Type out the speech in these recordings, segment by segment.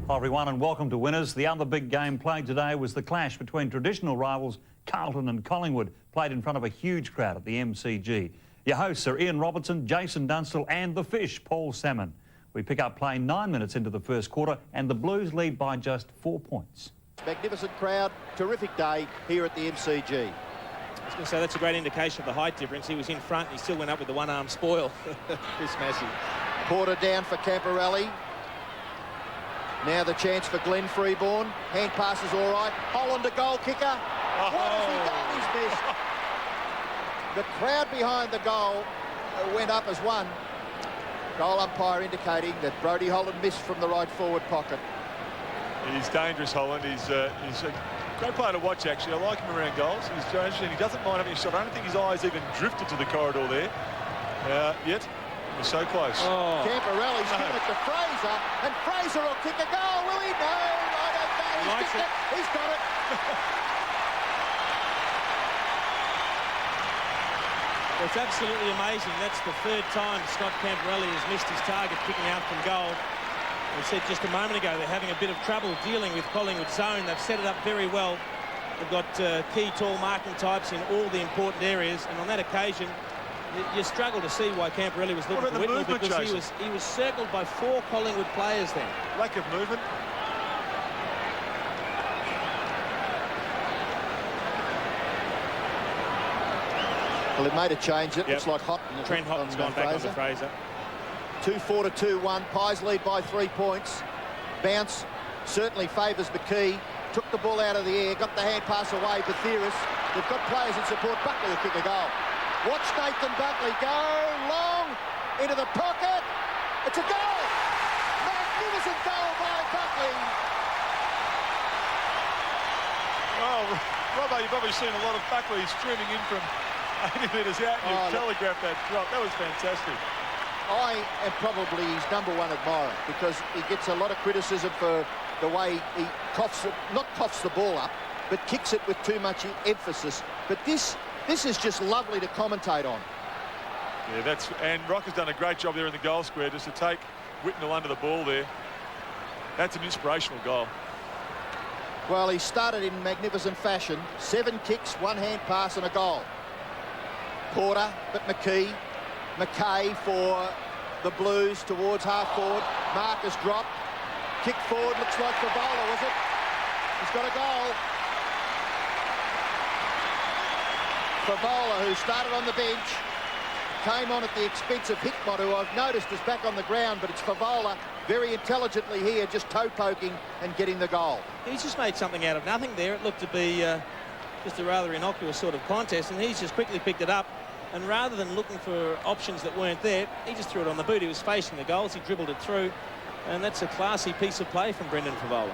Hi everyone and welcome to Winners. The other big game played today was the clash between traditional rivals Carlton and Collingwood, played in front of a huge crowd at the MCG. Your hosts are Ian Robertson, Jason Dunstall and the Fish, Paul Salmon. We pick up play 9 minutes into the first quarter and the Blues lead by just 4 points. Magnificent crowd, terrific day here at the MCG. I was going to say that's a great indication of the height difference. He was in front and he still went up with the one-arm spoil. Chris Massey. Porter down for Camporelli. Now the chance for Glenn Freeborn. Hand pass is all right. Holland, a goal kicker. What has he done? He's missed. The crowd behind the goal went up as one. Goal umpire indicating that Brodie Holland missed from the right forward pocket. He's dangerous, Holland. He's a great player to watch, actually. I like him around goals. He's dangerous and he doesn't mind having a shot. I don't think his eyes even drifted to the corridor there yet. He was so close. Oh. Camporelli's given it to Fraser, and Fraser will kick a goal, will he? No, I don't know. He's kicked it. He's got it. It's absolutely amazing. That's the third time Scott Camporelli has missed his target kicking out from goal. We said just a moment ago they're having a bit of trouble dealing with Collingwood's zone. They've set it up very well. They've got key tall marking types in all the important areas, and on that occasion you struggle to see why Camporelli was looking for Whitnell, because he was circled by 4 Collingwood players then. Lack of movement. Well, it made a change. It looks like Houghton. Trent Houghton's gone back on to Fraser. 2-4 to 2-1. Pies lead by 3 points. Bounce certainly favours McKee. Took the ball out of the air, got the hand pass away. Bathiris. They've got players in support. Buckley will kick a goal. Watch Nathan Buckley go long into the pocket. It's a goal. Magnificent goal by Buckley. Oh, Robbo, you've probably seen a lot of Buckley streaming in from 80 metres out. You've telegraphed that drop. That was fantastic. I am probably his #1 admirer because he gets a lot of criticism for the way he coughs it, not coughs the ball up, but kicks it with too much emphasis. But this is just lovely to commentate on. Yeah, and Rocker's done a great job there in the goal square just to take Whitnell under the ball there. That's an inspirational goal. Well, he started in magnificent fashion. 7 kicks, 1 hand pass and a goal. Porter, but McKay for the Blues towards half forward. Marcus dropped. Kick forward, looks like Favola, was it? He's got a goal. Favola, who started on the bench, came on at the expense of Hickmott, who I've noticed is back on the ground, but it's Favola very intelligently here, just toe poking and getting the goal. He's just made something out of nothing there. It looked to be just a rather innocuous sort of contest, and he's just quickly picked it up. And rather than looking for options that weren't there, he just threw it on the boot. He was facing the goals, he dribbled it through, and that's a classy piece of play from Brendan Favola.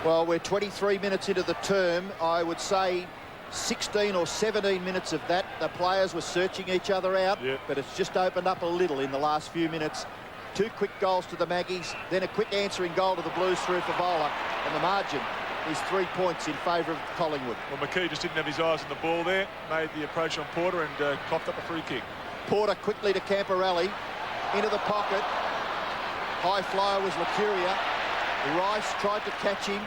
Well, we're 23 minutes into the term. I would say 16 or 17 minutes of that, the players were searching each other out, but it's just opened up a little in the last few minutes. 2 quick goals to the Maggies, then a quick answering goal to the Blues through Favola, and the margin is 3 points in favour of Collingwood. Well, McKee just didn't have his eyes on the ball there, made the approach on Porter and coughed up a free kick. Porter quickly to Camporelli, into the pocket. High flyer was Lacuria. Rice tried to catch him.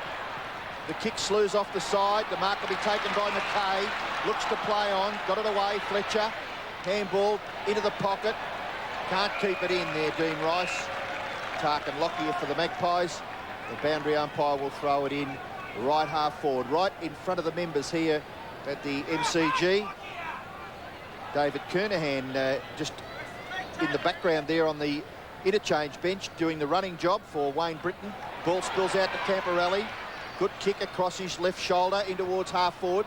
The kick slews off the side. The mark will be taken by McKay. Looks to play on. Got it away. Fletcher. Handball into the pocket. Can't keep it in there, Dean Rice. Tarkin Lockyer for the Magpies. The boundary umpire will throw it in right half forward, right in front of the members here at the MCG. David Kernahan just in the background there on the interchange bench doing the running job for Wayne Britton. Ball spills out to Camporelli. Good kick across his left shoulder in towards half forward.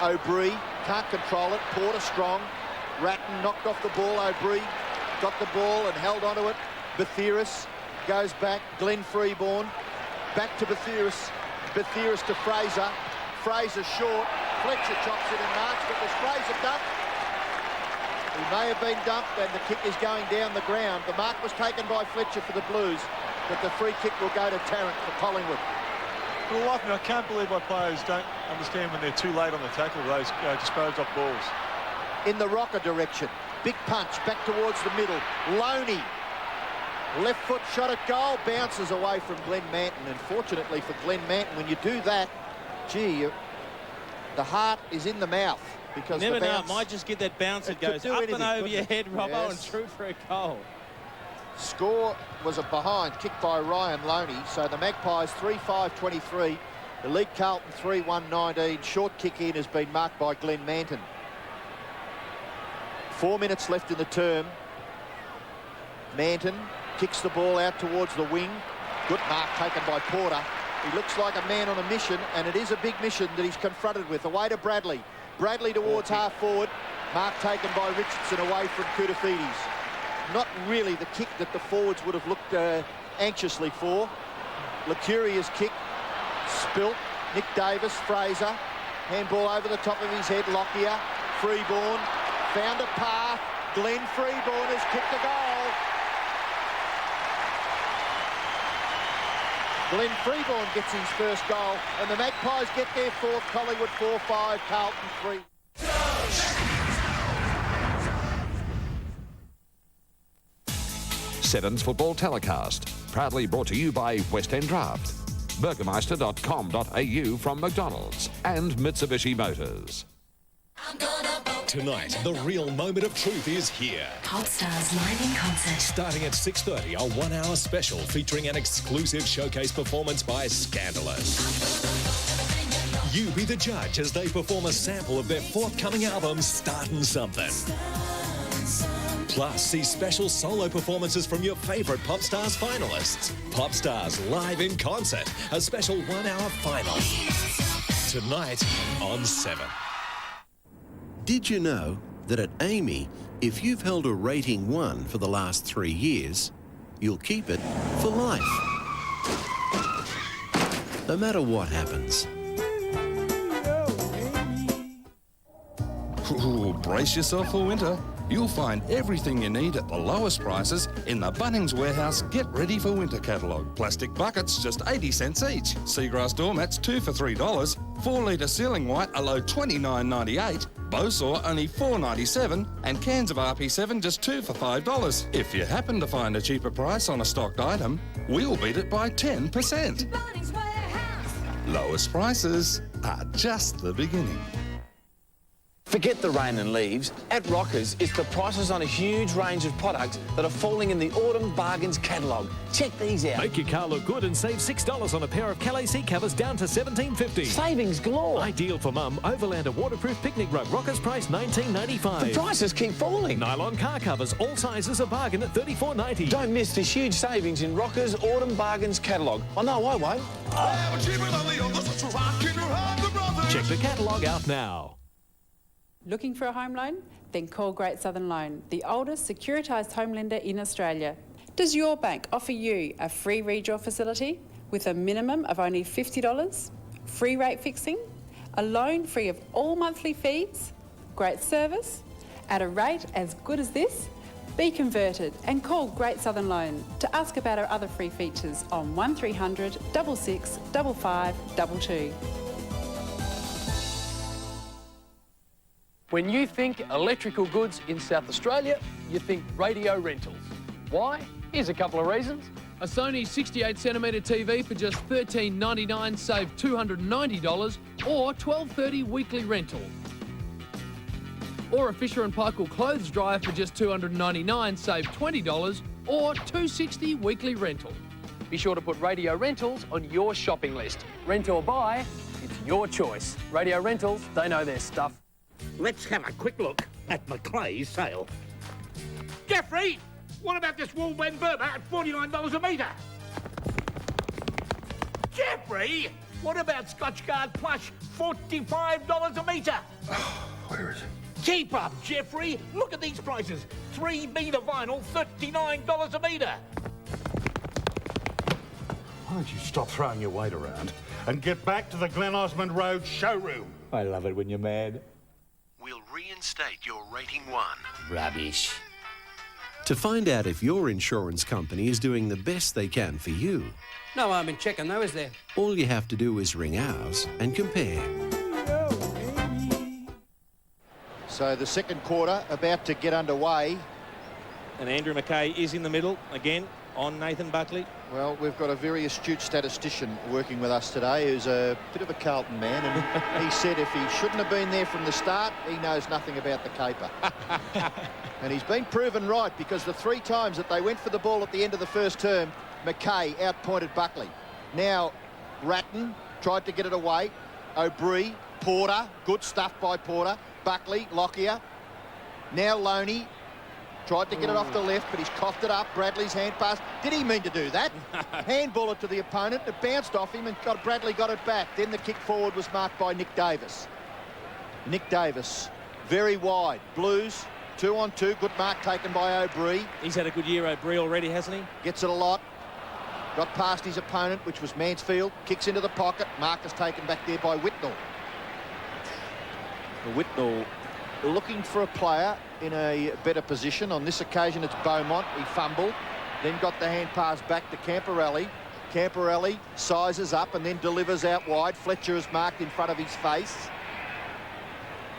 O'Brien can't control it. Porter strong. Ratton knocked off the ball. O'Brien got the ball and held onto it. Bathiris goes back. Glenn Freeborn back to Bathiris. Bathiris to Fraser. Fraser short. Fletcher chops it and marks, but was Fraser dumped? He may have been dumped, and the kick is going down the ground. The mark was taken by Fletcher for the Blues, but the free kick will go to Tarrant for Collingwood. For the life of me, I can't believe why players don't understand when they're too late on the tackle, those disposed off balls. In the rocker direction. Big punch back towards the middle. Loney. Left foot shot at goal. Bounces away from Glenn Manton. And fortunately for Glenn Manton, when you do that, gee, the heart is in the mouth. Because Never the know, bounce, it might just get that bounce that goes up anything, and over your it? head, Robbo, Yes. and true for a goal. Score was a behind kick by Ryan Loney. So the Magpies 3-5-23. The lead Carlton 3-1-19. Short kick in has been marked by Glenn Manton. 4 minutes left in the term. Manton kicks the ball out towards the wing. Good mark taken by Porter. He looks like a man on a mission, and it is a big mission that he's confronted with. Away to Bradley. Bradley towards half forward. Mark taken by Richardson away from Koutafidis. Not really the kick that the forwards would have looked anxiously for. Licuria's kick. Spilt. Nick Davis, Fraser. Handball over the top of his head. Lockyer. Freeborn. Found a path. Glenn Freeborn has kicked a goal. Glenn Freeborn gets his first goal, and the Magpies get their fourth. Collingwood 4-5, Carlton 3. Seven's Football Telecast, proudly brought to you by West End Draft, burgermeister.com.au from McDonald's, and Mitsubishi Motors. Tonight, the real moment of truth is here. Popstars live in concert. Starting at 6:30, a 1-hour special featuring an exclusive showcase performance by Scandalous. You be the judge as they perform a sample of their forthcoming album, Startin' Something. Plus, see special solo performances from your favourite Popstars finalists. Popstars live in concert, a special 1-hour final. Tonight on 7. Did you know that at Amy, if you've held a rating 1 for the last 3 years, you'll keep it for life? No matter what happens. Ooh, brace yourself for winter. You'll find everything you need at the lowest prices in the Bunnings Warehouse Get Ready for Winter catalogue. Plastic buckets, just 80 cents each. Seagrass doormats, 2 for $3. 4-litre sealing white, a low $29.98. Bowsaw, only $4.97. And cans of RP7, just 2 for $5. If you happen to find a cheaper price on a stocked item, we'll beat it by 10%. Bunnings Warehouse. Lowest prices are just the beginning. Forget the rain and leaves. At Rockers, it's the prices on a huge range of products that are falling in the Autumn Bargains catalogue. Check these out. Make your car look good and save $6 on a pair of Calais seat covers down to $17.50. Savings galore. Ideal for mum. Overlander waterproof picnic rug. Rockers price $19.95. The prices keep falling. Nylon car covers. All sizes a bargain at $34.90. Don't miss the huge savings in Rockers Autumn Bargains catalogue. I know I won't. Check the catalogue out now. Looking for a home loan? Then call Great Southern Loan, the oldest securitised home lender in Australia. Does your bank offer you a free redraw facility with a minimum of only $50, free rate fixing, a loan free of all monthly fees, great service, at a rate as good as this? Be converted and call Great Southern Loan to ask about our other free features on 1300 66 55 22. When you think electrical goods in South Australia, you think radio rentals. Why? Here's a couple of reasons. A Sony 68cm TV for just $13.99 save $290 or $12.30 weekly rental. Or a Fisher & Paykel clothes dryer for just $299 save $20 or $260 weekly rental. Be sure to put Radio Rentals on your shopping list. Rent or buy, it's your choice. Radio Rentals, they know their stuff. Let's have a quick look at McClay's sale. Jeffrey, what about this wool blend Burma at $49 a metre? Jeffrey, what about Scotchgard Plush, $45 a metre? Where is it? Keep up, Jeffrey. Look at these prices. 3 metre vinyl, $39 a metre. Why don't you stop throwing your weight around and get back to the Glen Osmond Road showroom? I love it when you're mad. We'll reinstate your rating 1. Rubbish. To find out if your insurance company is doing the best they can for you, No harm in checking though, is there? all you have to do is ring ours and compare. So the second quarter about to get underway. And Andrew McKay is in the middle again on Nathan Buckley. Well, we've got a very astute statistician working with us today who's a bit of a Carlton man, and he said if he shouldn't have been there from the start, he knows nothing about the caper. And he's been proven right, because the 3 times that they went for the ball at the end of the first term, McKay outpointed Buckley. Now, Ratton tried to get it away. O'Brien, Porter, good stuff by Porter. Buckley, Lockyer. Now Loney. Tried to get it off the left, but he's coughed it up. Bradley's hand pass. Did he mean to do that? Handball it to the opponent. It bounced off him, and Bradley got it back. Then the kick forward was marked by Nick Davis. Nick Davis, very wide. Blues, 2-on-2. Good mark taken by O'Brien. He's had a good year, O'Brien, already, hasn't he? Gets it a lot. Got past his opponent, which was Mansfield. Kicks into the pocket. Mark is taken back there by Whitnell. Whitnell looking for a player in a better position. On this occasion, it's Beaumont. He fumbled, then got the hand pass back to Camporelli. Camporelli sizes up and then delivers out wide. Fletcher is marked in front of his face.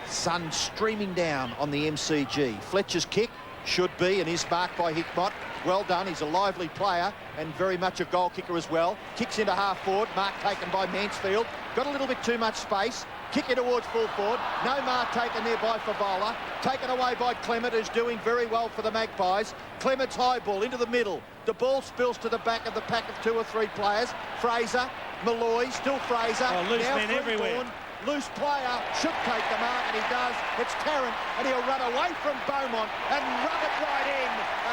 Sun streaming down on the MCG. Fletcher's kick should be and is marked by Hickmott. Well done. He's a lively player and very much a goal kicker as well. Kicks into half forward. Mark taken by Mansfield. Got a little bit too much space. Kick it towards full forward. No mark taken there by Favola. Taken away by Clement, who's doing very well for the Magpies. Clement's high ball into the middle. The ball spills to the back of the pack of 2 or 3 players. Fraser, Malloy, still Fraser. Oh, loose now men everywhere. Loose player, should take the mark, and he does. It's Tarrant, and he'll run away from Beaumont and rub it right in.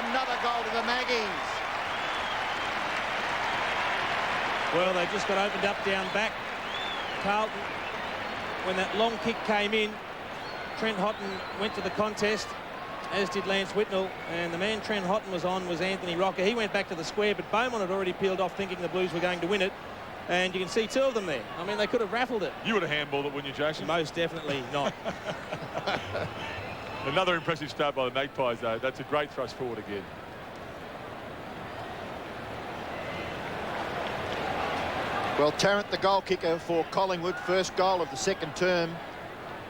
Another goal to the Maggies. Well, they just got opened up down back. Carlton, when that long kick came in, Trent Houghton went to the contest, as did Lance Whitnell, and the man Trent Houghton was on was Anthony Rocker. He went back to the square, but Beaumont had already peeled off thinking the Blues were going to win it. And you can see 2 of them there. I mean, they could have raffled it. You would have handballed it, wouldn't you, Jason? Most definitely not. Another impressive start by the Magpies, though. That's a great thrust forward again. Well, Tarrant, the goal kicker for Collingwood, first goal of the second term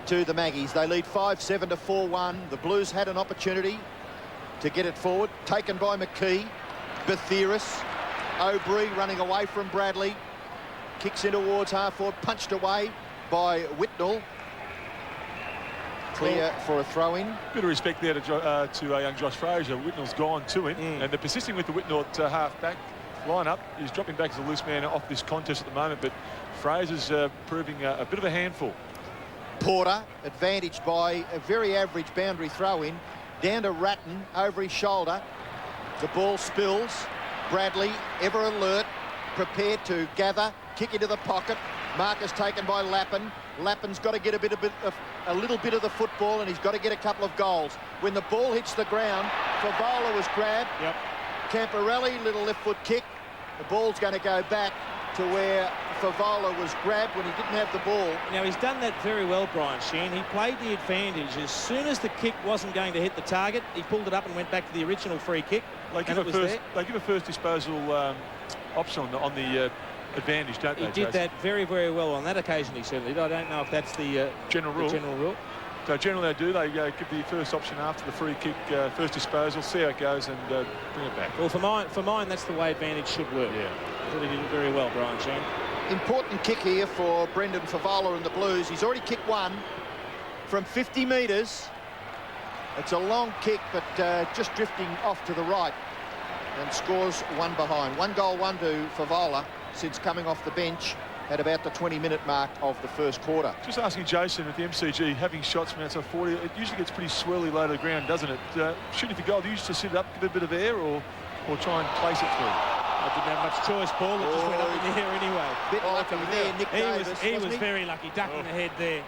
to the Maggies. They lead 5-7 to 4-1. The Blues had an opportunity to get it forward. Taken by McKee, Betheris, O'Brien running away from Bradley. Kicks in towards half forward, punched away by Whitnell. Clear for a throw-in. Bit of respect there to young Josh Fraser. Whitnell's gone to him, and they're persisting with the Whitnell at half-back line-up. He's dropping back as a loose man off this contest at the moment, but Fraser's proving a bit of a handful. Porter, advantaged by a very average boundary throw-in. Down to Ratton, over his shoulder. The ball spills. Bradley, ever alert, prepared to gather, kick into the pocket. Mark is taken by Lappin. Lappin's got to get a little bit of the football, and he's got to get a couple of goals. When the ball hits the ground, Favola was grabbed. Yep. Camporelli, little left foot kick. The ball's going to go back to where Favola was grabbed when he didn't have the ball. Now, he's done that very well, Brian Sheehan. He played the advantage. As soon as the kick wasn't going to hit the target, he pulled it up and went back to the original free kick. They give a first disposal option on the advantage, don't they, He did Jason? that very, very well on that occasion, he certainly did. I don't know if that's the general rule. general rule. So generally they do. They give the first option after the free kick, first disposal, see how it goes, and bring it back. Well, for mine, that's the way advantage should work. Yeah. I thought he did it very well, Brian Sheehan. Important kick here for Brendan Favola and the Blues. He's already kicked one from 50 metres. It's a long kick, but just drifting off to the right, and scores 1 behind. 1 goal, 1 to Favola since coming off the bench at about the 20-minute mark of the first quarter. Just asking Jason, at the MCG, having shots from outside 40, it usually gets pretty swirly low to the ground, doesn't it? Shooting for goal, do you used to sit it up, give it a bit of air, or try and place it through? I didn't have much choice, Paul. It just went up in the air anyway. Bit lucky there, Nick Davis. He was very lucky, ducking the head there.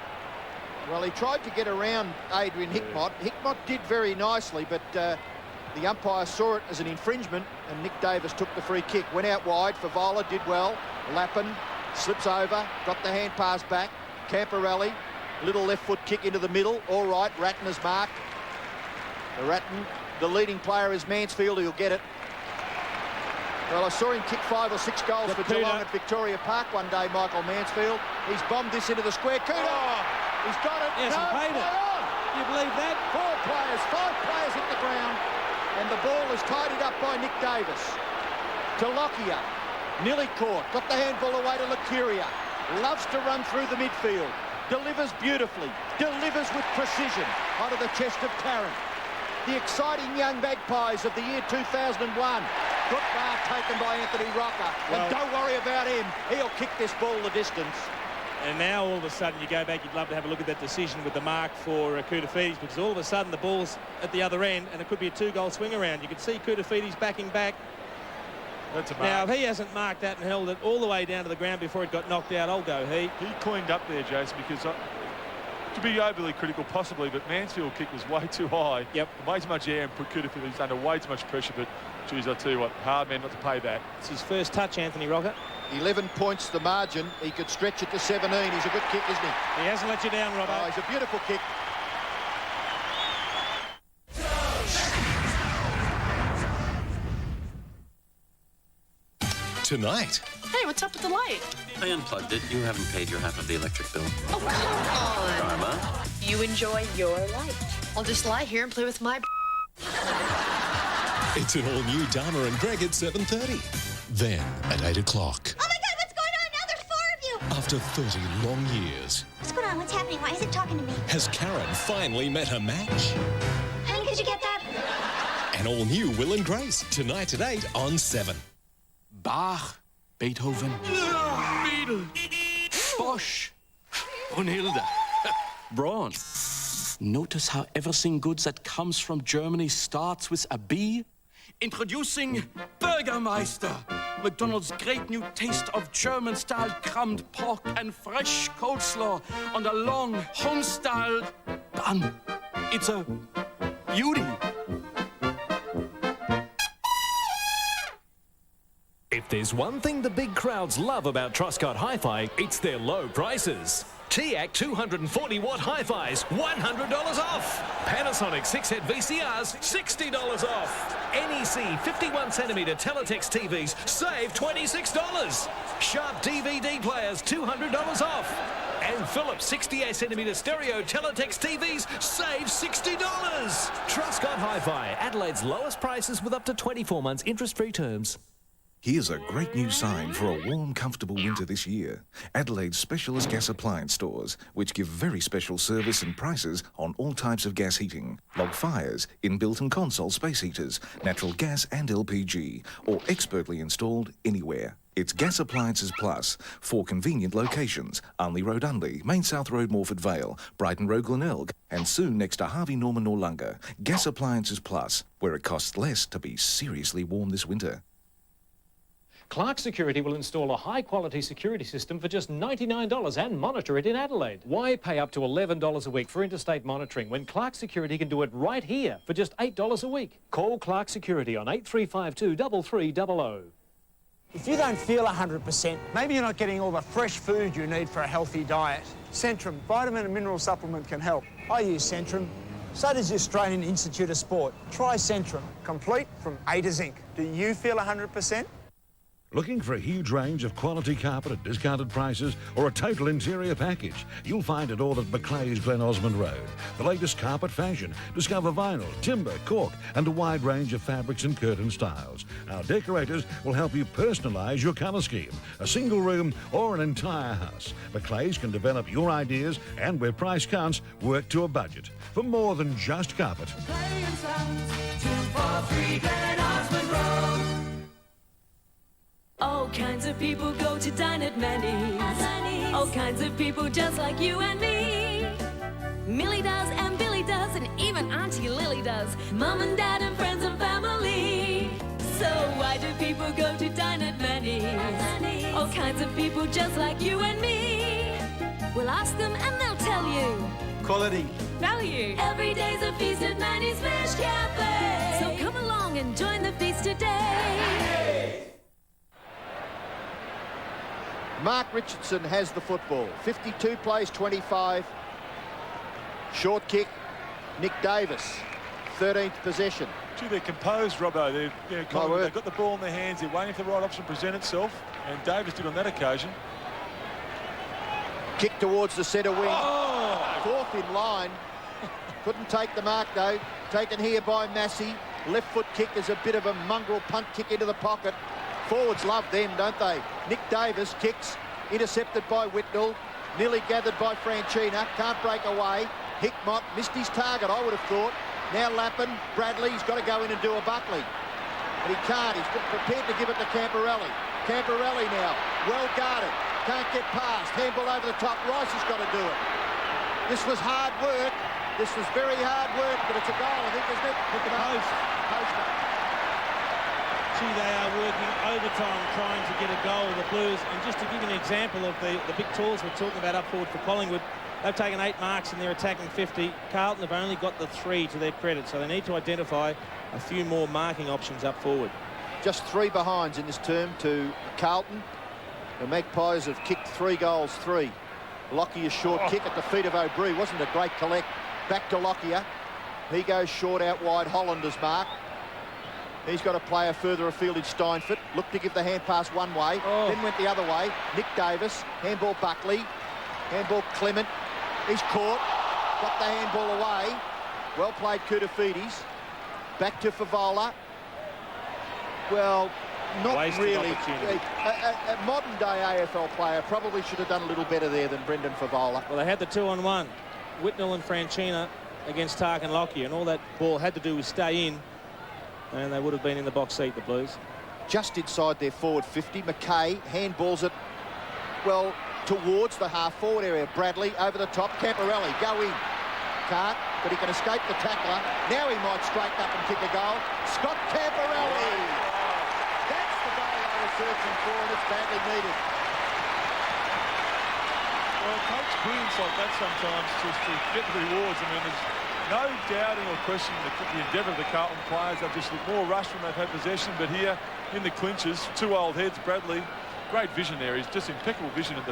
Well, he tried to get around Adrian Hickmott. Hickmott did very nicely, but the umpire saw it as an infringement, and Nick Davis took the free kick. Went out wide. Favola did well. Lappin slips over, got the hand pass back. Camporelli, little left foot kick into the middle. All right, Ratton is marked. Ratton, the leading player is Mansfield, who'll get it. Well, I saw him kick 5 or 6 goals for Geelong at Victoria Park one day, Michael Mansfield. He's bombed this into the square. Kudo! He's got it. Yes, no, he paid it. You believe that? 5 players hit the ground, and the ball is tidied up by Nick Davis. To Lockyer, nearly caught, got the handball away to Lucuria. Loves to run through the midfield, delivers beautifully, delivers with precision onto the chest of Tarrant. The exciting young Magpies of the year 2001. Good bar taken by Anthony Rocker. Well, and don't worry about him. He'll kick this ball the distance. And now all of a sudden you go back, you'd love to have a look at that decision with the mark for Koutafidis, because all of a sudden the ball's at the other end and it could be a 2-goal swing around. You can see Koutafidis backing back. That's a mark. Now, if he hasn't marked that and held it all the way down to the ground before it got knocked out, I'll go he. He cleaned up there, Jason, because to be overly critical possibly, but Mansfield's kick was way too high. Yep. Way too much air and put Koutafidis under way too much pressure, but geez, I tell you what, hard man not to pay that. It's his first touch, Anthony Rocker. 11 points the margin. He could stretch it to 17. He's a good kick, isn't he? He hasn't let you down, Robbo. Oh, he's a beautiful kick. Tonight. Hey, what's up with the light? I unplugged it. You haven't paid your half of the electric bill. Oh, come on. Dharma? You enjoy your light. I'll just lie here and play with my... It's an all-new Dharma and Greg at 7:30. Then, at 8 o'clock, Oh my God, what's going on now? There's 4 of you. after 30 long years, What's going on? What's happening? Why is it talking to me? has Karen finally met her match? Honey, could you get that? An all-new Will and Grace, tonight at 8 on 7. Bach, Beethoven, Beetle, Bosch, Brunhilde, Brahms. Notice how everything good that comes from Germany starts with a B? Introducing Bürgermeister, McDonald's great new taste of German-style crumbed pork and fresh coleslaw on a long, home-styled bun. It's a beauty. If there's one thing the big crowds love about Truscott Hi-Fi, it's their low prices. TIAC 240-watt Hi-Fis, $100 off. Panasonic 6-head VCRs, $60 off. NEC 51cm Teletext TVs, save $26. Sharp DVD players, $200 off. And Philips 68cm stereo Teletext TVs, save $60. Truscott Hi-Fi, Adelaide's lowest prices with up to 24 months interest-free terms. Here's a great new sign for a warm, comfortable winter this year. Adelaide's specialist gas appliance stores, which give very special service and prices on all types of gas heating, log fires, inbuilt and console space heaters, natural gas and LPG, or expertly installed anywhere. It's Gas Appliances Plus, 4 convenient locations: Unley Road, Unley, Main South Road, Morford Vale, Brighton Road, Glenelg, and soon next to Harvey Norman, Noarlunga. Gas Appliances Plus, where it costs less to be seriously warm this winter. Clark Security will install a high-quality security system for just $99 and monitor it in Adelaide. Why pay up to $11 a week for interstate monitoring when Clark Security can do it right here for just $8 a week? Call Clark Security on 8352 3300. If you don't feel 100%, maybe you're not getting all the fresh food you need for a healthy diet. Centrum vitamin and mineral supplement can help. I use Centrum. So does the Australian Institute of Sport. Try Centrum, complete from A to Zinc. Do you feel 100%? Looking for a huge range of quality carpet at discounted prices or a total interior package? You'll find it all at Macleay's Glen Osmond Road. The latest carpet fashion. Discover vinyl, timber, cork and a wide range of fabrics and curtain styles. Our decorators will help you personalise your colour scheme. A single room or an entire house. Macleay's can develop your ideas and, where price counts, work to a budget. For more than just carpet. Play and sounds, 243 Glen Osmond Road. All kinds of people go to dine at Manny's. All kinds of people just like you and me. Millie does and Billy does and even Auntie Lily does. Mum and Dad and friends and family. So why do people go to dine at Manny's? All kinds of people just like you and me. We'll ask them and they'll tell you. Quality. Value. Every day's a feast at Manny's Fish Cafe. So come along and join the feast today. Mark Richardson has the football. 52 plays 25. Short kick, Nick Davis. 13th possession. Gee, they're composed, Robbo. They've got the ball in their hands. They're waiting for the right option to present itself. And Davis did on that occasion. Kick towards the centre wing. Oh! 4th in line. Couldn't take the mark, though. Taken here by Massey. Left foot kick is a bit of a mongrel punt kick into the pocket. Forwards love them, don't they? Nick Davis kicks, intercepted by Whitnell. Nearly gathered by Franchina. Can't break away. Hickmott missed his target, I would have thought. Now Lappin, Bradley, he's got to go in and do a Buckley. But he can't. He's prepared to give it to Camporelli. Camporelli now, well guarded. Can't get past. Handball over the top. Rice has got to do it. This was hard work. This was very hard work, but it's a goal, I think, isn't it? Pick it up. Poster. Gee, they are working overtime trying to get a goal, the Blues. And just to give you an example of the big tools we're talking about up forward for Collingwood, they've taken 8 marks and they're attacking 50. Carlton have only got the 3 to their credit, so they need to identify a few more marking options up forward. Just 3 behinds in this term to Carlton. The Magpies have kicked 3 goals, 3. Lockyer's short kick at the feet of O'Brien wasn't a great collect. Back to Lockyer. He goes short out wide. Hollander's mark. He's got a player further afield in Steinfort. Looked to give the hand pass one way, then went the other way. Nick Davis, handball Buckley, handball Clement. He's caught, got the handball away. Well played, Koutafidis. Back to Favola. Well, not Wasted really. opportunity. A modern-day AFL player probably should have done a little better there than Brendan Favola. Well, they had the 2-on-1. Whitnell and Franchina against Tark and Lockyer, and all that ball had to do was stay in, and they would have been in the box seat, the Blues. Just inside their forward 50, McKay handballs it, well, towards the half-forward area. Bradley over the top, Camporelli, go in. Can't, but he can escape the tackler. Now he might straighten up and kick a goal. Scott Camporelli! That's the goal they were searching for, and it's badly needed. Well, coach wins like that sometimes just to get the rewards. I mean, there's no doubting or questioning the endeavour of the Carlton players. They've just looked more rushed when they've had possession, but here in the clinches, 2 old heads, Bradley, great vision there. He's just impeccable vision in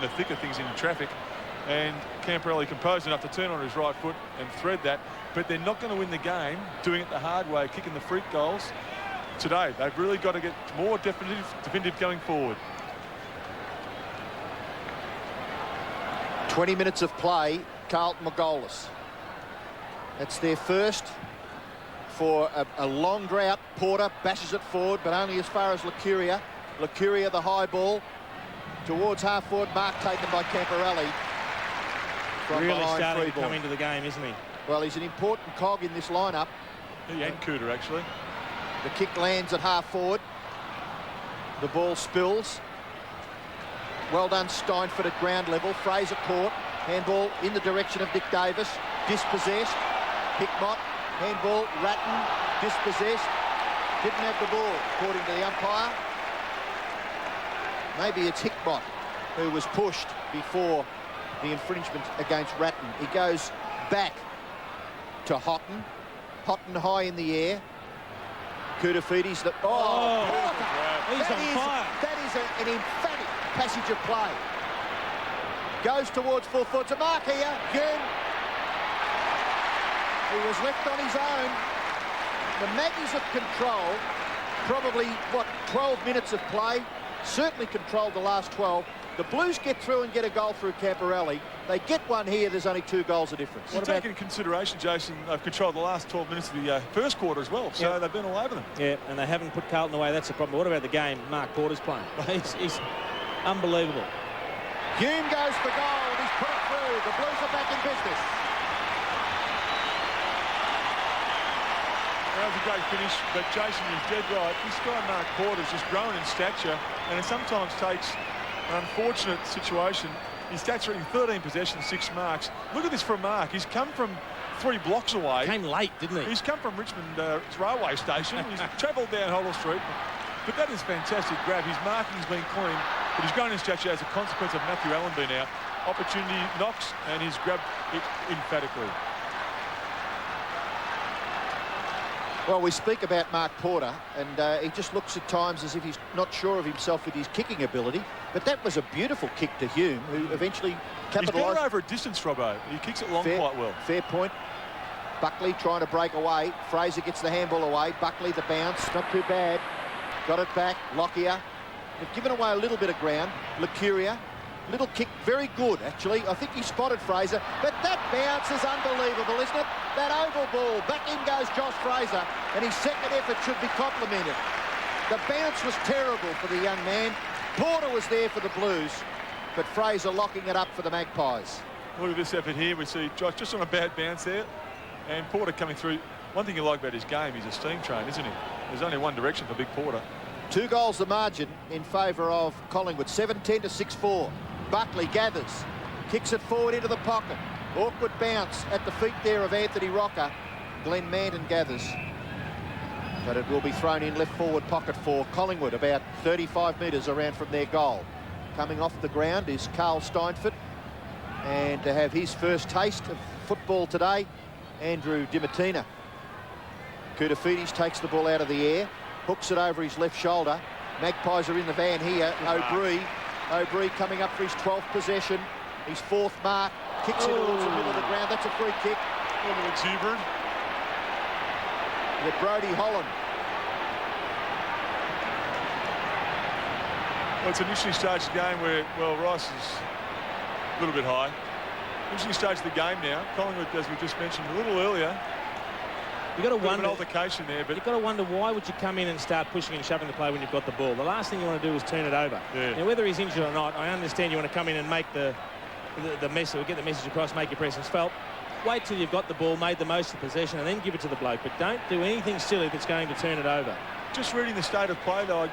the thick of things in traffic. And Camporelli composed enough to turn on his right foot and thread that, but they're not going to win the game doing it the hard way, kicking the freak goals today. They've really got to get more definitive going forward. 20 minutes of play, Carlton were goalless. That's their first for a long drought. Porter bashes it forward, but only as far as Lucuria. Lucuria, the high ball, towards half-forward, mark taken by Camporelli. Really starting to come into the game, isn't he? Well, he's an important cog in this lineup. He and Cooter, actually. The kick lands at half-forward. The ball spills. Well done, Steinfort at ground level. Fraser caught. Handball in the direction of Nick Davis. Dispossessed. Hickmott. Handball. Ratton. Dispossessed. Didn't have the ball, according to the umpire. Maybe it's Hickmott who was pushed before the infringement against Ratton. He goes back to Houghton. Houghton high in the air. Koutafidis. He's on fire. That is an emphatic passage of play. Goes towards full foot. A mark here. Hume. He was left on his own. The Magpies have controlled probably, 12 minutes of play. Certainly controlled the last 12. The Blues get through and get a goal through Camporelli. They get one here, there's only 2 goals of difference. What about, taking into consideration, Jason, they've controlled the last 12 minutes of the first quarter as well, so they've been all over them. Yeah, and they haven't put Carlton away. That's the problem. What about the game Mark Porter's playing? He's unbelievable. Hume goes for goal. He's put it through. The Blues are back in business. That was a great finish, but Jason is dead right. This guy, Mark Porter's just grown in stature, and it sometimes takes an unfortunate situation. His stats are in 13 possessions, 6 marks. Look at this for Mark. He's come from 3 blocks away. Came late, didn't he? He's come from Richmond railway station. He's travelled down Hollow Street. But that is fantastic grab. His marking's been clean, but he's grown in stature as a consequence of Matthew Allenby now. Opportunity knocks, and he's grabbed it emphatically. Well, we speak about Mark Porter, and he just looks at times as if he's not sure of himself with his kicking ability. But that was a beautiful kick to Hume, who eventually capitalised. He's better over a distance, Robbo. He kicks it long quite well. Fair point. Buckley trying to break away. Fraser gets the handball away. Buckley the bounce, not too bad. Got it back. Lockyer. They've given away a little bit of ground. Lucuria. Little kick, very good, actually. I think he spotted Fraser, but that bounce is unbelievable, isn't it? That oval ball, back in goes Josh Fraser, and his second effort should be complimented. The bounce was terrible for the young man. Porter was there for the Blues, but Fraser locking it up for the Magpies. Look at this effort here. We see Josh just on a bad bounce there, and Porter coming through. One thing you like about his game, he's a steam train, isn't he? There's only one direction for Big Porter. 2 goals the margin in favour of Collingwood, 7-10 to 6-4. Buckley gathers, kicks it forward into the pocket. Awkward bounce at the feet there of Anthony Rocker. Glenn Manton gathers, but it will be thrown in left forward pocket for Collingwood, about 35 metres around from their goal. Coming off the ground is Carl Steinfort, and to have his first taste of football today, Andrew Dimatina. Koutafidis takes the ball out of the air, hooks it over his left shoulder. Magpies are in the van here. O'Brien coming up for his 12th possession, his 4th mark, kicks it towards the middle of the ground. That's a free kick. A little exuberant. The Brodie Holland. Well, it's an interesting stage of the game where, well, Rice is a little bit high. Interesting stage of the game now. Collingwood, as we just mentioned a little earlier, you've got to wonder, an altercation there, but you've got to wonder why would you come in and start pushing and shoving the play when you've got the ball. The last thing you want to do is turn it over. Yeah. Now, whether he's injured or not, I understand you want to come in and make the message, or get the message across, make your presence felt. Wait till you've got the ball, made the most of possession, and then give it to the bloke. But don't do anything silly that's going to turn it over. Just reading the state of play, though, you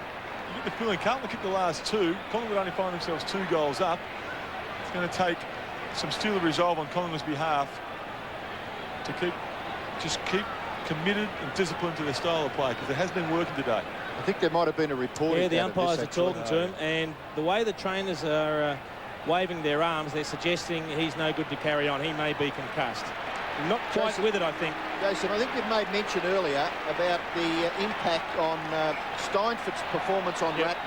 get the feeling Carlton kicked the last 2. Collingwood only find themselves 2 goals up. It's going to take some steel of resolve on Collingwood's behalf to keep committed and disciplined to their style of play, because it has been working today. I think there might have been a report. Yeah, the umpires are talking to him, and the way the trainers are waving their arms, they're suggesting he's no good to carry on. He may be concussed. Not quite Jason, with it, I think. Jason, I think you've made mention earlier about the impact on Steinfort's performance on Ratton.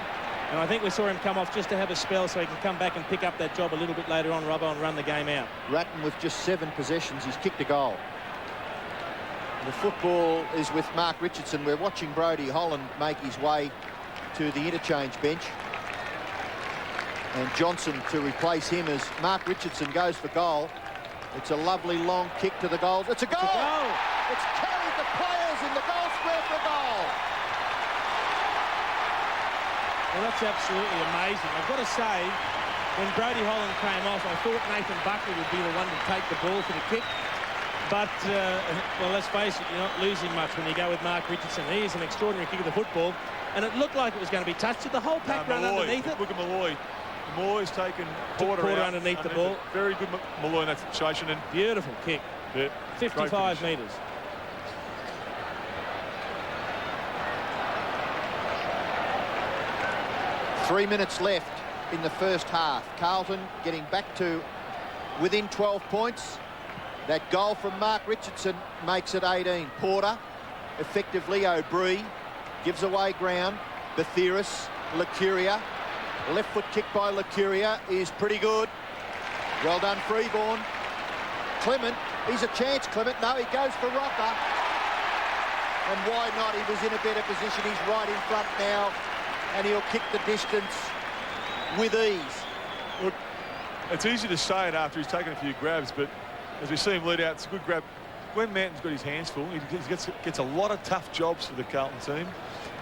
And I think we saw him come off just to have a spell so he can come back and pick up that job a little bit later on, Robbo, and run the game out. Ratton with just 7 possessions, he's kicked a goal. The football is with Mark Richardson. We're watching Brodie Holland make his way to the interchange bench. And Johnson to replace him as Mark Richardson goes for goal. It's a lovely long kick to the goal. It's a goal! It's carried the players in the goal square for a goal. Well, that's absolutely amazing. I've got to say, when Brodie Holland came off, I thought Nathan Buckley would be the one to take the ball for the kick. But, well, let's face it, you're not losing much when you go with Mark Richardson. He is an extraordinary kick of the football, and it looked like it was going to be touched. Did the whole pack run underneath it? Look at Malloy. Malloy's taken Porter out underneath the ball. Very good Malloy in that situation. And beautiful kick. Yeah, 55 metres. Three minutes left in the first half. Carlton getting back to within 12 points. That goal from Mark Richardson makes it 18. Porter, effectively O'Brien, gives away ground. Bathiris, Lacuria. Left foot kick by Lacuria is pretty good. Well done, Freeborn. Clement, he's a chance, Clement. No, he goes for Rocker. And why not? He was in a better position. He's right in front now, and he'll kick the distance with ease. Look, it's easy to say it after he's taken a few grabs, but as we see him lead out, it's a good grab. Glenn Manton's got his hands full. He gets a lot of tough jobs for the Carlton team.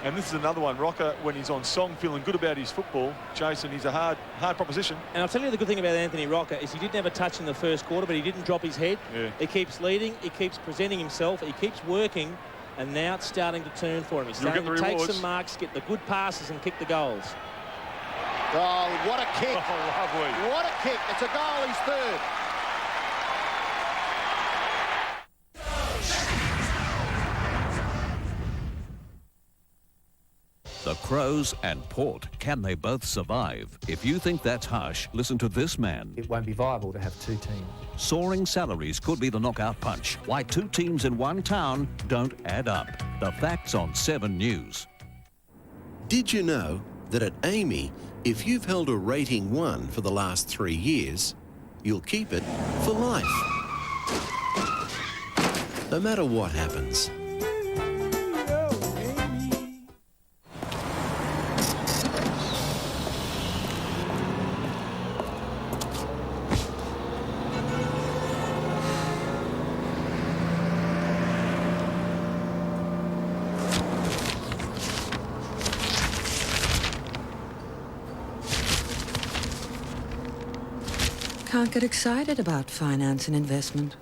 And this is another one. Rocker, when he's on song, feeling good about his football. Jason, he's a hard proposition. And I'll tell you the good thing about Anthony Rocker is he didn't have a touch in the first quarter, but he didn't drop his head. Yeah. He keeps leading. He keeps presenting himself. He keeps working. And now it's starting to turn for him. He's starting to take some marks, get the good passes, and kick the goals. Oh, what a kick. Oh, lovely. What a kick. It's a goal. He's third. The Crows and Port, can they both survive? If you think that's harsh, listen to this man. It won't be viable to have 2 teams. Soaring salaries could be the knockout punch. Why 2 teams in one town don't add up. The facts on 7 News. Did you know that at Amy, if you've held a rating 1 for the last 3 years, you'll keep it for life? No matter what happens. Can't get excited about finance and investment?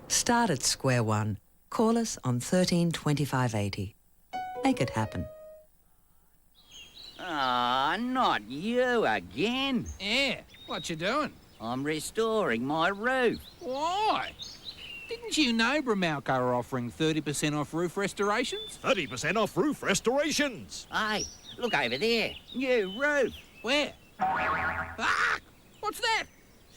Start at square one. Call us on 13 25 80. Make it happen. Ah, not you again. Yeah, what you doing? I'm restoring my roof. Why? Didn't you know Bromalco are offering 30% off roof restorations? 30% off roof restorations! Hey, look over there. New roof. Where? Ah! What's that?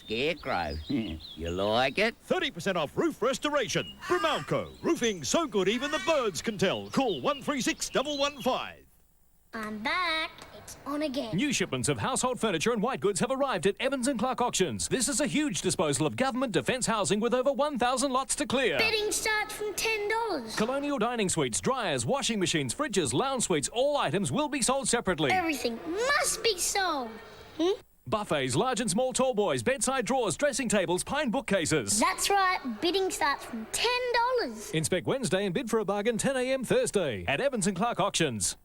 Scarecrow. You like it? 30% off roof restoration. Bromalco. Roofing so good even the birds can tell. Call 136 115. I'm back. It's on again. New shipments of household furniture and white goods have arrived at Evans & Clark Auctions. This is a huge disposal of government defence housing with over 1,000 lots to clear. Bidding starts from $10. Colonial dining suites, dryers, washing machines, fridges, lounge suites, all items will be sold separately. Everything must be sold. Buffets, large and small tall boys, bedside drawers, dressing tables, pine bookcases. That's right. Bidding starts from $10. Inspect Wednesday and bid for a bargain 10 a.m. Thursday at Evans & Clark Auctions.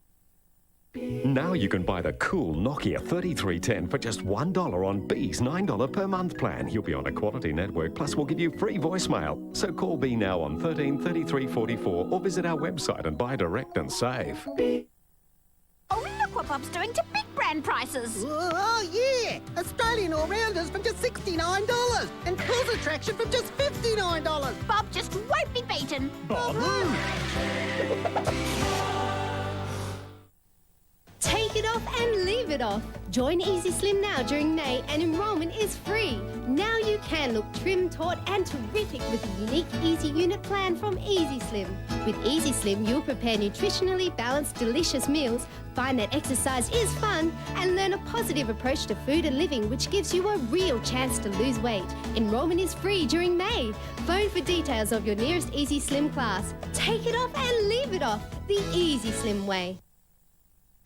Now you can buy the cool Nokia 3310 for just $1 on B's $9 per month plan. You'll be on a quality network, plus we'll give you free voicemail. So call B now on 13 33 44 or visit our website and buy direct and save. Oh, look what Bob's doing to big brand prices. Oh, yeah! Australian all-rounders from just $69 and cruise attraction from just $59. Bob just won't be beaten. Bob Take it off and leave it off. Join Easy Slim now during May and enrolment is free. Now you can look trim, taut and terrific with a unique Easy Unit plan from Easy Slim. With Easy Slim, you'll prepare nutritionally balanced, delicious meals, find that exercise is fun and learn a positive approach to food and living, which gives you a real chance to lose weight. Enrolment is free during May. Phone for details of your nearest Easy Slim class. Take it off and leave it off. The Easy Slim way.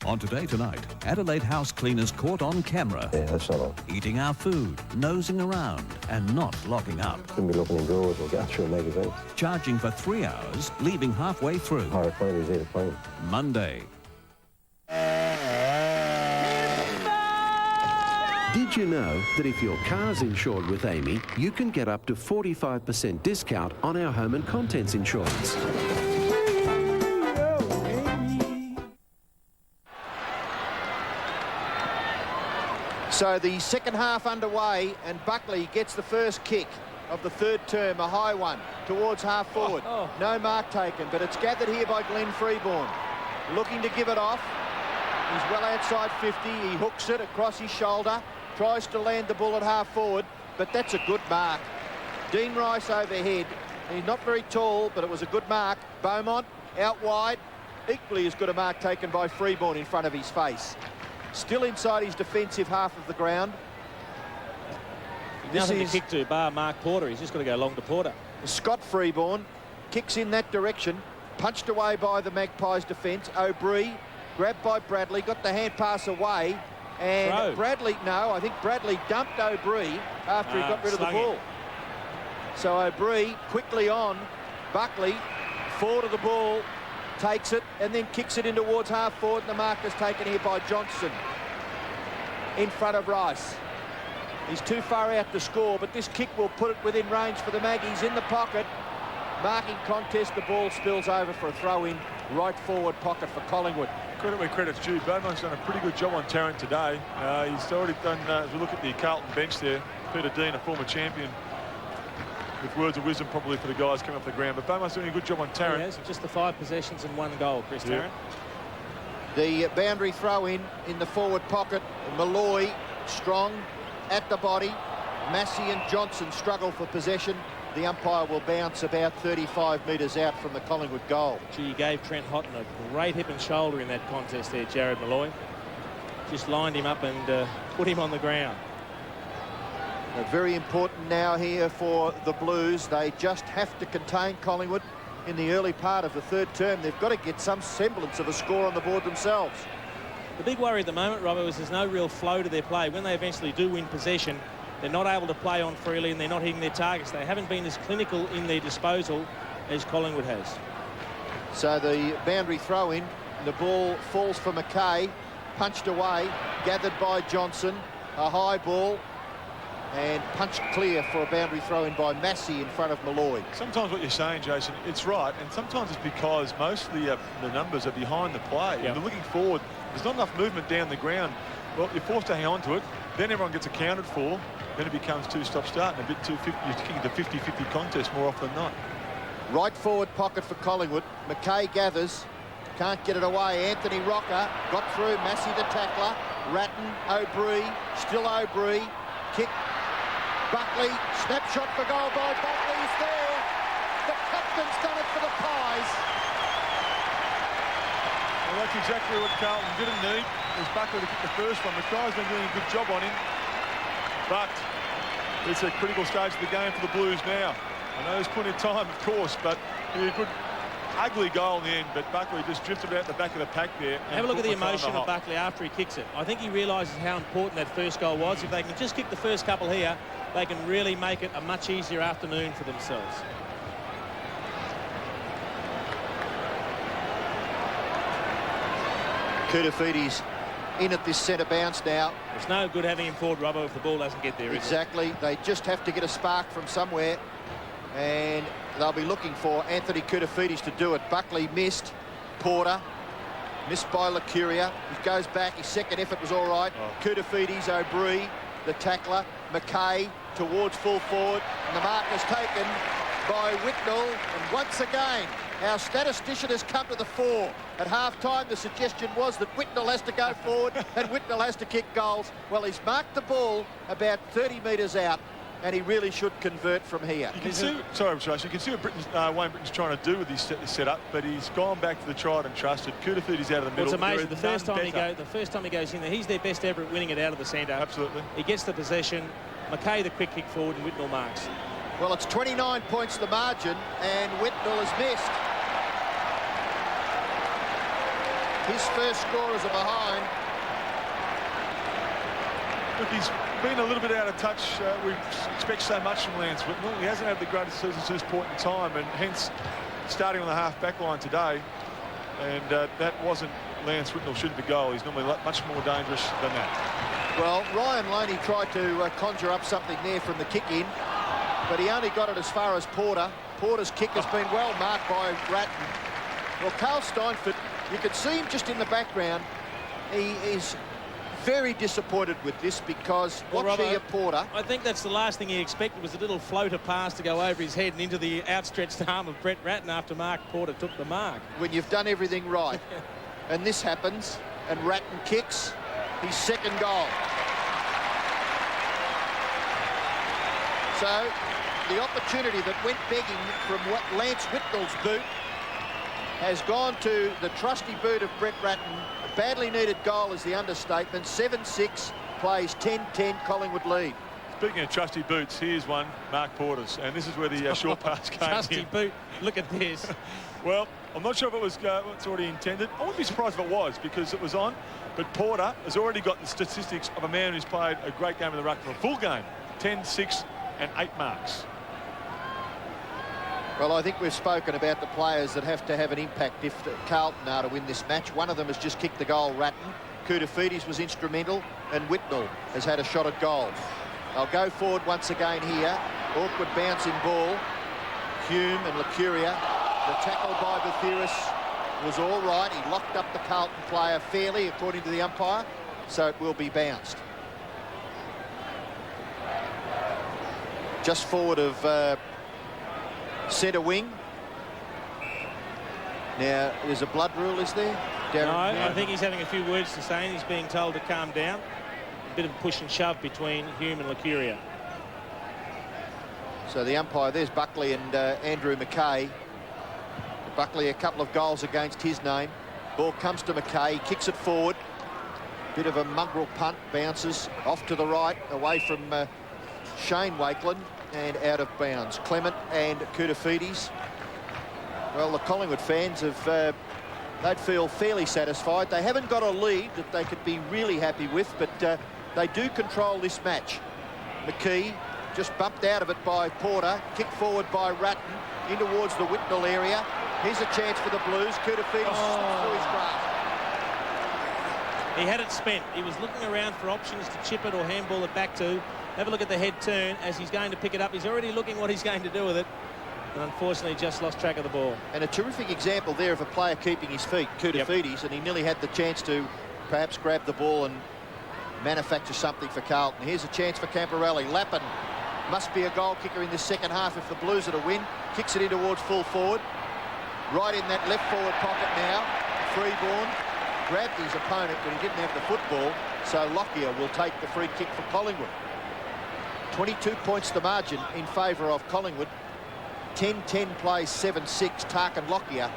On Today Tonight, Adelaide house cleaners caught on camera. Yeah, that's not on. Eating our food, nosing around and not locking up. Shouldn't be looking indoors or going through a magazine. Charging for 3 hours, leaving halfway through. Higher cleaners either clean. Monday. Did you know that if your car's insured with Amy, you can get up to 45% discount on our home and contents insurance? So the second half underway and Buckley gets the first kick of the third term, a high one, towards half forward. No mark taken, but it's gathered here by Glenn Freeborn. Looking to give it off. He's well outside 50. He hooks it across his shoulder, tries to land the ball at half forward, but that's a good mark. Dean Rice overhead. He's not very tall, but it was a good mark. Beaumont out wide. Equally as good a mark taken by Freeborn in front of his face. Still inside his defensive half of the ground. Nothing to kick to, bar Mark Porter. He's just got to go long to Porter. Scott Freeborn kicks in that direction. Punched away by the Magpies defence. O'Brien grabbed by Bradley. Got the hand pass away. And Throw. Bradley, no, I think Bradley dumped O'Brien after he got rid of the ball. So O'Brien quickly on. Buckley, forward of the ball. Takes it and then kicks it in towards half forward, and the mark is taken here by Johnson in front of Rice. He's too far out to score, but this kick will put it within range for the Maggies. In the pocket, marking contest, the ball spills over for a throw-in right forward pocket for Collingwood. Credit where credit's due. Beaumont's done a pretty good job on Tarrant today. He's already done, as we look at the Carlton bench there, Peter Dean, a former champion, with words of wisdom probably for the guys coming off the ground. But Beaumont's doing a good job on Tarrant. He has just the 5 possessions and 1 goal, Chris Tarrant. The boundary throw-in the forward pocket. Malloy strong at the body. Massey and Johnson struggle for possession. The umpire will bounce about 35 metres out from the Collingwood goal. Gee, he gave Trent Houghton a great hip and shoulder in that contest there, Jared Malloy. Just lined him up and put him on the ground. Very important now here for the Blues. They just have to contain Collingwood in the early part of the third term. They've got to get some semblance of a score on the board themselves. The big worry at the moment, Robert, is there's no real flow to their play. When they eventually do win possession, they're not able to play on freely and they're not hitting their targets. They haven't been as clinical in their disposal as Collingwood has. So the boundary throw-in, the ball falls for McKay, punched away, gathered by Johnson, a high ball. and punched clear for a boundary throw in by Massey in front of Malloy. Sometimes what you're saying, Jason, it's right, and sometimes it's because most of the numbers are behind the play. Yep. And they're looking forward. There's not enough movement down the ground. Well, you're forced to hang on to it. Then everyone gets accounted for. Then it becomes two-stop start and a bit too 50. You're kicking the 50-50 contest more often than not. Right forward pocket for Collingwood. McKay gathers. Can't get it away. Anthony Rocker got through. Massey the tackler. Ratton, O'Brien, still O'Brien. Kick. Buckley, snapshot for goal by Buckley. He's there. The captain's done it for the Pies. Well, that's exactly what Carlton didn't need. Was Buckley to kick the first one. McKay's been doing a good job on him. But it's a critical stage of the game for the Blues now. I know there's plenty of time, of course, but a good, ugly goal in the end. But Buckley just drifted out the back of the pack there. Have a look at the emotion of Buckley after he kicks it. I think he realises how important that first goal was. If they can just kick the first couple here, they can really make it a much easier afternoon for themselves. Koutoufides in at this centre bounce now. It's no good having him forward, Robbo, if the ball doesn't get there. Exactly. They just have to get a spark from somewhere, and they'll be looking for Anthony Koutoufides to do it. Buckley missed. Porter missed by Lacuria. He goes back. His second effort was all right. Koutoufides, O'Brien, the tackler. McKay towards full forward, and the mark is taken by Whitnell. And once again, our statistician has come to the fore. At half-time, the suggestion was that Whitnell has to go forward and Whitnell has to kick goals. Well, he's marked the ball about 30 metres out, and he really should convert from here. You can see, sorry, Josh, you can see what Wayne Britton's trying to do with his setup, but he's gone back to the tried and trusted. Koutoufides out of the middle. Well, it's amazing. The first time he goes in there, he's their best ever at winning it out of the centre. Absolutely. He gets the possession. McKay the quick kick forward, and Whitnell marks. Well, it's 29 points the margin, and Whitnell has missed. His first scorers are behind. Look, he's been a little bit out of touch. We expect so much from Lance Whitnell. He hasn't had the greatest season to this point in time, and hence starting on the half-back line today. And that wasn't Lance Whitnell shooting the goal. He's normally much more dangerous than that. Well, Ryan Loney tried to conjure up something there from the kick in, but he only got it as far as Porter. Porter's kick has been well marked by Ratton. Well, Carl Steinford, you can see him just in the background. He is very disappointed with this because watch here, Porter. I think that's the last thing he expected was a little floater pass to go over his head and into the outstretched arm of Brett Ratton after Mark Porter took the mark. When you've done everything right. And this happens, and Ratton kicks his second goal. So the opportunity that went begging from Lance Whitnell's boot has gone to the trusty boot of Brett Ratton. A badly needed goal is the understatement. 7-6, plays 10-10, Collingwood lead. Speaking of trusty boots, here's one, Mark Porter's, and this is where the short pass came Trusty boot, look at this. Well, I'm not sure if it was what's already intended. I wouldn't be surprised if it was, because it was on. But Porter has already got the statistics of a man who's played a great game in the ruck for a full game. 10, 6 and 8 marks. Well, I think we've spoken about the players that have to have an impact if Carlton are to win this match. One of them has just kicked the goal, Ratton. Koutoufides was instrumental, and Whitnell has had a shot at goal. They'll go forward once again here. Awkward bouncing ball. Hume and Lacuria. The tackle by Bathiris was all right. He locked up the Carlton player fairly, according to the umpire, so it will be bounced. Just forward of centre wing. Now, there's a blood rule, is there? Darren, no, I think he's having a few words to say, and he's being told to calm down. A bit of a push and shove between Hume and Lacuria. So the umpire, there's Buckley and Andrew McKay. Buckley, a couple of goals against his name. Ball comes to McKay, he kicks it forward. Bit of a mongrel punt, bounces off to the right, away from Shane Wakeland, and out of bounds. Clement and Koutoufides. Well, the Collingwood fans have, they'd feel fairly satisfied. They haven't got a lead that they could be really happy with, but they do control this match. McKee just bumped out of it by Porter, kicked forward by Ratton, in towards the Whitnell area. Here's a chance for the Blues. Koutoufides through his grasp. He had it spent. He was looking around for options to chip it or handball it back to. Have a look at the head turn as he's going to pick it up. He's already looking what he's going to do with it. And unfortunately just lost track of the ball. And a terrific example there of a player keeping his feet, Koutafidis, and he nearly had the chance to perhaps grab the ball and manufacture something for Carlton. Here's a chance for Camporelli. Lappin must be a goal kicker in the second half if the Blues are to win. Kicks it in towards full forward. Right in that left forward pocket now. Freeborn grabbed his opponent, but he didn't have the football, so Lockyer will take the free kick for Collingwood. 22 points the margin in favour of Collingwood. 10-10 plays 7-6. Tarkin Lockyer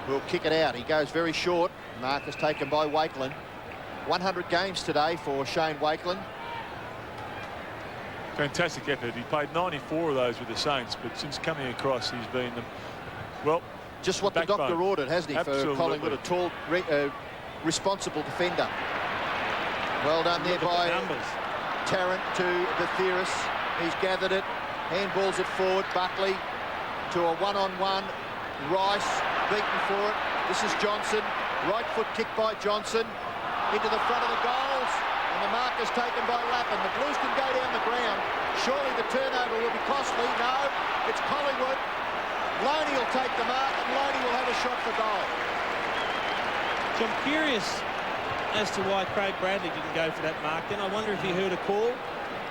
will kick it out. He goes very short. Mark is taken by Wakelin. 100 games today for Shane Wakelin. Fantastic effort. He played 94 of those with the Saints, but since coming across, he's been, well, just what the doctor ordered, hasn't he, Absolutely. for Collingwood, a tall, responsible defender. Well done there by Tarrant to Bathiris. He's gathered it. Handballs it forward. Buckley to a one-on-one. Rice beaten for it. This is Johnson. Right foot kick by Johnson into the front of the goals. And the mark is taken by Lappin. The Blues can go down the ground. Surely the turnover will be costly. No, it's Collingwood. Loney will take the mark and Loney will have a shot for goal. So I'm curious as to why Craig Bradley didn't go for that mark. Then I wonder if he heard a call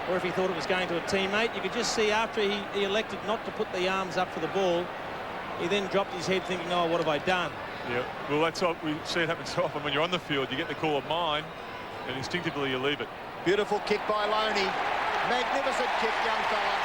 or if he thought it was going to a teammate. You could just see after he elected not to put the arms up for the ball, he then dropped his head thinking, oh, what have I done? Yeah, well, that's what we see it happen so often. When you're on the field, you get the call of mine, and instinctively you leave it. Beautiful kick by Loney. Magnificent kick, young fella.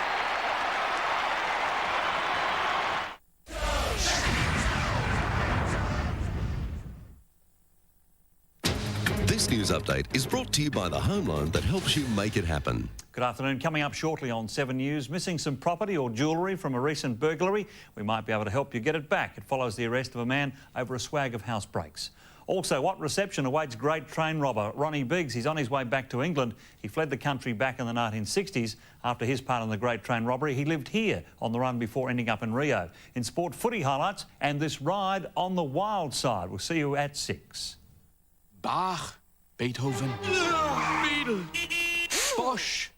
This news update is brought to you by the home loan that helps you make it happen. Good afternoon. Coming up shortly on 7 News, missing some property or jewellery from a recent burglary? We might be able to help you get it back. It follows the arrest of a man over a swag of house breaks. Also, what reception awaits great train robber Ronnie Biggs? He's on his way back to England. He fled the country back in the 1960s. After his part in the great train robbery, he lived here on the run before ending up in Rio. In sport, footy highlights and this ride on the wild side. We'll see you at 6. Bach, Beethoven, Beetle, Bosch,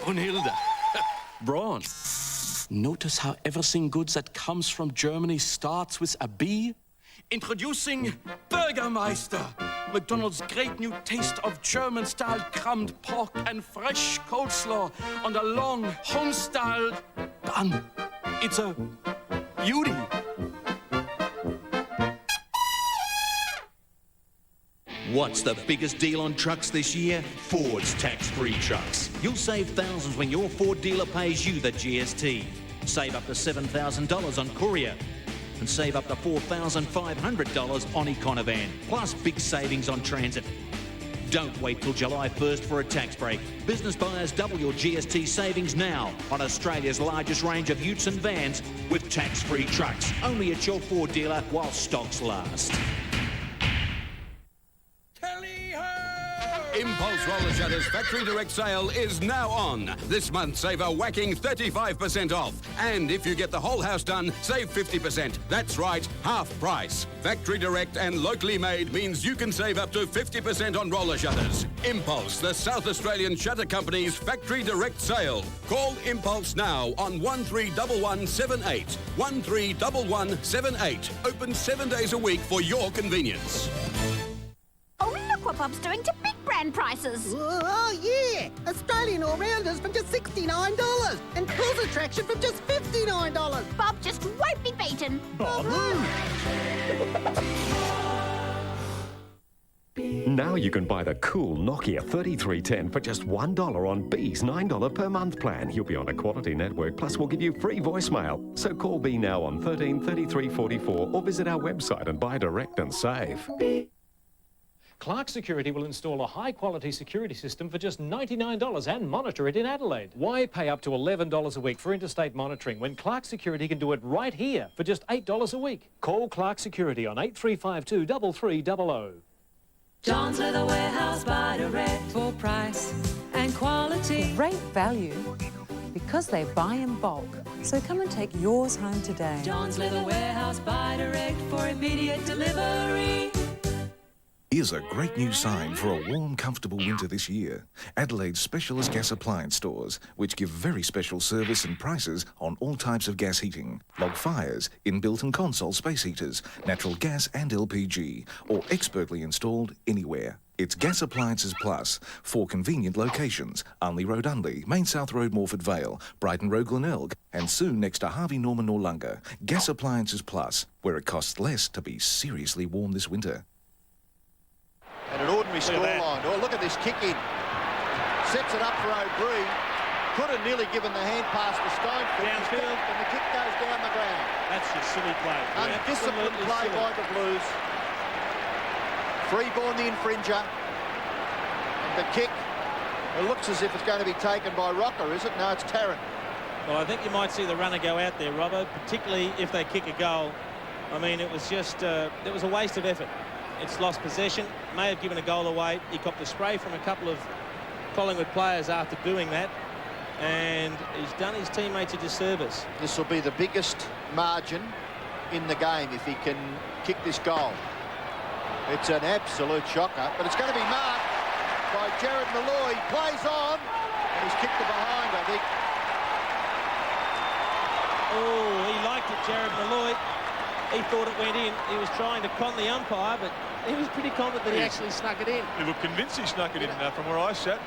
Brunhilde, Braun. Notice how everything good that comes from Germany starts with a B? Introducing Bürgermeister, McDonald's great new taste of German-style crumbed pork and fresh coleslaw on a long, home-styled bun. It's a beauty. What's the biggest deal on trucks this year? Ford's tax-free trucks. You'll save thousands when your Ford dealer pays you the GST. Save up to $7,000 on Courier. And save up to $4,500 on Econovan. Plus big savings on Transit. Don't wait till July 1st for a tax break. Business buyers double your GST savings now on Australia's largest range of utes and vans with tax-free trucks. Only at your Ford dealer while stocks last. Impulse Roller Shutters Factory Direct Sale is now on. This month, save a whacking 35% off. And if you get the whole house done, save 50%. That's right, half price. Factory Direct and locally made means you can save up to 50% on roller shutters. Impulse, the South Australian Shutter Company's Factory Direct Sale. Call Impulse now on 131178. 131178. Open 7 days a week for your convenience. Oh, look what Bob's doing to big brand prices. Oh, yeah! Australian all-rounders from just $69 and Pulse Attraction from just $59. Bob just won't be beaten. Bob Now you can buy the cool Nokia 3310 for just $1 on B's $9 per month plan. You'll be on a quality network, plus we'll give you free voicemail. So call B now on 13 33 44 or visit our website and buy direct and save. Clark Security will install a high-quality security system for just $99 and monitor it in Adelaide. Why pay up to $11 a week for interstate monitoring when Clark Security can do it right here for just $8 a week? Call Clark Security on 8352 3300. John's Leather Warehouse by Direct for price and quality. Great value because they buy in bulk. So come and take yours home today. John's Leather Warehouse by Direct for immediate delivery. Here's a great new sign for a warm, comfortable winter this year. Adelaide's specialist gas appliance stores, which give very special service and prices on all types of gas heating, log fires, inbuilt and console space heaters, natural gas and LPG, or expertly installed anywhere. It's Gas Appliances Plus, 4 convenient locations: Unley Road, Unley, Main South Road, Morford Vale, Brighton Road, Glenelg, and soon next to Harvey Norman, Noarlunga. Gas Appliances Plus, where it costs less to be seriously warm this winter. And an ordinary scoreline. Oh, look at this kick in. Sets it up for O'Brien. Could have nearly given the hand pass to Steinfeld. Downfield. And the kick goes down the ground. That's just silly play. Undisciplined play by the Blues. Freeborn the infringer. And the kick, it looks as if it's going to be taken by Rocker, is it? No, it's Tarrant. Well, I think you might see the runner go out there, Robbo, particularly if they kick a goal. I mean, it was just, it was a waste of effort. It's lost possession, may have given a goal away. He copped a spray from a couple of Collingwood players after doing that, and he's done his teammates a disservice. This will be the biggest margin in the game if he can kick this goal. It's an absolute shocker, but it's going to be marked by Jared Malloy. Plays on, and he's kicked it behind, I think. Oh, he liked it, Jared Malloy. He thought it went in. He was trying to con the umpire, but he was pretty confident that he actually snuck it in. He looked convinced he snuck it in from where I sat.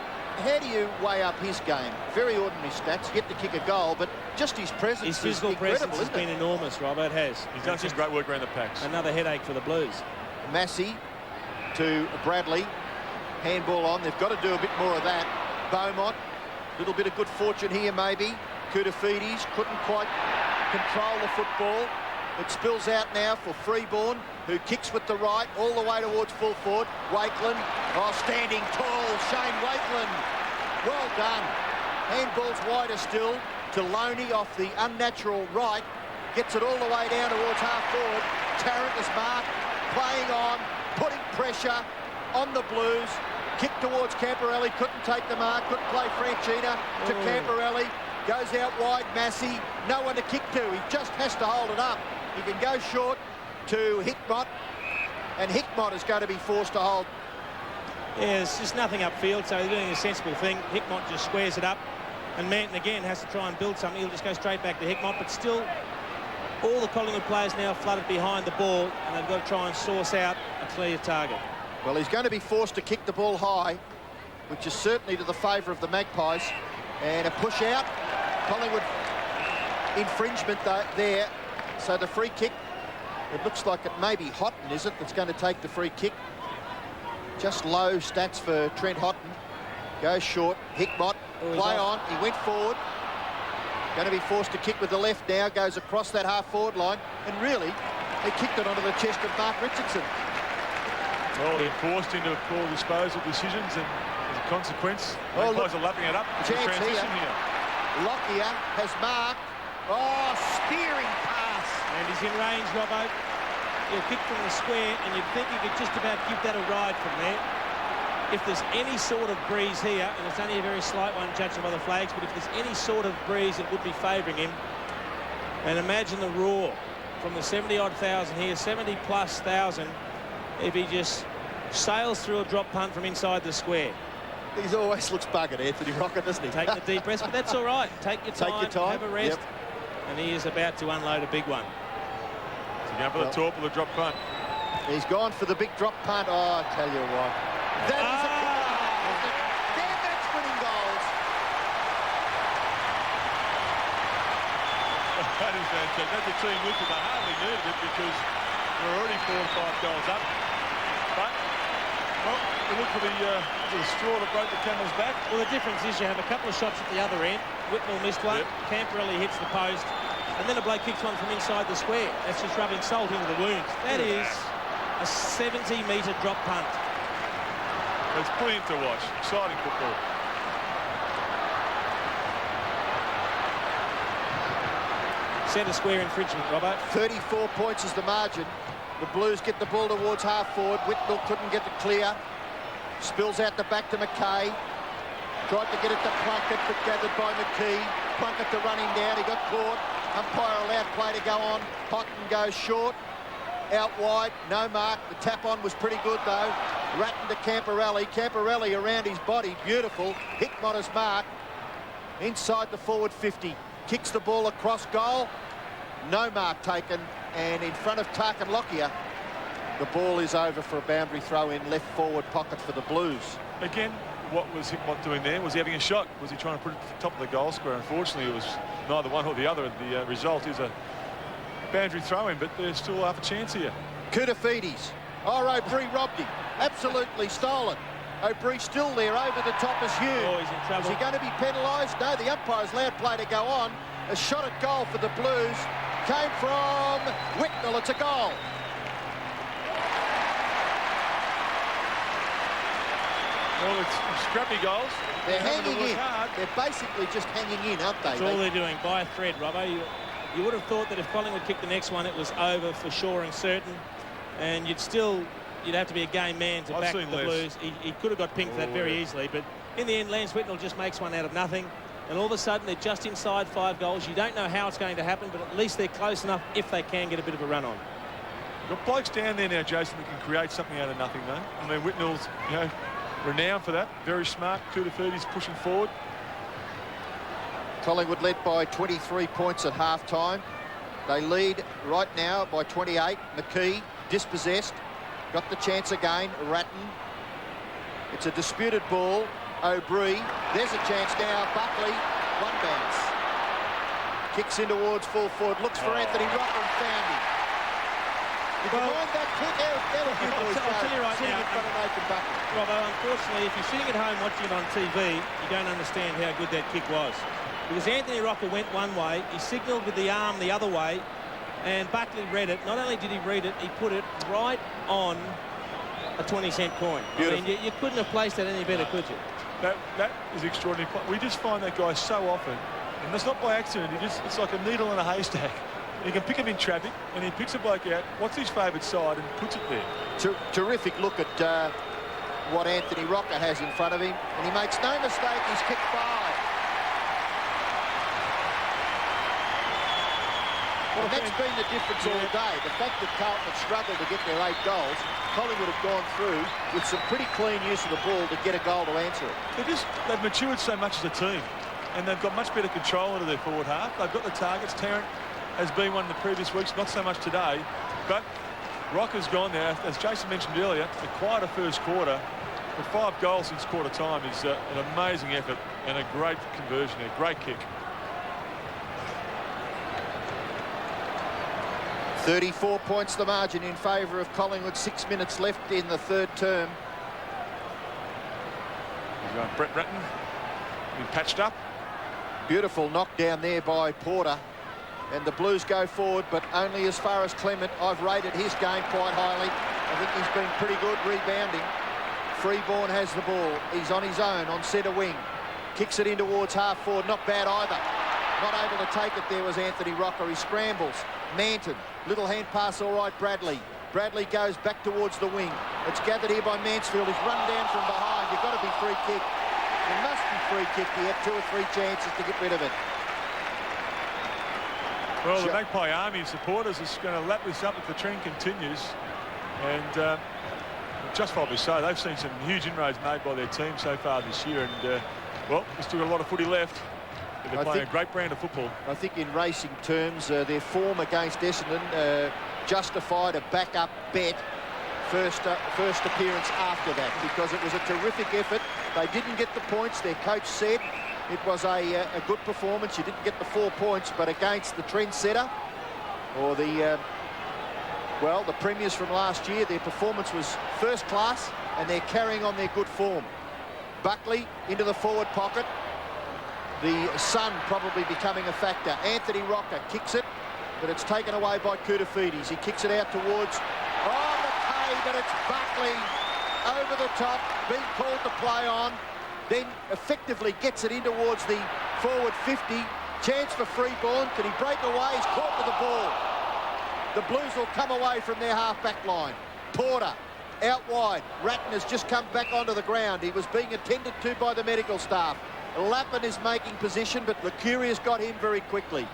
How do you weigh up his game? Very ordinary stats, yet to kick a goal, but just his presence his physical presence has been enormous, Rob. It has. He's done some great work around the packs. Another headache for the Blues. Massey to Bradley. Handball on. They've got to do a bit more of that. Beaumont, a little bit of good fortune here maybe. Koutoufides couldn't quite control the football. It spills out now for Freeborn, who kicks with the right all the way towards full forward. Wakeland, standing tall, Shane Wakeland. Well done. Handball's wider still to Loney off the unnatural right. Gets it all the way down towards half forward. Tarrant is marked, playing on, putting pressure on the Blues. Kick towards Camporelli, couldn't take the mark, couldn't play Franchina to Camporelli. Goes out wide, Massey, no one to kick to. He just has to hold it up. He can go short to Hickmott, and Hickmott is going to be forced to hold. Yeah, it's just nothing upfield, so they're doing a sensible thing. Hickmott just squares it up, and Manton again has to try and build something. He'll just go straight back to Hickmott, but still all the Collingwood players now flooded behind the ball, and they've got to try and source out a clear target. Well, he's going to be forced to kick the ball high, which is certainly to the favour of the Magpies. And a push out. Collingwood infringement there. So the free kick, it looks like it may be Houghton, is it, that's going to take the free kick. Just low stats for Trent Houghton. Goes short. Hickmott, play on. He went forward. Going to be forced to kick with the left now. Goes across that half-forward line. And really, he kicked it onto the chest of Mark Richardson. Well, they're forced into poor disposal decisions, and as a consequence, Magpies are lapping it up. Chance here. Lockyer has marked. Oh, spearing pass. And he's in range, Robbo. He'll kick from the square, and you'd think he could just about give that a ride from there. If there's any sort of breeze here, and it's only a very slight one judging by the flags, but if there's any sort of breeze, it would be favouring him. And imagine the roar from the 70-odd thousand here, 70-plus thousand, if he just sails through a drop punt from inside the square. He always looks buggered, Anthony Rocket, doesn't he? Taking a deep rest, but that's all right. Take your time, have a rest. Yep. And he is about to unload a big one. Is he going for the top or the drop punt? He's gone for the big drop punt. Oh, I tell you what. That is a kick. Damn, that's winning goals. That is fantastic. That's a team with it. They hardly needed it because we're already 4 or 5 goals up. But, well, we look for the straw that broke the camel's back. Well, the difference is you have a couple of shots at the other end. Whitmore missed one. Yep. Camporelli hits the post. And then a bloke kicks one from inside the square. That's just rubbing salt into the wounds. That is a 70-metre drop punt. It's brilliant to watch. Exciting football. Centre square infringement, Robbo. 34 points is the margin. The Blues get the ball towards half forward. Whitnell couldn't get it clear. Spills out the back to McKay. Tried to get it to Plunkett, but gathered by McKee. Plunkett to run him down. He got caught. Umpire allowed play to go on. Houghton goes short. out wide, no mark. The tap-on was pretty good, though. Ratton to Camporelli. Camporelli around his body, beautiful. Hit Motta's mark. Inside the forward 50. Kicks the ball across goal. No mark taken. And in front of Tarkin Lockyer, the ball is over for a boundary throw in left forward pocket for the Blues. Again, what was Hickmott doing there? Was he having a shot? Was he trying to put it to the top of the goal square? Unfortunately, it was neither one or the other. The result is a boundary throw in, but there's still half a chance here. Koutafidis. Oh, O'Brien robbed him. Absolutely stolen. O'Brien still there over the top as Hughes. Oh, he's in trouble. Is he going to be penalised? No, the umpire's allowed play to go on. A shot at goal for the Blues came from Whitnell. It's a goal. Well, it's scrappy goals. They're hanging in. They're basically just hanging in, aren't they? That's all they're doing, by a thread, Robbo. You would have thought that if Collingwood kicked the next one, it was over for sure and certain. And you'd have to be a game man to back the Blues. He could have got pinged for that very easily. But in the end, Lance Whitnell just makes one out of nothing. And all of a sudden, they're just inside 5 goals. You don't know how it's going to happen, but at least they're close enough if they can get a bit of a run on. Got blokes down there now, Jason, that can create something out of nothing, though. I mean, Whitnell's, renowned for that. Very smart. Koutafidis pushing forward. Collingwood led by 23 points at half-time. They lead right now by 28. McKee, dispossessed. Got the chance again. Ratton. It's a disputed ball. O'Brien. There's a chance now. Buckley. One bounce. Kicks in towards full forward. Looks for Anthony Rocker and found him. Did you mind that kick? How would you boys I'll tell you right sitting now, in front of Nathan Buckley? Robbo, unfortunately, if you're sitting at home watching it on TV, you don't understand how good that kick was. Because Anthony Rocker went one way, he signalled with the arm the other way, and Buckley read it. Not only did he read it, he put it right on a 20-cent coin. Beautiful. I mean, you couldn't have placed it any better, could you? That is extraordinary. We just find that guy so often, and that's not by accident. It's like a needle in a haystack. He can pick him in traffic, and he picks a bloke out, what's his favourite side, and puts it there. Terrific look at what Anthony Rocker has in front of him, and he makes no mistake, he's kicked 5. And that's been the difference all day. The fact that Carlton have struggled to get their 8 goals, Collingwood have gone through with some pretty clean use of the ball to get a goal to answer it. They've matured so much as a team, and they've got much better control into their forward half. They've got the targets. Tarrant has been one in the previous weeks, not so much today, but Rocker's gone there. As Jason mentioned earlier, a quieter first quarter, but 5 goals since quarter time is an amazing effort and a great conversion, a great kick. 34 points the margin in favour of Collingwood. 6 minutes left in the third term. Brett Ratton, been patched up. Beautiful knockdown there by Porter. And the Blues go forward, but only as far as Clement. I've rated his game quite highly. I think he's been pretty good rebounding. Freeborn has the ball. He's on his own on centre wing. Kicks it in towards half forward. Not bad either. Not able to take it there was Anthony Rocker. He scrambles. Manton. Little hand pass all right, Bradley. Bradley goes back towards the wing. It's gathered here by Mansfield. He's run down from behind. You've got to be free kick. It must be free kick. He had 2 or 3 chances to get rid of it. Well, the Magpie Army supporters is going to lap this up if the trend continues. And justifiably so. They've seen some huge inroads made by their team so far this year. And, well, we've still got a lot of footy left. But they're playing a great brand of football. I think in racing terms, their form against Essendon justified a backup bet first appearance after that, because it was a terrific effort. They didn't get the points. Their coach said it was a good performance. You didn't get the 4 points, but against the trendsetter or the premiers from last year, their performance was first class, and they're carrying on their good form. Buckley into the forward pocket. The sun probably becoming a factor. Anthony Rocker kicks it, but it's taken away by Koutafidis. He kicks it out towards McKay, but it's Buckley over the top, being called to play on. Then effectively gets it in towards the forward 50. Chance for Freeborn. Can he break away? He's caught with the ball. The Blues will come away from their half-back line. Porter out wide. Ratton has just come back onto the ground. He was being attended to by the medical staff. Lappin is making position, but Licuria's got him very quickly.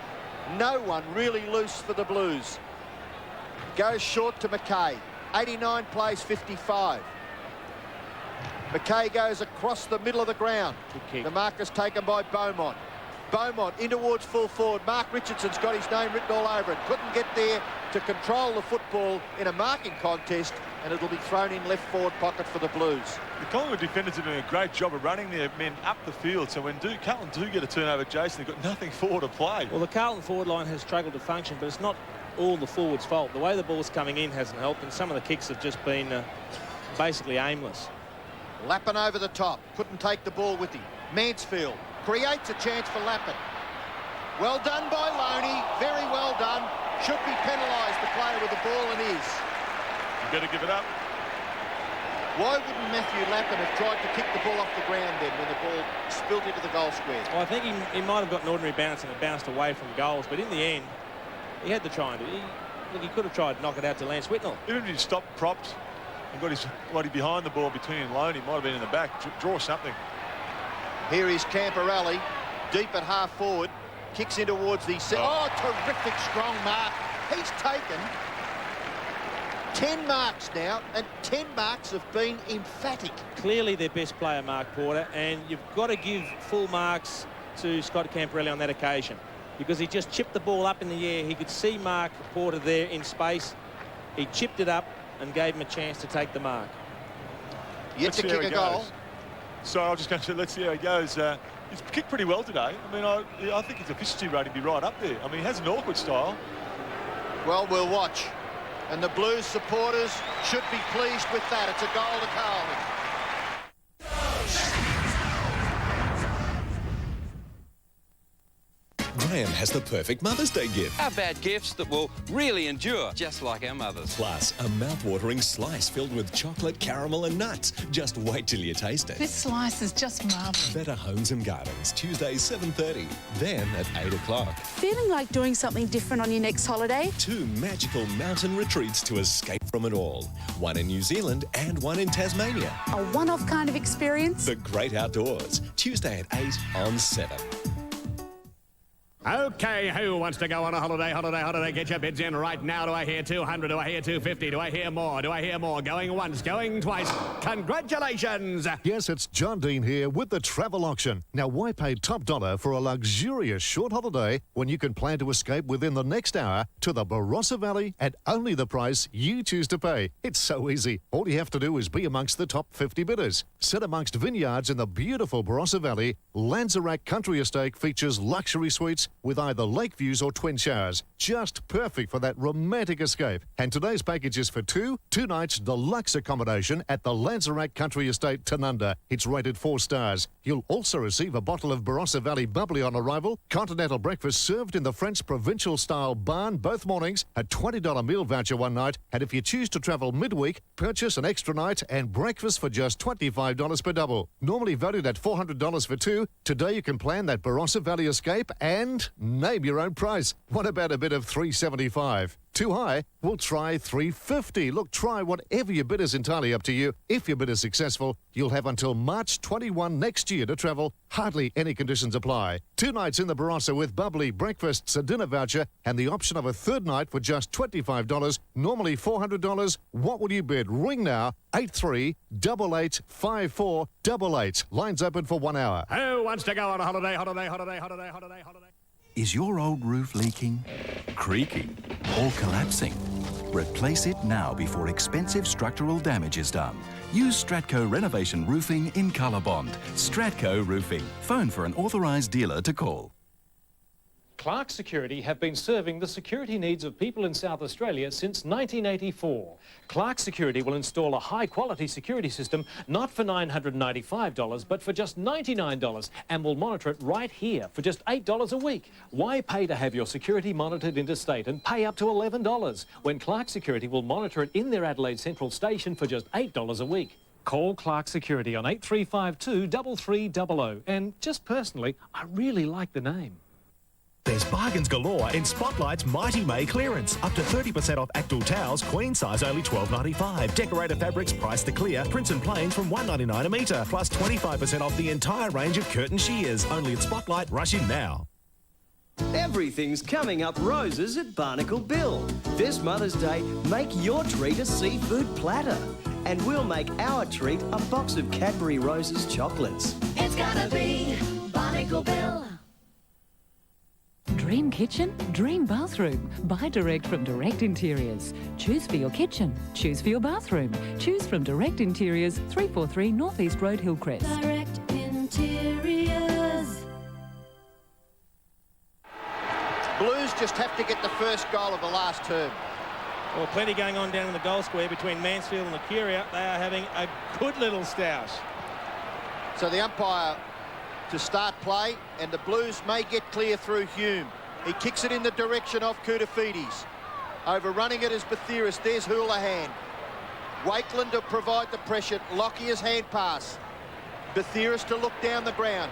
No one really loose for the Blues. Goes short to McKay. 89 plays 55. McKay goes across the middle of the ground. The mark is taken by Beaumont. Beaumont in towards full forward. Mark Richardson's got his name written all over it. Couldn't get there to control the football in a marking contest, and it'll be thrown in left forward pocket for the Blues. The Collingwood defenders are doing a great job of running their men up the field, so when Carlton do get a turnover, Jason, they've got nothing forward to play. Well, the Carlton forward line has struggled to function, but it's not all the forwards' fault. The way the ball's coming in hasn't helped, and some of the kicks have just been basically aimless. Lappin over the top. Couldn't take the ball with him. Mansfield creates a chance for Lappin. Well done by Loney. Very well done. Should be penalised, the player with the ball, and is. You better give it up. Why wouldn't Matthew Lappin have tried to kick the ball off the ground then when the ball spilled into the goal square? Well, I think he might have got an ordinary bounce and it bounced away from goals, but in the end, he had to try and do it. He could have tried to knock it out to Lance Whitnell. Even if he stopped propped and got his body behind the ball between him and Loney, might have been in the back. Draw something. Here is Camporelli, deep at half forward. Kicks in towards the... Oh, terrific strong mark. He's taken 10 marks now, and 10 marks have been emphatic. Clearly their best player, Mark Porter, and you've got to give full marks to Scott Camporelli on that occasion, because he just chipped the ball up in the air. He could see Mark Porter there in space. He chipped it up and gave him a chance to take the mark. Yet to kick a goal. So I was just going to say, let's see how he goes. He's kicked pretty well today. I mean, I think his efficiency rating would be right up there. I mean, he has an awkward style. Well, we'll watch. And the Blues supporters should be pleased with that. It's a goal to Carlton. Graham has the perfect Mother's Day gift. How about gifts that will really endure, just like our mothers? Plus, a mouth-watering slice filled with chocolate, caramel and nuts. Just wait till you taste it. This slice is just marvellous. Better Homes and Gardens, Tuesdays 7:30. Then at 8 o'clock. Feeling like doing something different on your next holiday? 2 magical mountain retreats to escape from it all. One in New Zealand and one in Tasmania. A one-off kind of experience? The Great Outdoors, Tuesday at 8 on 7. Okay, who wants to go on a holiday? Get your bids in right now. Do I hear 200? Do I hear 250? Do I hear more? Do I hear more? Going once, going twice. Congratulations! Yes, it's John Dean here with the travel auction. Now, why pay top dollar for a luxurious short holiday when you can plan to escape within the next hour to the Barossa Valley at only the price you choose to pay? It's so easy. All you have to do is be amongst the top 50 bidders. Set amongst vineyards in the beautiful Barossa Valley, Lanzarote Country Estate features luxury suites with either lake views or twin showers. Just perfect for that romantic escape. And today's package is for 2 nights deluxe accommodation at the Lanzarote Country Estate, Tanunda. It's rated 4 stars. You'll also receive a bottle of Barossa Valley bubbly on arrival, continental breakfast served in the French provincial-style barn both mornings, a $20 meal voucher one night, and if you choose to travel midweek, purchase an extra night and breakfast for just $25 per double. Normally valued at $400 for 2, today you can plan that Barossa Valley escape and name your own price. What about a bid of $375? Too high? We'll try $350. Look, try whatever your bid is, entirely up to you. If your bid is successful, you'll have until March 21 next year to travel. Hardly any conditions apply. 2 nights in the Barossa with bubbly breakfasts, a dinner voucher, and the option of a third night for just $25, normally $400. What will you bid? Ring now, 83885488. Lines open for 1 hour. Who wants to go on a holiday? Is your old roof leaking, creaking, or collapsing? Replace it now before expensive structural damage is done. Use Stratco Renovation Roofing in Colorbond. Stratco Roofing. Phone for an authorised dealer to call. Clark Security have been serving the security needs of people in South Australia since 1984. Clark Security will install a high-quality security system not for $995 but for just $99 and will monitor it right here for just $8 a week. Why pay to have your security monitored interstate and pay up to $11 when Clark Security will monitor it in their Adelaide Central station for just $8 a week? Call Clark Security on 8352 3300 and just personally, I really like the name. There's bargains galore in Spotlight's Mighty May clearance. Up to 30% off Actul towels, queen size only $12.95. Decorator fabrics priced to clear, prints and plains from $1.99 a metre. Plus 25% off the entire range of curtain shears. Only at Spotlight. Rush in now. Everything's coming up roses at Barnacle Bill. This Mother's Day, make your treat a seafood platter. And we'll make our treat a box of Cadbury Roses chocolates. It's gotta be Barnacle Bill. Dream kitchen, dream bathroom. Buy direct from Direct Interiors. Choose for your kitchen. Choose for your bathroom. Choose from Direct Interiors, 343 North East Road, Hillcrest. Direct Interiors. Blues just have to get the first goal of the last term. Well, plenty going on down in the goal square between Mansfield and Lucuria. They are having a good little stoush. So the umpire to start play, and the Blues may get clear through Hume. He kicks it in the direction of Koutafidis. Overrunning it is Bathiris. There's Houlihan. Wakeland to provide the pressure. Lockyer's hand pass. Bathiris to look down the ground.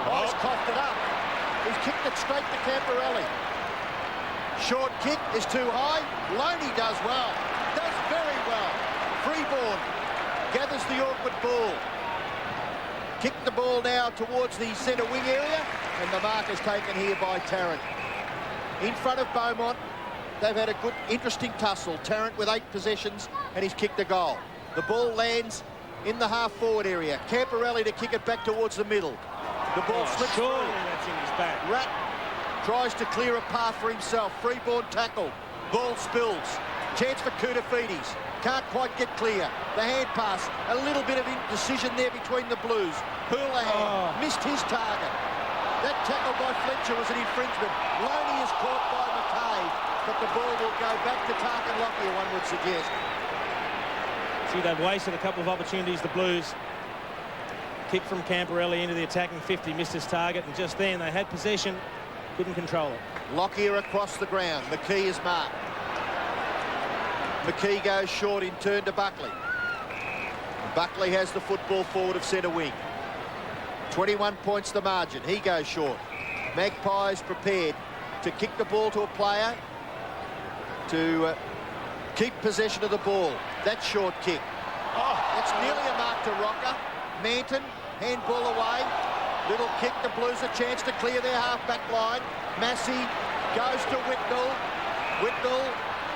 Oh, he's coughed it up. He's kicked it straight to Camporelli. Short kick is too high. Loney does well. Does very well. Freeborn gathers the awkward ball. Kick the ball now towards the centre wing area, and the mark is taken here by Tarrant. In front of Beaumont, they've had a good, interesting tussle. Tarrant with 8 possessions, and he's kicked a goal. The ball lands in the half-forward area. Camporelli to kick it back towards the middle. The ball slips through. That's in his back. Rat tries to clear a path for himself. Freeborn tackle. Ball spills. Chance for Koutafidis. Can't quite get clear. The hand pass. A little bit of indecision there between the Blues. Houlihan missed his target. That tackle by Fletcher was an infringement. Loney is caught by McKay, but the ball will go back to Tarkin Lockyer, one would suggest. See, they've wasted a couple of opportunities, the Blues. Kick from Camporelli into the attacking 50, missed his target, and just then they had possession, couldn't control it. Lockyer across the ground. McKee is marked. McKee goes short in turn to Buckley. Buckley has the football forward of centre wing. 21 points the margin. He goes short. Magpies prepared to kick the ball to a player to keep possession of the ball. That short kick. It's nearly a mark to Rocker. Manton, handball away. Little kick. The Blues a chance to clear their half-back line. Massey goes to Whitnall. Whitnall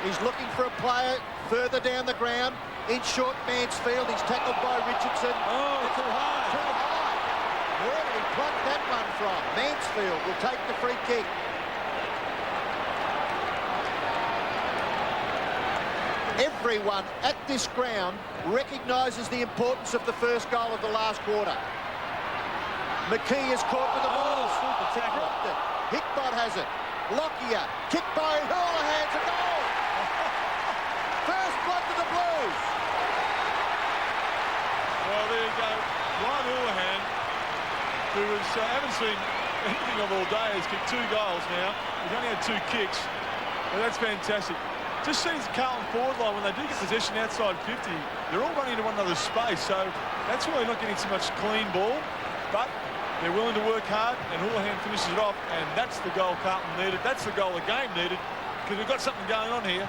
is looking for a player further down the ground. In short Mansfield. He's tackled by Richardson. Oh, too high. Too high. Where did he pluck that one from? Mansfield will take the free kick. Everyone at this ground recognises the importance of the first goal of the last quarter. McKee is caught with the ball. Super tackle. Dropped it. Hickbot has it. Lockyer. Kicked by Houlihan's a goal. First blood to the Blues. Well, there you go. Ryan Houlihan, who was, haven't seen anything of all day, has kicked 2 goals now. He's only had 2 kicks. Well, that's fantastic. Just seems Carlton forward line, when they do get possession outside 50, they're all running into one another's space. So that's why they're not getting so much clean ball. But they're willing to work hard, and Houlihan finishes it off. And that's the goal Carlton needed. That's the goal the game needed, because we've got something going on here.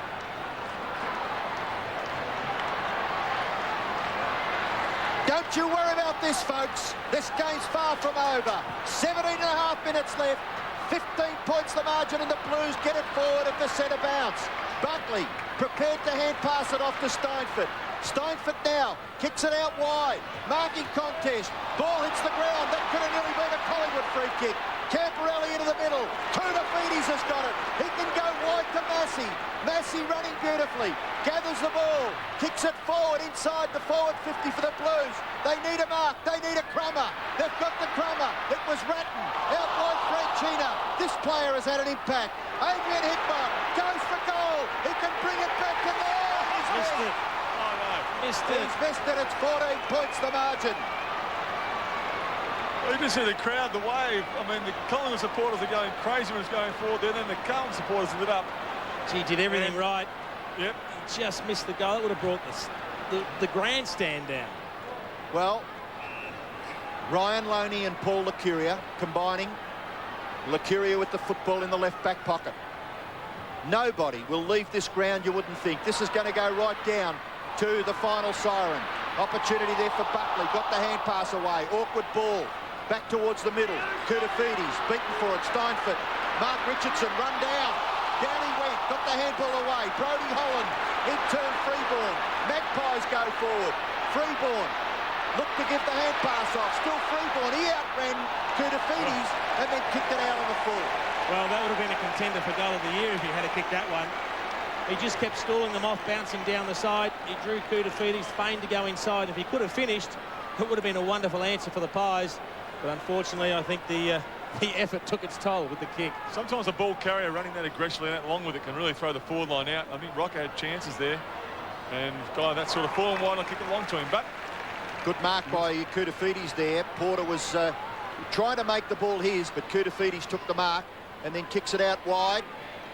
Don't you worry about this, folks. This game's far from over. 17.5 minutes left. 15 points the margin, and the Blues get it forward at the centre bounce. Buckley prepared to hand pass it off to Steinfort. Steinfort now kicks it out wide. Marking contest. Ball hits the ground. That could have nearly been a Collingwood free kick. Camporelli into the middle. Koutafidis has got it. He can go wide to Massey. Massey running beautifully. Gathers the ball. Kicks it forward inside the forward 50 for the Blues. They need a mark. They need a crummer. They've got the crummer. It was Ratton. Out wide Franchina. This player has had an impact. Adrian Hickman goes for goal. He can bring it back to there. He's missed it. Oh, no. Missed it. He's missed it. It's 14 points the margin. You can see the crowd, the wave. I mean, the Collingwood supporters are going crazy when it's going forward. Then the Carlton supporters lit up. He did everything right. Yep. He just missed the goal. It would have brought the grandstand down. Well, Ryan Loney and Paul Lucuria combining. Lucuria with the football in the left back pocket. Nobody will leave this ground, you wouldn't think. This is going to go right down to the final siren. Opportunity there for Buckley. Got the hand pass away. Awkward ball. Back towards the middle. Koutafidis beaten for it. Steinfort Mark Richardson run down. Down he went, got the handball away. Brodie Holland, in turn Freeborn. Magpies go forward. Freeborn looked to give the hand pass off. Still Freeborn. He outran Koutafidis and then kicked it out on the full. Well, that would have been a contender for goal of the year if he had kicked that one. He just kept stalling them off, bouncing down the side. He drew Koutafidis, feigned to go inside. If he could have finished, it would have been a wonderful answer for the Pies. But unfortunately, I think the effort took its toll with the kick. Sometimes a ball carrier running that aggressively and that long with it can really throw the forward line out. I think Rocco had chances there. And guy that sort of 4 and wide will kick it long to him. But good mark by Koutafidis there. Porter was trying to make the ball his, but Koutafidis took the mark and then kicks it out wide.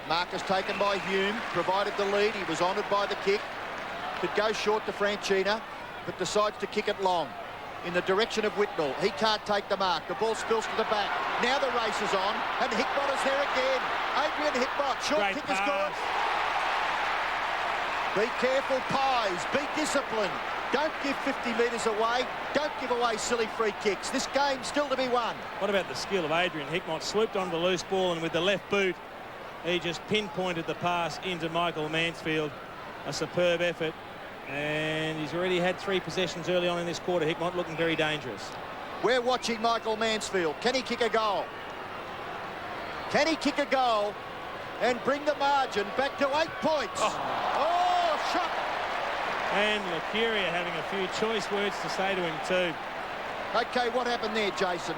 Mark is taken by Hume, provided the lead. He was honoured by the kick. Could go short to Franchina, but decides to kick it long in the direction of Whitnall. He can't take the mark. The ball spills to the back. Now the race is on, and Hickmott is there again. Adrian Hickmott, short Great kick is pass. good. Be careful, Pies. Be disciplined. Don't give 50 metres away. Don't give away silly free kicks. This game's still to be won. What about the skill of Adrian Hickmott? Swooped on the loose ball, and with the left boot, he just pinpointed the pass into Michael Mansfield. A superb effort. And he's already had 3 possessions early on in this quarter. Hickmott looking very dangerous. We're watching Michael Mansfield. Can he kick a goal? Can he kick a goal and bring the margin back to 8 points? Oh, shot! And Lucuria having a few choice words to say to him too. Okay, what happened there, Jason?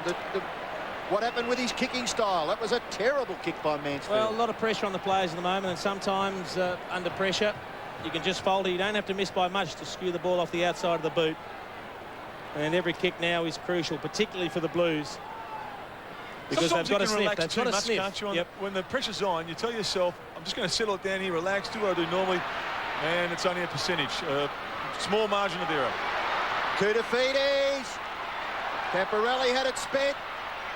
What happened with his kicking style? That was a terrible kick by Mansfield. Well, a lot of pressure on the players at the moment, and sometimes under pressure you can just fold it. You don't have to miss by much to skew the ball off the outside of the boot. And every kick now is crucial, particularly for the Blues, because sometimes they've got to you can sniff. relax They've too got to much, sniff. can't you? Yep. When the pressure's on, you tell yourself, I'm just going to settle it down here, relax, do what I do normally, and it's only a percentage. Small margin of error. Koutafidis. Camporelli had it spent.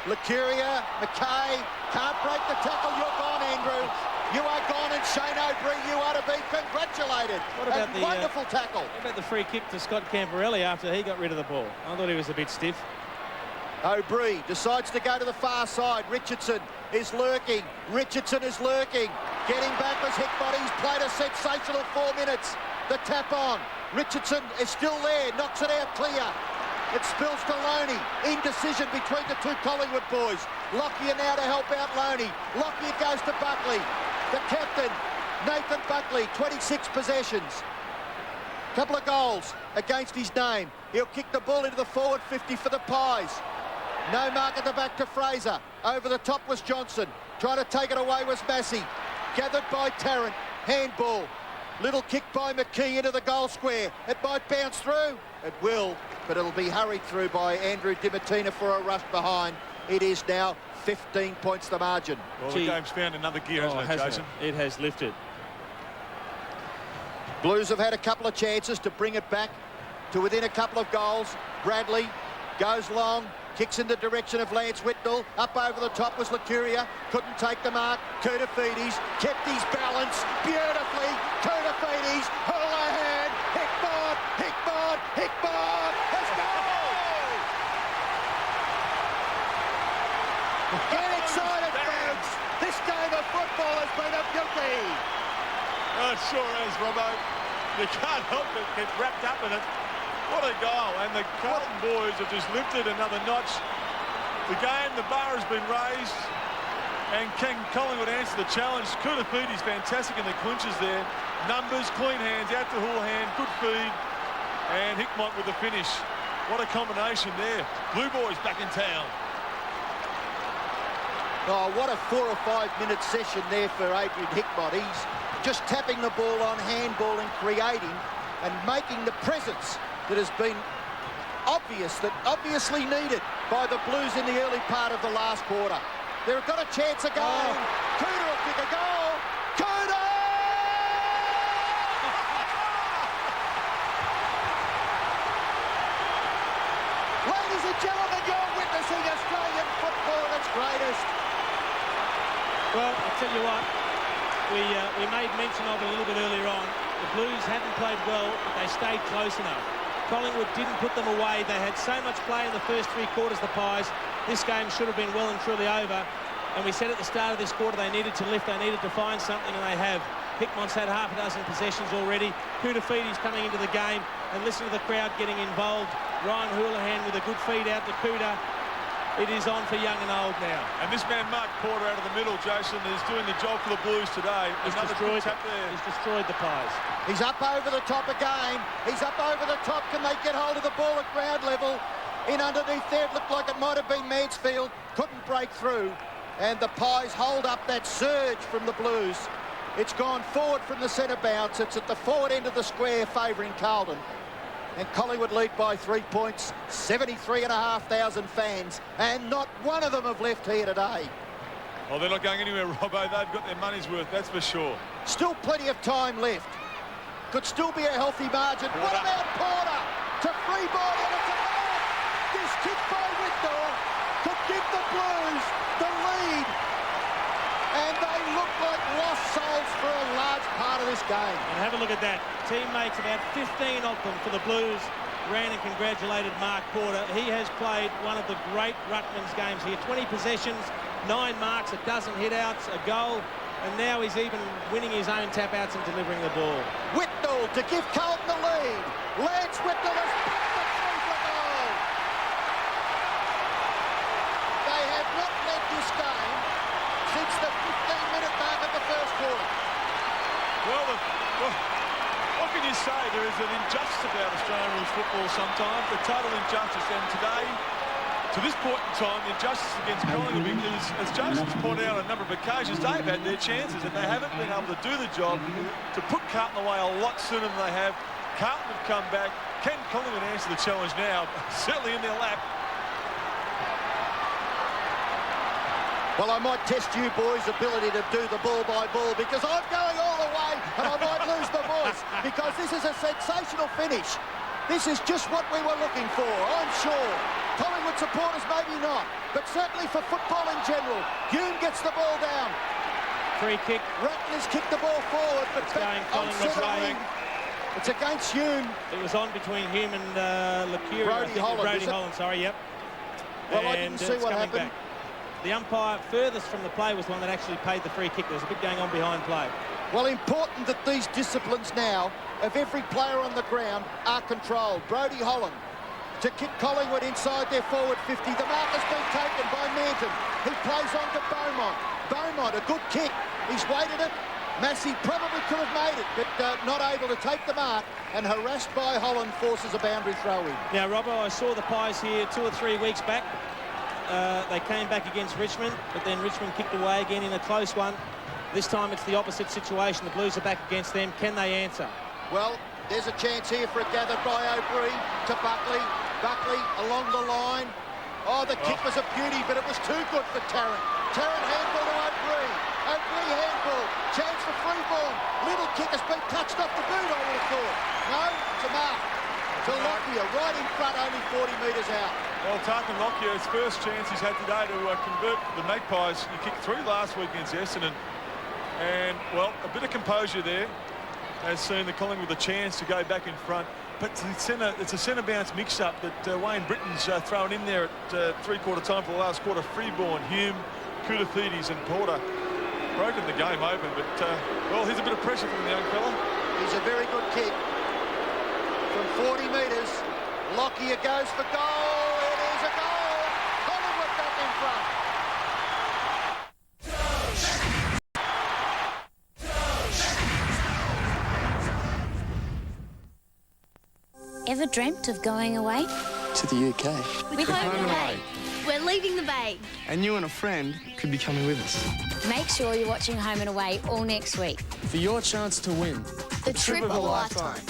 Lucuria, McKay, can't break the tackle. You're gone, Andrew. You are gone, and Shane O'Brien, you are to be congratulated. What about the wonderful tackle? What about the free kick to Scott Camporelli after he got rid of the ball? I thought he was a bit stiff. O'Brien decides to go to the far side. Richardson is lurking. Richardson is lurking. Getting back was Hickmott. He's played a sensational 4 minutes. The tap on. Richardson is still there. Knocks it out clear. It spills to Loney. Indecision between the 2 Collingwood boys. Lockyer now to help out Loney. Lockyer goes to Buckley. The captain, Nathan Buckley, 26 possessions. Couple of goals against his name. He'll kick the ball into the forward 50 for the Pies. No mark at the back to Fraser. Over the top was Johnson. Trying to take it away was Massey. Gathered by Tarrant. Handball. Little kick by McKee into the goal square. It might bounce through. It will, but it'll be hurried through by Andrew Dimartina for a rush behind. It is now 15 points the margin. Well, the game's found another gear, hasn't it, Jason? It has lifted. Blues have had a couple of chances to bring it back to within a couple of goals. Bradley goes long, kicks in the direction of Lance Whitnall. Up over the top was Lucuria. Couldn't take the mark. Koutafidis kept his balance beautifully. Koutafidis, Houlihan, Hickmott, Hickmott, Hickmott. Let's go! Get excited, folks. This game of football has been a beauty. Oh, it sure is, Robbo. You can't help but get wrapped up in it. What a goal. And the Carlton boys have just lifted another notch. The game, the bar has been raised. And can Collingwood answer the challenge? Koutafidis fantastic in the clinches there. Numbers, clean hands, out to Houlihan, good feed. And Hickmott with the finish. What a combination there. Blue boys back in town. Oh, what a 4 or 5 minute session there for Adrian Hickmott. He's just tapping the ball on, handball and creating and making the presence that has been obviously needed by the Blues in the early part of the last quarter. They've got a chance of going. Cooter will kick a goal. Cooter! Ladies and gentlemen, you're witnessing Australian football at its greatest. Well, I'll tell you what, we made mention of it a little bit earlier on. The Blues hadn't played well, but they stayed close enough. Collingwood didn't put them away. They had so much play in the first 3 quarters, the Pies. This game should have been well and truly over. And we said at the start of this quarter they needed to lift, they needed to find something, and they have. Hickmont's had half a dozen possessions already. Kudafidi's coming into the game, and listen to the crowd getting involved. Ryan Houlihan with a good feed out to Kuda. It is on for young and old now. And this man, Mark Porter, out of the middle, Jason, is doing the job for the Blues today. He's destroyed the Pies. He's up over the top again. He's up over the top. Can they get hold of the ball at ground level? In underneath there, it looked like it might have been Mansfield. Couldn't break through. And the Pies hold up that surge from the Blues. It's gone forward from the centre bounce. It's at the forward end of the square favouring Carlton. And Collingwood lead by 3 points, 73,500 fans, and not one of them have left here today. Well, they're not going anywhere, Robbo. They've got their money's worth, that's for sure. Still plenty of time left. Could still be a healthy margin. What about Porter? To Freeborn, and it's a goal. This kick by Whitnall could give the Blues the lead. And they look like lost souls for a large part of this game. And have a look at that. Teammates, about 15 of them for the Blues, ran and congratulated Mark Porter. He has played one of the great ruckman's games here. 20 possessions, 9 marks, a dozen hit-outs, a goal, and now he's even winning his own tap-outs and delivering the ball. Whitnall to give Carlton the lead. Lance Whitnall has put the three for goal. They have not led this game since the 15-minute mark of the first quarter. Well, what can you say? There is an injustice about Australian rules football sometimes, a total injustice. And today, to this point in time, the injustice against Collingwood, because as Jason's pointed out on a number of occasions, they've had their chances and they haven't been able to do the job to put Carlton away a lot sooner than they have. Carlton have come back. Can Collingwood answer the challenge now? Certainly in their lap. Well, I might test you boys' ability to do the ball by ball, because I'm going all the way and I might lose my voice, because this is a sensational finish. This is just what we were looking for, I'm sure. Collingwood supporters maybe not, but certainly for football in general. Hume gets the ball down. Free kick. Ratton has kicked the ball forward, but it's going Collingwood's way. It's against Hume. It was on between Hume and Lecure. Brody Holland, sorry, yep. Well, I didn't see what happened. Back. The umpire furthest from the play was the one that actually paid the free kick. There's a bit going on behind play. Well, important that these disciplines now of every player on the ground are controlled. Brody Holland to kick Collingwood inside their forward 50. The mark has been taken by Manton. He plays on to Beaumont. Beaumont, a good kick. He's waited it. Massey probably could have made it, but not able to take the mark, and harassed by Holland forces a boundary throw in. Now, Robbo, I saw the Pies here 2 or 3 weeks back. They came back against Richmond, but then Richmond kicked away again in a close one. This time it's the opposite situation. The Blues are back against them. Can they answer? Well, there's a chance here for it gathered by O'Brien to Buckley. Buckley along the line. Oh, the kick was a beauty, but it was too good for Tarrant. Tarrant handball to O'Brien. O'Brien handball. Chance for Freeborn. Little kick has been touched off the boot, I would have thought. No, to Mark. To Lockyer, right in front, only 40 metres out. Well, Tarkin Lockyer, his first chance he's had today to convert the Magpies. He kicked 3 last week against Essendon. And, well, a bit of composure there has seen the Collingwood with a chance to go back in front. But it's a centre bounce mix-up that Wayne Britton's thrown in there at three-quarter time for the last quarter. Freeborn, Hume, Koutafidis and Porter broken the game open. But, well, here's a bit of pressure from the young fella. He's a very good kick. From 40 metres, Lockyer goes for goal. It is a goal. Collingwood back in front. Ever dreamt of going away? To the UK. With Home Away. We're leaving the Bay. And you and a friend could be coming with us. Make sure you're watching Home and Away all next week. For your chance to win the trip of a lifetime.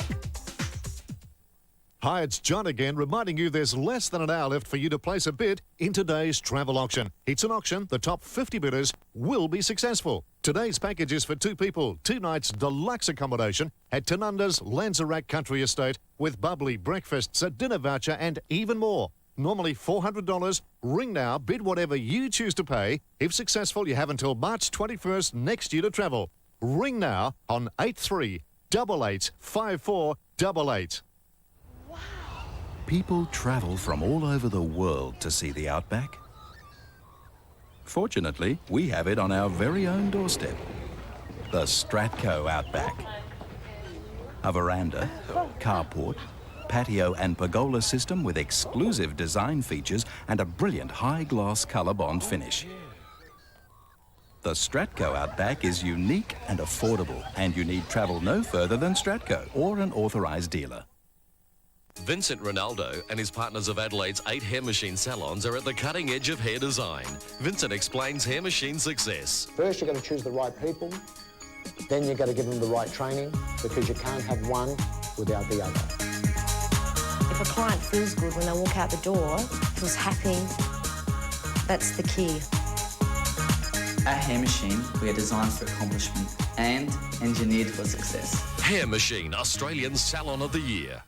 Hi, it's John again, reminding you there's less than an hour left for you to place a bid in today's travel auction. It's an auction. The top 50 bidders will be successful. Today's package is for 2 people, 2 nights deluxe accommodation at Tanunda's Lanzarote Country Estate with bubbly breakfasts, a dinner voucher and even more. Normally $400. Ring now, bid whatever you choose to pay. If successful, you have until March 21st next year to travel. Ring now on 8388 5488. People travel from all over the world to see the outback. Fortunately, we have it on our very own doorstep. The Stratco Outback. A veranda, carport, patio and pergola system with exclusive design features and a brilliant high-gloss colour bond finish. The Stratco Outback is unique and affordable, and you need travel no further than Stratco or an authorised dealer. Vincent Ronaldo and his partners of Adelaide's 8 hair machine salons are at the cutting edge of hair design. Vincent explains hair machine success. First, you've got to choose the right people. Then you've got to give them the right training, because you can't have one without the other. If a client feels good when they walk out the door, feels happy, that's the key. At Hair Machine, we are designed for accomplishment and engineered for success. Hair Machine, Australian Salon of the Year.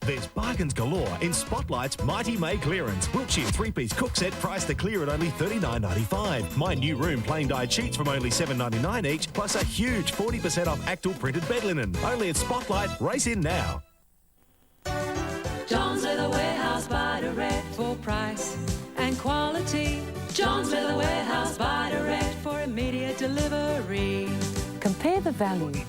There's bargains galore in Spotlight's Mighty May clearance. Wiltshire 3-piece cook set priced to clear at only $39.95. My new room plain dyed sheets from only $7.99 each, plus a huge 40% off Actal printed bed linen. Only at Spotlight. Race in now. John's Leather Warehouse by Direct for price and quality. John's Leather Warehouse by Direct for immediate delivery. Compare the value.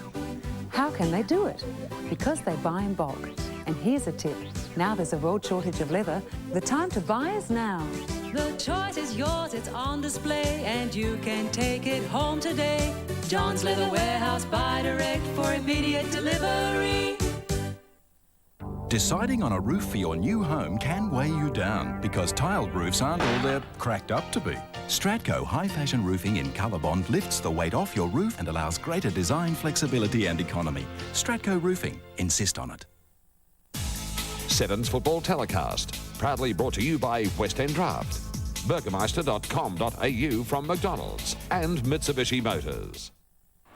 How can they do it? Because they buy in bulk. And here's a tip. Now there's a world shortage of leather. The time to buy is now. The choice is yours, it's on display, and you can take it home today. John's Leather Warehouse by Direct for immediate delivery. Deciding on a roof for your new home can weigh you down because tiled roofs aren't all they're cracked up to be. Stratco High Fashion Roofing in Colour Bond lifts the weight off your roof and allows greater design, flexibility and economy. Stratco Roofing. Insist on it. Sevens Football Telecast, proudly brought to you by West End Draft, burgermeister.com.au from McDonald's and Mitsubishi Motors.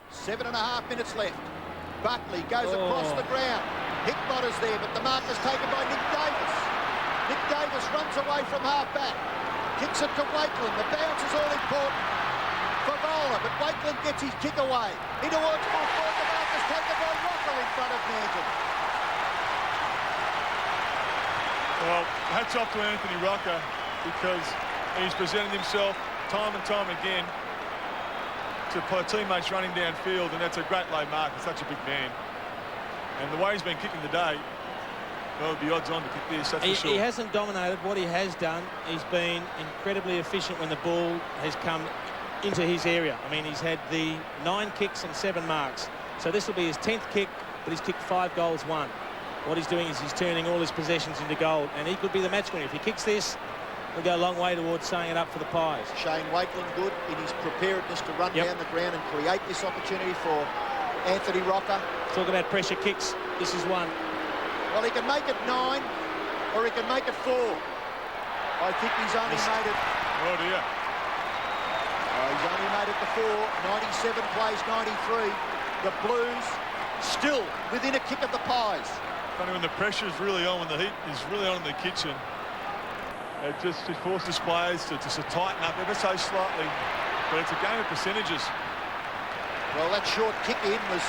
7.5 minutes left. Buckley goes across the ground. Hickbotter's there, but the mark is taken by Nick Davis. Nick Davis runs away from half-back. Kicks it to Wakeland. The bounce is all important for Bowler, but Wakeland gets his kick away. In towards full forward. The mark is taken by Rocker in front of Manton. Well, hats off to Anthony Rocker, because he's presented himself time and time again to teammates running downfield, and that's a great low mark. He's such a big man. And the way he's been kicking today, well, the odds on to kick this, that's for sure. He hasn't dominated. What he has done, he's been incredibly efficient when the ball has come into his area. I mean, he's had the 9 kicks and 7 marks. So this will be his 10th kick, but he's kicked 5 goals, 1. What he's doing is he's turning all his possessions into gold, and he could be the match winner. If he kicks this, he'll go a long way towards saying it up for the Pies. Shane Wakeland good in his preparedness to run down the ground and create this opportunity for Anthony Rocker. Talk about pressure kicks. This is one. Well, he can make it 9 or he can make it 4. I think he's only made it... Oh, dear. He's only made it to 4. 97 plays 93. The Blues still within a kick of the Pies. Funny when the pressure is really on, when the heat is really on in the kitchen. It just forces players to tighten up ever so slightly. But it's a game of percentages. Well, that short kick-in was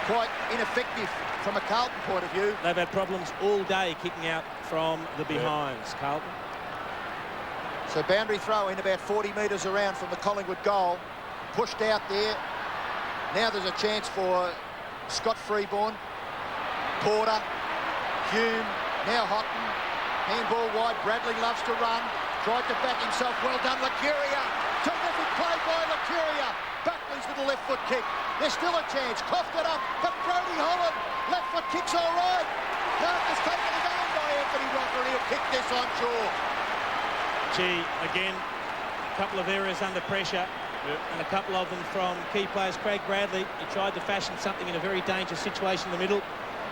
quite ineffective from a Carlton point of view. They've had problems all day kicking out from the behinds, Carlton. So boundary throw in about 40 metres around from the Collingwood goal. Pushed out there. Now there's a chance for Scott Freeborn. Porter. Hume. Now Houghton. Handball wide. Bradley loves to run. Tried to back himself. Well done, Lacuria. Terrific play by Lacuria. Buckley's with a left foot kick. There's still a chance. Coughed it up. But Brody Holland. Left foot kick's all right. Mark has taken it on by Anthony Rocker. He'll kick this on shore. Gee, again, a couple of errors under pressure. And a couple of them from key players. Craig Bradley, he tried to fashion something in a very dangerous situation in the middle.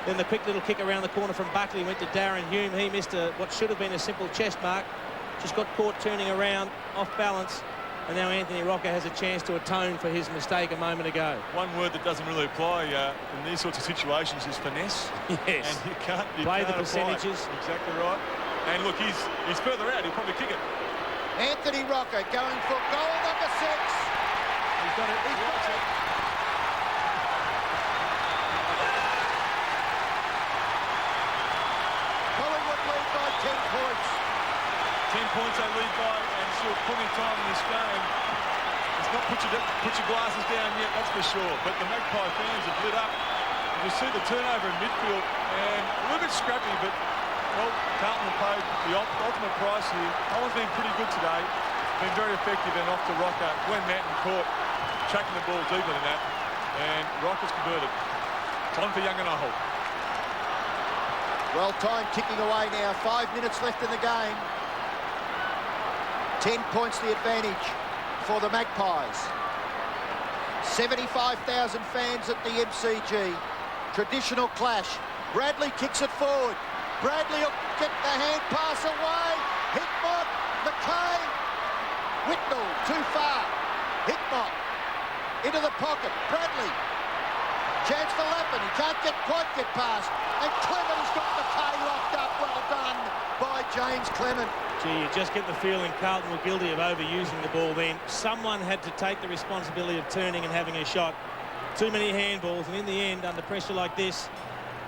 Then the quick little kick around the corner from Buckley went to Darren Hume. He missed what should have been a simple chest mark. Just got caught turning around, off balance. And now Anthony Rocker has a chance to atone for his mistake a moment ago. One word that doesn't really apply in these sorts of situations is finesse. Yes. And you can't play the percentages. Exactly right. And look, he's further out. He'll probably kick it. Anthony Rocker going for goal number 6. He's done it. He's got it. Collingwood lead by 10 points. 10 points they lead by, and still plenty of time in this game. It's not put your glasses down yet, that's for sure. But the Magpie fans have lit up. You see the turnover in midfield, and a little bit scrappy, but, well, Carlton have paid the ultimate price here. Collingwood's been pretty good today. Been very effective and off to Rocker. Glenn Natton caught, tracking the ball deeper than that, and Rocker's converted. Time for Young and Ahold. Well, time ticking away now. 5 minutes left in the game. 10 points the advantage for the Magpies. 75,000 fans at the MCG. Traditional clash. Bradley kicks it forward. Bradley will get the hand pass away. Hickmott, McKay, Whitnell, too far. Hickmott into the pocket. Bradley. Chance for Lappin. He can't quite get past. And Clement has got McKay locked up. Well done by James Clement. Gee, you just get the feeling Carlton were guilty of overusing the ball then. Someone had to take the responsibility of turning and having a shot. Too many handballs, and in the end, under pressure like this,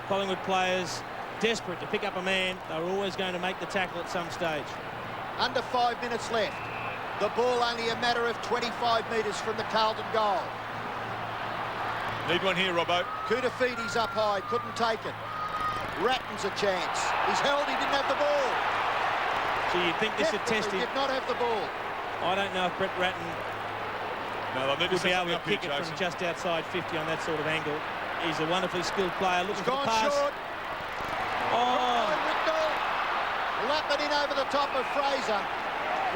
Collingwood players desperate to pick up a man. They were always going to make the tackle at some stage. Under 5 minutes left. The ball only a matter of 25 metres from the Carlton goal. Need one here, Robbo. Koutafidis up high, couldn't take it. Ratton's a chance. He's held, he didn't have the ball. So you'd think this would test him. Did not have the ball. I don't know if Brett Ratton would be able to kick it from just outside 50 on that sort of angle. He's a wonderfully skilled player. Looking for the pass. Short. Oh! Lappin in over the top of Fraser.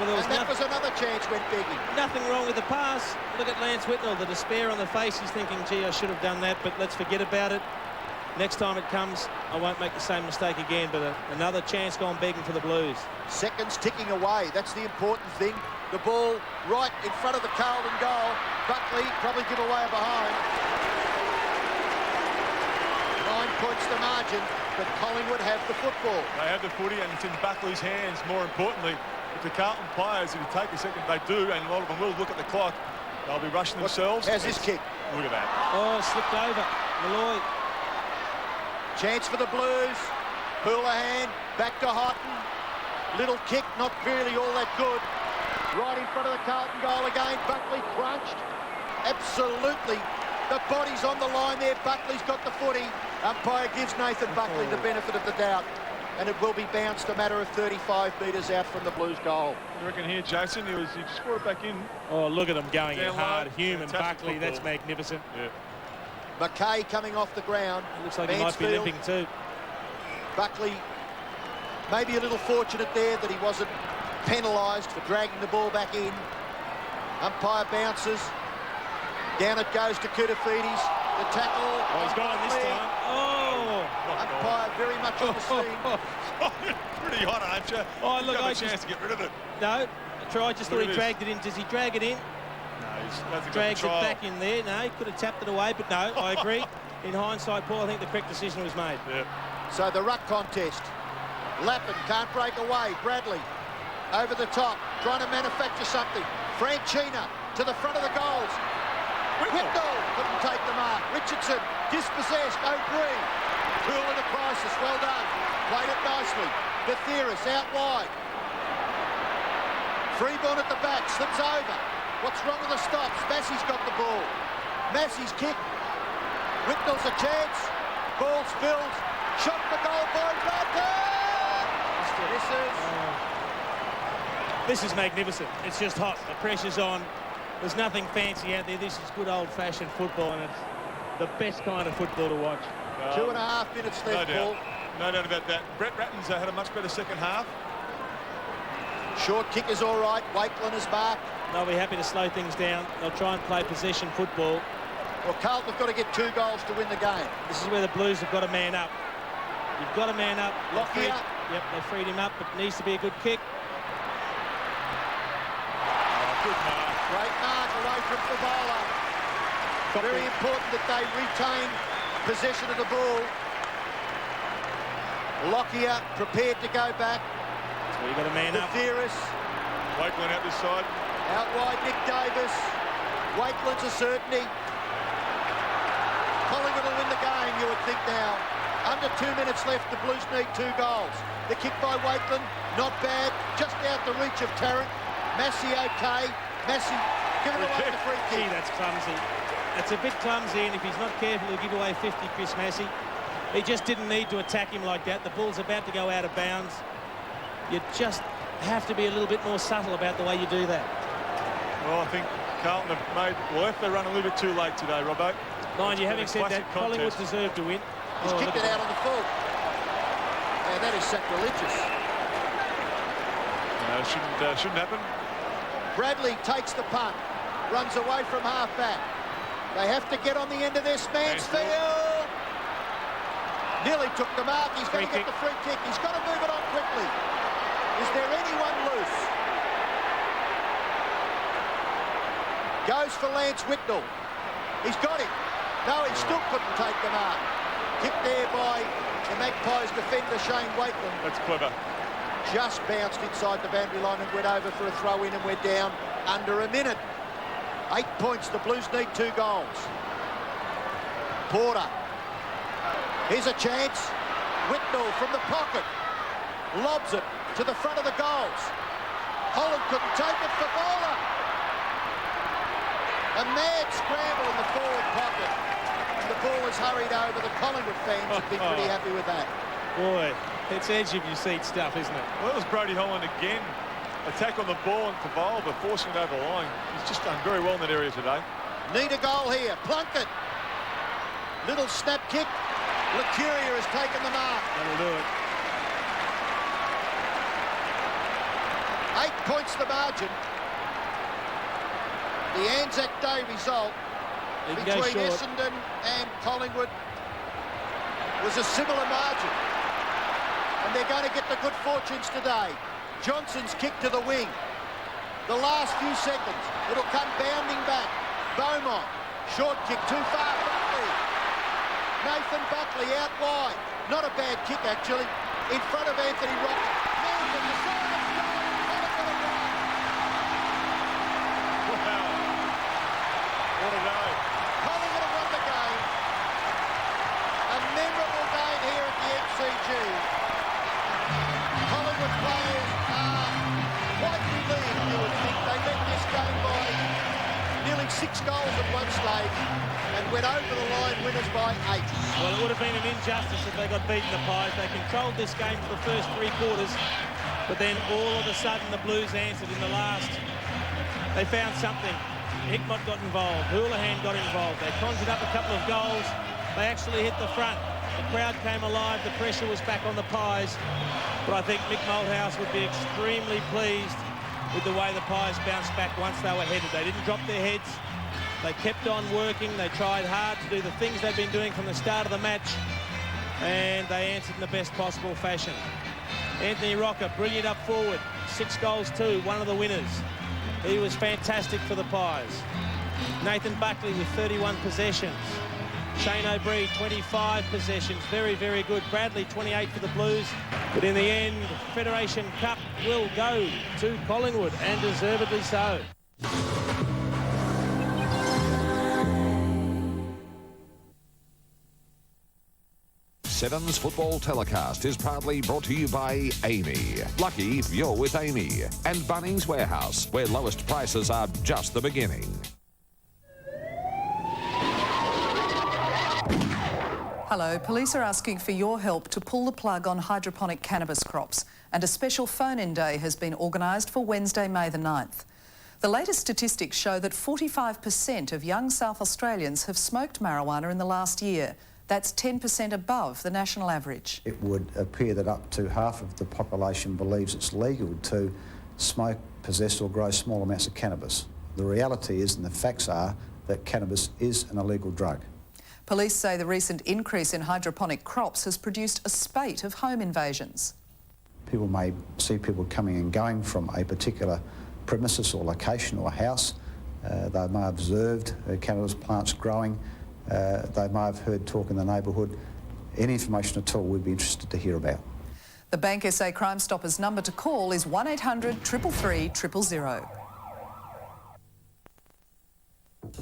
Well, and that was another chance went begging. Nothing wrong with the pass. Look at Lance Whitnell, the despair on the face. He's thinking, gee, I should have done that, but let's forget about it. Next time it comes, I won't make the same mistake again, but another chance gone begging for the Blues. Seconds ticking away. That's the important thing. The ball right in front of the Carlton goal. Buckley probably give away behind. 9 points the margin, but Collingwood have the football. They have the footy, and it's in Buckley's hands, more importantly. If the Carlton players, if you take a second, they do, and a lot of them will look at the clock. They'll be rushing themselves. How's this kick? Look at that. Oh, slipped over. Malloy. Chance for the Blues. Houlihan, back to Houghton. Little kick, not really all that good. Right in front of the Carlton goal again. Buckley crunched. Absolutely. The body's on the line there. Buckley's got the footy. Umpire gives Nathan Buckley the benefit of the doubt. And it will be bounced a matter of 35 metres out from the Blues goal. You reckon here, Jason, he just brought it back in. Oh, look at him going in hard. Human Buckley, that's magnificent. Yeah. McKay coming off the ground. It looks like he might be limping too. Buckley maybe a little fortunate there that he wasn't penalised for dragging the ball back in. Umpire bounces. Down it goes to Koutafidis. The tackle. Oh, he's gone this time. Oh! Umpire very much on the scene. Pretty hot, aren't you? Oh, look, I chance to get rid of it. No, I just thought he dragged it in. Does he drag it in? No, he's drags it back in there. No, he could have tapped it away, but no, I agree. In hindsight, Paul, I think the correct decision was made. Yeah. So the ruck contest. Lappin can't break away. Bradley over the top, trying to manufacture something. Franchina to the front of the goals. Whitnell couldn't take the mark. Richardson dispossessed. O'Brien. Cool in a crisis. Well done. Played it nicely. Betheris out wide. Freeborn at the back. Slips over. What's wrong with the stops? Massey's got the ball. Massey's kick. Whitnell's a chance. Ball spilled. Shot for goal by Ratton. This is magnificent. It's just hot. The pressure's on. There's nothing fancy out there. This is good old-fashioned football, and it's the best kind of football to watch. 2.5 minutes left, Paul. No doubt about that. Brett Ratton's had a much better second half. Short kick is all right. Wakelin is marked. They'll be happy to slow things down. They'll try and play possession football. Well, Carlton have got to get 2 goals to win the game. This is where the Blues have got to man up. You've got to man up. Lockyer. Yep, they freed him up, but it needs to be a good kick. Good mark. Great mark away from Favola. Very important that they retain possession of the ball. Lockyer prepared to go back. So you've got a man up. Betheris. Wakelin out this side. Out wide, Nick Davis. Wakelin's a certainty. Collingwood will win the game, you would think now. Under 2 minutes left, the Blues need 2 goals. The kick by Waitland, not bad, just out the reach of Tarrant. Massey okay. Massey giving away the free kick. Gee, that's clumsy. That's a bit clumsy, and if he's not careful, he'll give away 50, Chris Massey. He just didn't need to attack him like that. The ball's about to go out of bounds. You just have to be a little bit more subtle about the way you do that. Well, I think Carlton have made, well, if they run a little bit too late today, Robbo. Mind you, having said that, Collingwood deserved to win. He's kicked it out on the full. Yeah, that is sacrilegious. Shouldn't happen. Bradley takes the punt, runs away from half-back. They have to get on the end of this man's field. Nearly took the mark. He's going to get the free kick. He's got to move it on quickly. Is there anyone loose? Goes for Lance Whitnell. He's got him. No, he still couldn't take the mark. Kicked there by the Magpies defender, Shane Waitland. That's clever. Just bounced inside the boundary line and went over for a throw-in, and we're down under a minute. 8 points. The Blues need 2 goals. Porter. Here's a chance. Whitnell from the pocket. Lobs it to the front of the goals. Holland couldn't take it for Bowler. A mad scramble in the forward pocket. And the ball is hurried over. The Collingwood fans would be pretty happy with that. Boy, it's edge-of-your-seat stuff, isn't it? Well, that was Brody Holland again. Attack on the ball and Caval, but forcing it over the line. He's just done very well in that area today. Need a goal here. Plunkett. Little snap kick. Lucuria has taken the mark. That'll do it. 8 points the margin. The Anzac Day result between Essendon and Collingwood was a similar margin. And they're going to get the good fortunes today. Johnson's kick to the wing. The last few seconds. It'll come bounding back. Beaumont. Short kick too far from the lead. Nathan Buckley out wide. Not a bad kick, actually. In front of Anthony Rock. What a day. Collingwood have won the game. A memorable game here at the MCG. Collingwood players are quite relieved, you would think. They led this game by nearly 6 goals at one stage and went over the line winners by 8. Well, it would have been an injustice if they got beaten, the Pies. They controlled this game for the first 3 quarters, but then all of a sudden the Blues answered in the last. They found something. Hickmott got involved. Houlihan got involved. They conjured up a couple of goals. They actually hit the front. The crowd came alive. The pressure was back on the Pies. But I think Mick Malthouse would be extremely pleased with the way the Pies bounced back once they were headed. They didn't drop their heads. They kept on working. They tried hard to do the things they've been doing from the start of the match. And they answered in the best possible fashion. Anthony Rocker, brilliant up forward. 6 goals too, one of the winners. He was fantastic for the Pies. Nathan Buckley with 31 possessions. Shane O'Brien, 25 possessions. Very, very good. Bradley, 28 for the Blues. But in the end, Federation Cup will go to Collingwood, and deservedly so. Sevens Football Telecast is proudly brought to you by Amy. Lucky if you're with Amy. And Bunnings Warehouse, where lowest prices are just the beginning. Hello, police are asking for your help to pull the plug on hydroponic cannabis crops, and a special phone-in day has been organised for Wednesday, May the 9th. The latest statistics show that 45% of young South Australians have smoked marijuana in the last year. That's 10% above the national average. It would appear that up to half of the population believes it's legal to smoke, possess or grow small amounts of cannabis. The reality is, and the facts are, that cannabis is an illegal drug. Police say the recent increase in hydroponic crops has produced a spate of home invasions. People may see people coming and going from a particular premises or location or house. They may have observed cannabis plants growing. They may have heard talk in the neighbourhood. Any information at all we'd be interested to hear about. The Bank SA Crime Stoppers number to call is 1800 333 000.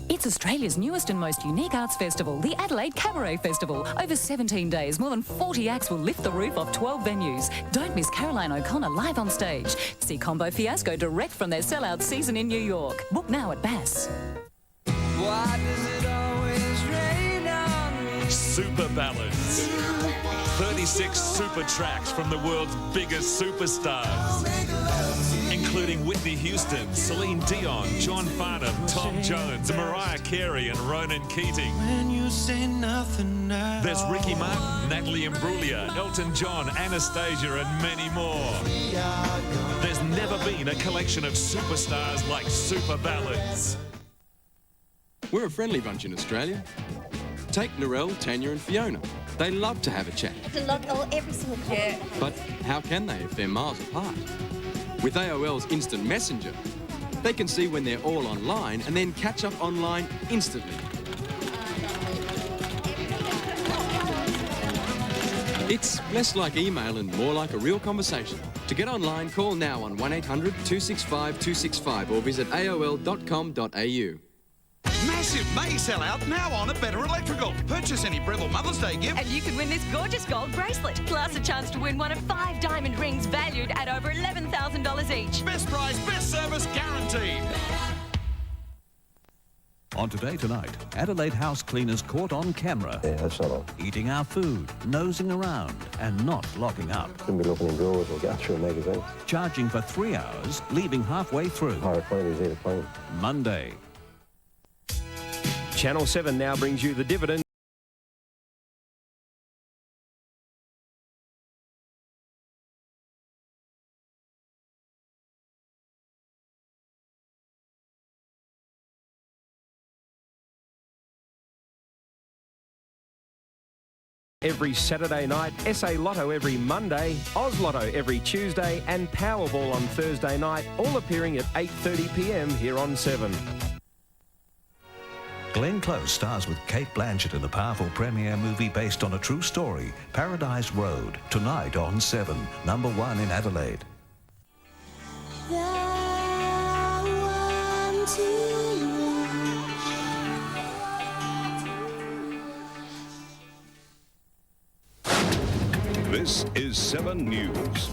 It's Australia's newest and most unique arts festival, the Adelaide Cabaret Festival. Over 17 days, more than 40 acts will lift the roof off 12 venues. Don't miss Caroline O'Connor live on stage. See Combo Fiasco direct from their sellout season in New York. Book now at Bass. Why does it always rain on me? Super ballads. 36 super tracks from the world's biggest superstars, including Whitney Houston, Celine Dion, John Farnham, Tom Jones, Mariah Carey and Ronan Keating. When you say nothing at There's Ricky Martin, Natalie Imbruglia, Elton John, Anastasia and many more. There's never been a collection of superstars like Super Ballads. We're a friendly bunch in Australia. Take Narelle, Tanya and Fiona. They love to have a chat. To log every single comment. But how can they if they're miles apart? With AOL's Instant Messenger, they can see when they're all online and then catch up online instantly. It's less like email and more like a real conversation. To get online, call now on 1800 265 265 or visit aol.com.au. Massive May sellout now on at Better Electrical. Purchase any Breville Mother's Day gift And you could win this gorgeous gold bracelet, plus a chance to win one of 5 diamond rings valued at over $11,000 each. Best price, best service guaranteed. On Today Tonight, Adelaide house cleaners caught on camera. Yeah, that's not on. Eating our food, nosing around and not locking up. Shouldn't be looking in drawers or go through magazines. Charging for 3 hours, leaving halfway through. Higher clean is either clean. Monday. Channel 7 now brings you the dividend. Every Saturday night, SA Lotto every Monday, Oz Lotto every Tuesday and Powerball on Thursday night, all appearing at 8:30 p.m. here on 7. Glenn Close stars with Kate Blanchett in the powerful premiere movie based on a true story, Paradise Road, tonight on 7, number 1 in Adelaide. This is 7 News.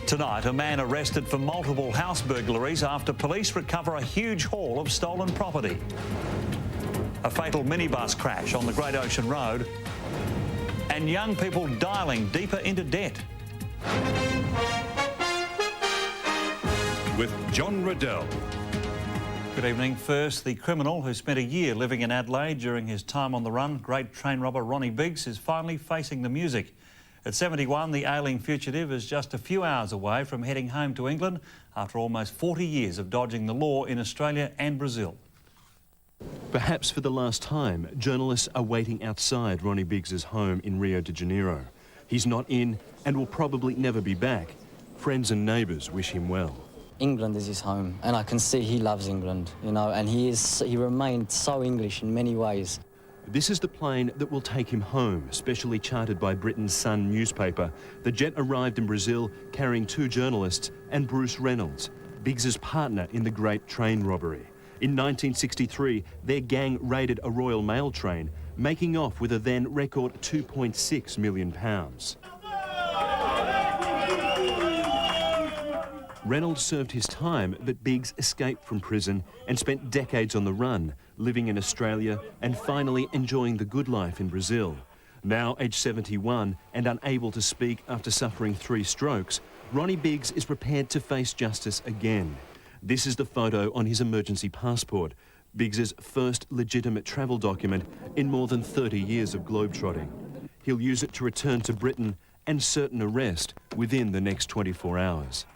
Tonight, a man arrested for multiple house burglaries after police recover a huge haul of stolen property. A fatal minibus crash on the Great Ocean Road. And young people dialing deeper into debt. With John Riddell. Good evening. First, the criminal who spent a year living in Adelaide during his time on the run, great train robber Ronnie Biggs, is finally facing the music. At 71, the ailing fugitive is just a few hours away from heading home to England after almost 40 years of dodging the law in Australia and Brazil. Perhaps for the last time, journalists are waiting outside Ronnie Biggs's home in Rio de Janeiro. He's not in and will probably never be back. Friends and neighbours wish him well. England is his home, and I can see he loves England, you know, and he remained so English in many ways. This is the plane that will take him home, specially chartered by Britain's Sun newspaper. The jet arrived in Brazil carrying 2 journalists and Bruce Reynolds, Biggs's partner in the great train robbery. In 1963, their gang raided a Royal Mail train, making off with a then record £2.6 million. Reynolds served his time, but Biggs escaped from prison and spent decades on the run, living in Australia and finally enjoying the good life in Brazil. Now aged 71 and unable to speak after suffering 3 strokes, Ronnie Biggs is prepared to face justice again. This is the photo on his emergency passport, Biggs's first legitimate travel document in more than 30 years of globetrotting. He'll use it to return to Britain and certain arrest within the next 24 hours.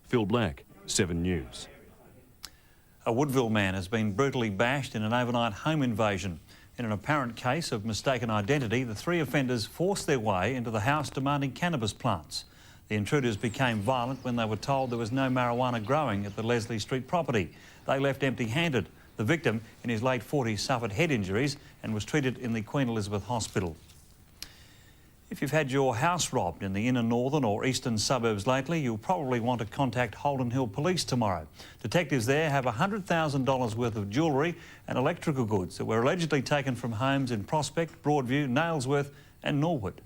Phil Black, 7 News. A Woodville man has been brutally bashed in an overnight home invasion. In an apparent case of mistaken identity, the 3 offenders forced their way into the house demanding cannabis plants. The intruders became violent when they were told there was no marijuana growing at the Leslie Street property. They left empty-handed. The victim, in his late 40s, suffered head injuries and was treated in the Queen Elizabeth Hospital. If you've had your house robbed in the inner northern or eastern suburbs lately, you'll probably want to contact Holden Hill Police tomorrow. Detectives there have $100,000 worth of jewellery and electrical goods that were allegedly taken from homes in Prospect, Broadview, Nailsworth and Norwood.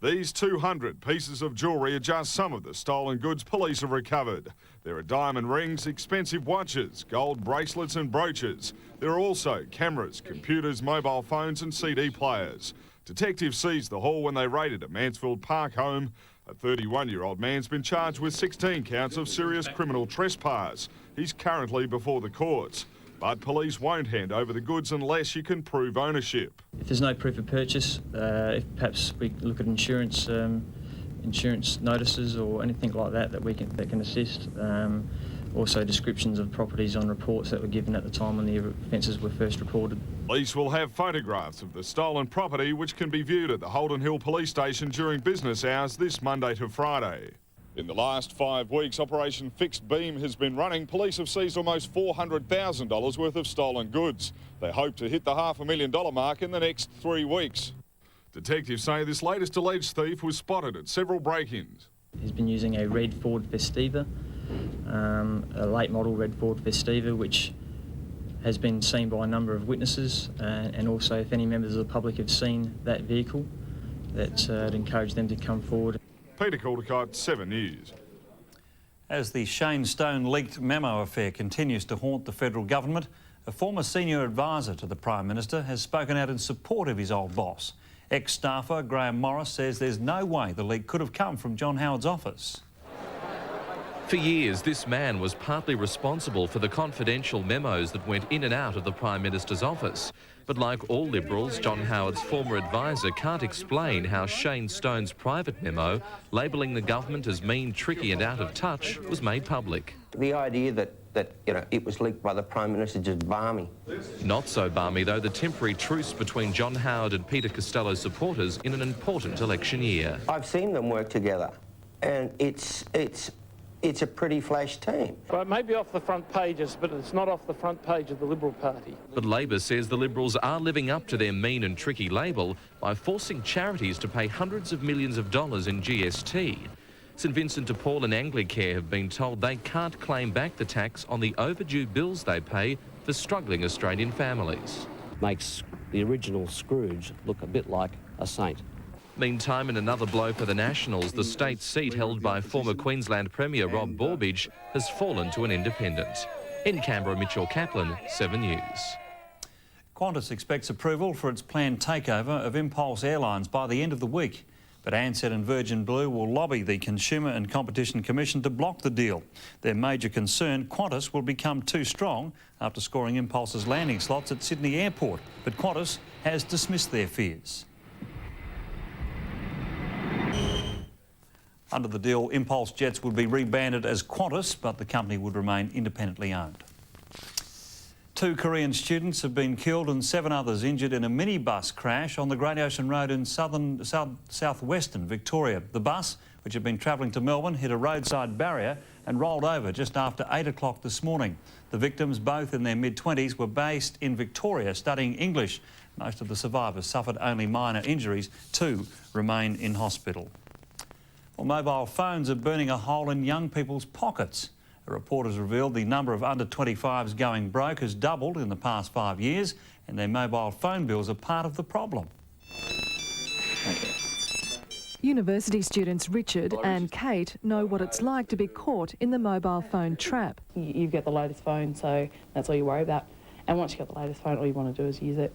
These 200 pieces of jewellery are just some of the stolen goods police have recovered. There are diamond rings, expensive watches, gold bracelets and brooches. There are also cameras, computers, mobile phones and CD players. Detectives seized the haul when they raided a Mansfield Park home. A 31-year-old man's been charged with 16 counts of serious criminal trespass. He's currently before the courts. But police won't hand over the goods unless you can prove ownership. If there's no proof of purchase, if perhaps we look at insurance notices or anything like that that can assist. Also descriptions of properties on reports that were given at the time when the offences were first reported. Police will have photographs of the stolen property which can be viewed at the Holden Hill Police Station during business hours this Monday to Friday. In the last 5 weeks, Operation Fixed Beam has been running. Police have seized almost $400,000 worth of stolen goods. They hope to hit the $500,000 mark in the next 3 weeks. Detectives say this latest alleged thief was spotted at several break-ins. He's been using a red Ford Festiva, a late model red Ford Festiva, which has been seen by a number of witnesses, and also if any members of the public have seen that vehicle, I'd encourage them to come forward. Peter Caldecott, 7 News. As the Shane Stone leaked memo affair continues to haunt the federal government, a former senior advisor to the Prime Minister has spoken out in support of his old boss. Ex-staffer Graham Morris says there's no way the leak could have come from John Howard's office. For years, this man was partly responsible for the confidential memos that went in and out of the Prime Minister's office. But like all Liberals, John Howard's former advisor can't explain how Shane Stone's private memo, labelling the government as mean, tricky and out of touch, was made public. The idea that it was leaked by the Prime Minister is just balmy. Not so balmy, though, the temporary truce between John Howard and Peter Costello's supporters in an important election year. I've seen them work together, and it's a pretty flash team. Well, it may be off the front pages, but it's not off the front page of the Liberal Party. But Labor says the Liberals are living up to their mean and tricky label by forcing charities to pay hundreds of millions of dollars in GST. St Vincent de Paul and Anglicare have been told they can't claim back the tax on the overdue bills they pay for struggling Australian families. Makes the original Scrooge look a bit like a saint. Meantime, in another blow for the Nationals, the state seat held by former Queensland Premier Rob Borbidge has fallen to an independent. In Canberra, Mitchell Kaplan, 7 News. Qantas expects approval for its planned takeover of Impulse Airlines by the end of the week. But Ansett and Virgin Blue will lobby the Consumer and Competition Commission to block the deal. Their major concern, Qantas will become too strong after scoring Impulse's landing slots at Sydney Airport. But Qantas has dismissed their fears. Under the deal, Impulse jets would be rebranded as Qantas, but the company would remain independently owned. 2 Korean students have been killed and 7 others injured in a minibus crash on the Great Ocean Road in southwestern Victoria. The bus, which had been travelling to Melbourne, hit a roadside barrier and rolled over just after 8 o'clock this morning. The victims, both in their mid-20s, were based in Victoria studying English. Most of the survivors suffered only minor injuries. 2 remain in hospital. Well, mobile phones are burning a hole in young people's pockets. A report has revealed the number of under-25s going broke has doubled in the past 5 years, and their mobile phone bills are part of the problem. University students Richard and Kate know what it's like to be caught in the mobile phone trap. You've got the latest phone, so that's all you worry about. And once you've got the latest phone, all you want to do is use it.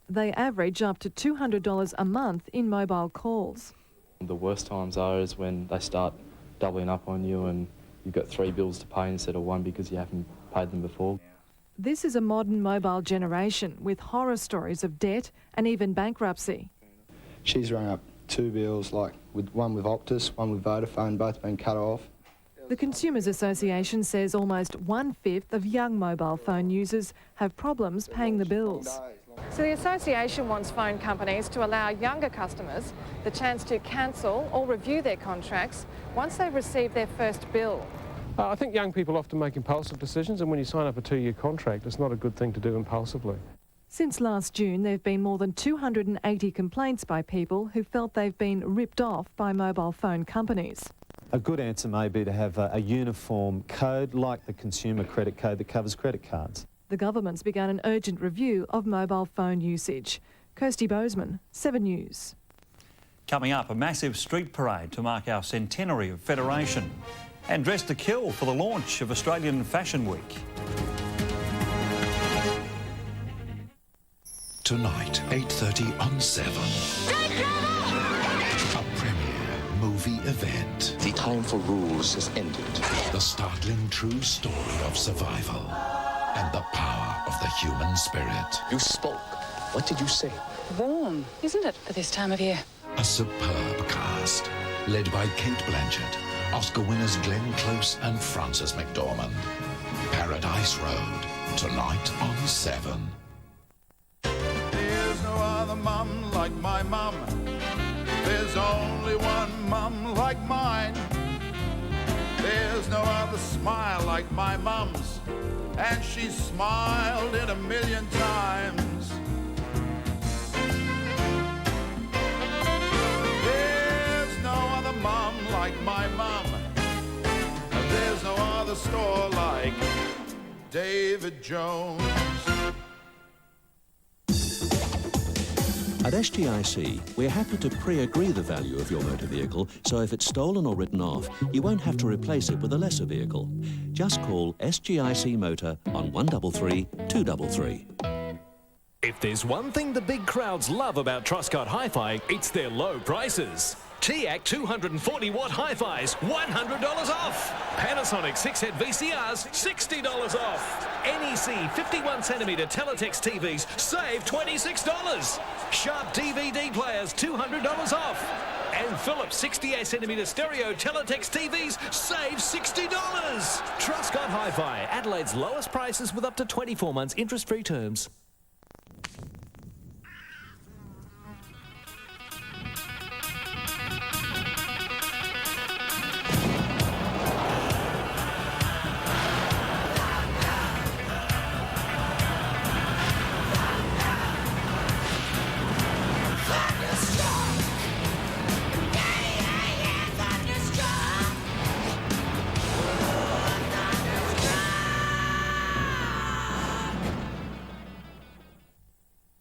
They average up to $200 a month in mobile calls. The worst times is when they start doubling up on you and you've got 3 bills to pay instead of 1 because you haven't paid them before. This is a modern mobile generation with horror stories of debt and even bankruptcy. She's rung up 2 bills, one with Optus, one with Vodafone, both been cut off. The Consumers Association says almost 1/5 of young mobile phone users have problems paying the bills. So the association wants phone companies to allow younger customers the chance to cancel or review their contracts once they've received their first bill. I think young people often make impulsive decisions, and when you sign up a 2-year contract, it's not a good thing to do impulsively. Since last June, there have been more than 280 complaints by people who felt they've been ripped off by mobile phone companies. A good answer may be to have a uniform code like the consumer credit code that covers credit cards. The government's begun an urgent review of mobile phone usage. Kirsty Bozeman, 7 News. Coming up, a massive street parade to mark our centenary of Federation. And Dress to Kill for the launch of Australian Fashion Week. Tonight, 8:30 on 7. A premiere movie event. The time for rules has ended. The startling true story of survival and the power of the human spirit. You spoke. What did you say? Warm, isn't it, for this time of year? A superb cast, led by Kate Blanchett, Oscar winners Glenn Close and Frances McDormand. Paradise Road, tonight on 7. There's no other mum like my mum. There's only one mum like mine. There's no other smile like my mum's, and she smiled it 1,000,000 times. There's no other mum like my mum. There's no other store like David Jones. At SGIC, we're happy to pre-agree the value of your motor vehicle, so if it's stolen or written off, you won't have to replace it with a lesser vehicle. Just call SGIC Motor on 133 233. If there's one thing the big crowds love about Truscott Hi-Fi, it's their low prices. TIAC 240-watt Hi-Fis, $100 off. Panasonic 6-head VCRs, $60 off. NEC 51cm Teletext TVs, save $26. Sharp DVD players, $200 off. And Philips 68cm stereo Teletext TVs, save $60. Truscott Hi-Fi, Adelaide's lowest prices with up to 24 months interest-free terms.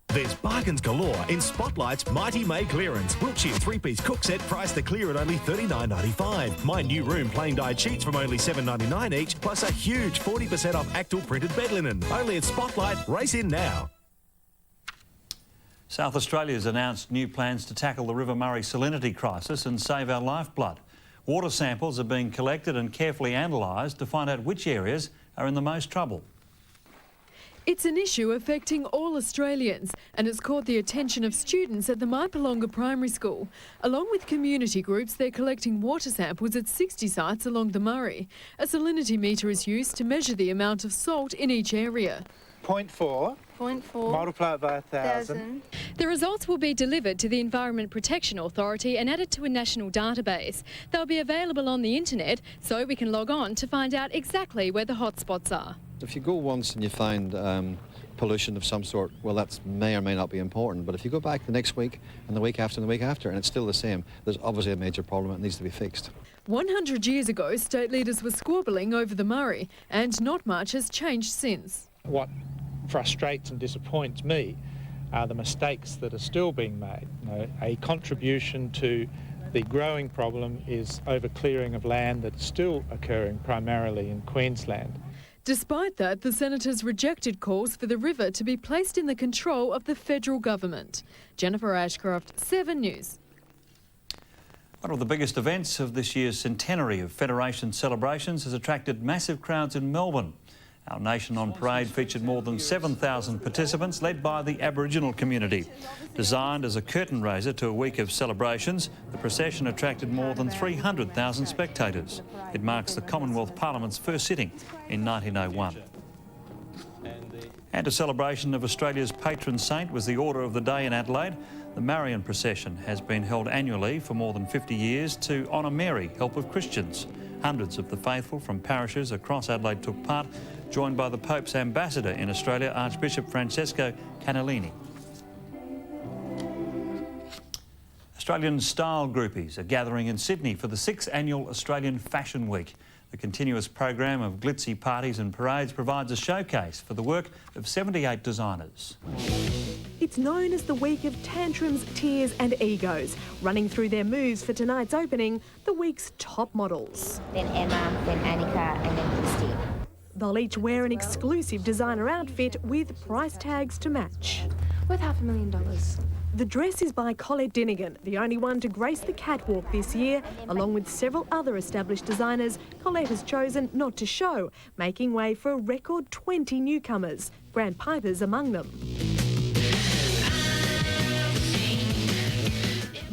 There's bargains galore in Spotlight's Mighty May clearance. Wiltshire 3-piece cook set priced to clear at only $39.95. My new room plain dyed sheets from only $7.99 each, plus a huge 40% off Actal printed bed linen. Only at Spotlight. Race in now. South Australia's announced new plans to tackle the River Murray salinity crisis and save our lifeblood. Water samples are being collected and carefully analysed to find out which areas are in the most trouble. It's an issue affecting all Australians, and it's caught the attention of students at the Maipalonga Primary School. Along with community groups, they're collecting water samples at 60 sites along the Murray. A salinity meter is used to measure the amount of salt in each area. 0.4. Multiply it by 1,000. The results will be delivered to the Environment Protection Authority and added to a national database. They'll be available on the internet, so we can log on to find out exactly where the hotspots are. If you go once and you find pollution of some sort, well, that may or may not be important. But if you go back the next week and the week after and the week after and it's still the same, there's obviously a major problem that needs to be fixed. 100 years ago, state leaders were squabbling over the Murray, and not much has changed since. What frustrates and disappoints me are the mistakes that are still being made. You know, a contribution to the growing problem is overclearing of land that's still occurring primarily in Queensland. Despite that, the senators rejected calls for the river to be placed in the control of the federal government. Jennifer Ashcroft, 7 News. One of the biggest events of this year's centenary of Federation celebrations has attracted massive crowds in Melbourne. Our Nation on Parade featured more than 7,000 participants led by the Aboriginal community. Designed as a curtain raiser to a week of celebrations, the procession attracted more than 300,000 spectators. It marks the Commonwealth Parliament's first sitting in 1901. And a celebration of Australia's patron saint was the order of the day in Adelaide. The Marion procession has been held annually for more than 50 years to honour Mary, Help of Christians. Hundreds of the faithful from parishes across Adelaide took part, joined by the Pope's ambassador in Australia, Archbishop Francesco Cannellini. Australian style groupies are gathering in Sydney for the 6th annual Australian Fashion Week. The continuous program of glitzy parties and parades provides a showcase for the work of 78 designers. It's known as the week of tantrums, tears and egos, running through their moves for tonight's opening, the week's top models. Then Emma, then Annika and then Christine. They'll each wear an exclusive designer outfit with price tags to match. Worth $500,000. The dress is by Colette Dinnigan, the only one to grace the catwalk this year. Along with several other established designers, Colette has chosen not to show, making way for a record 20 newcomers, Grant Piper's among them.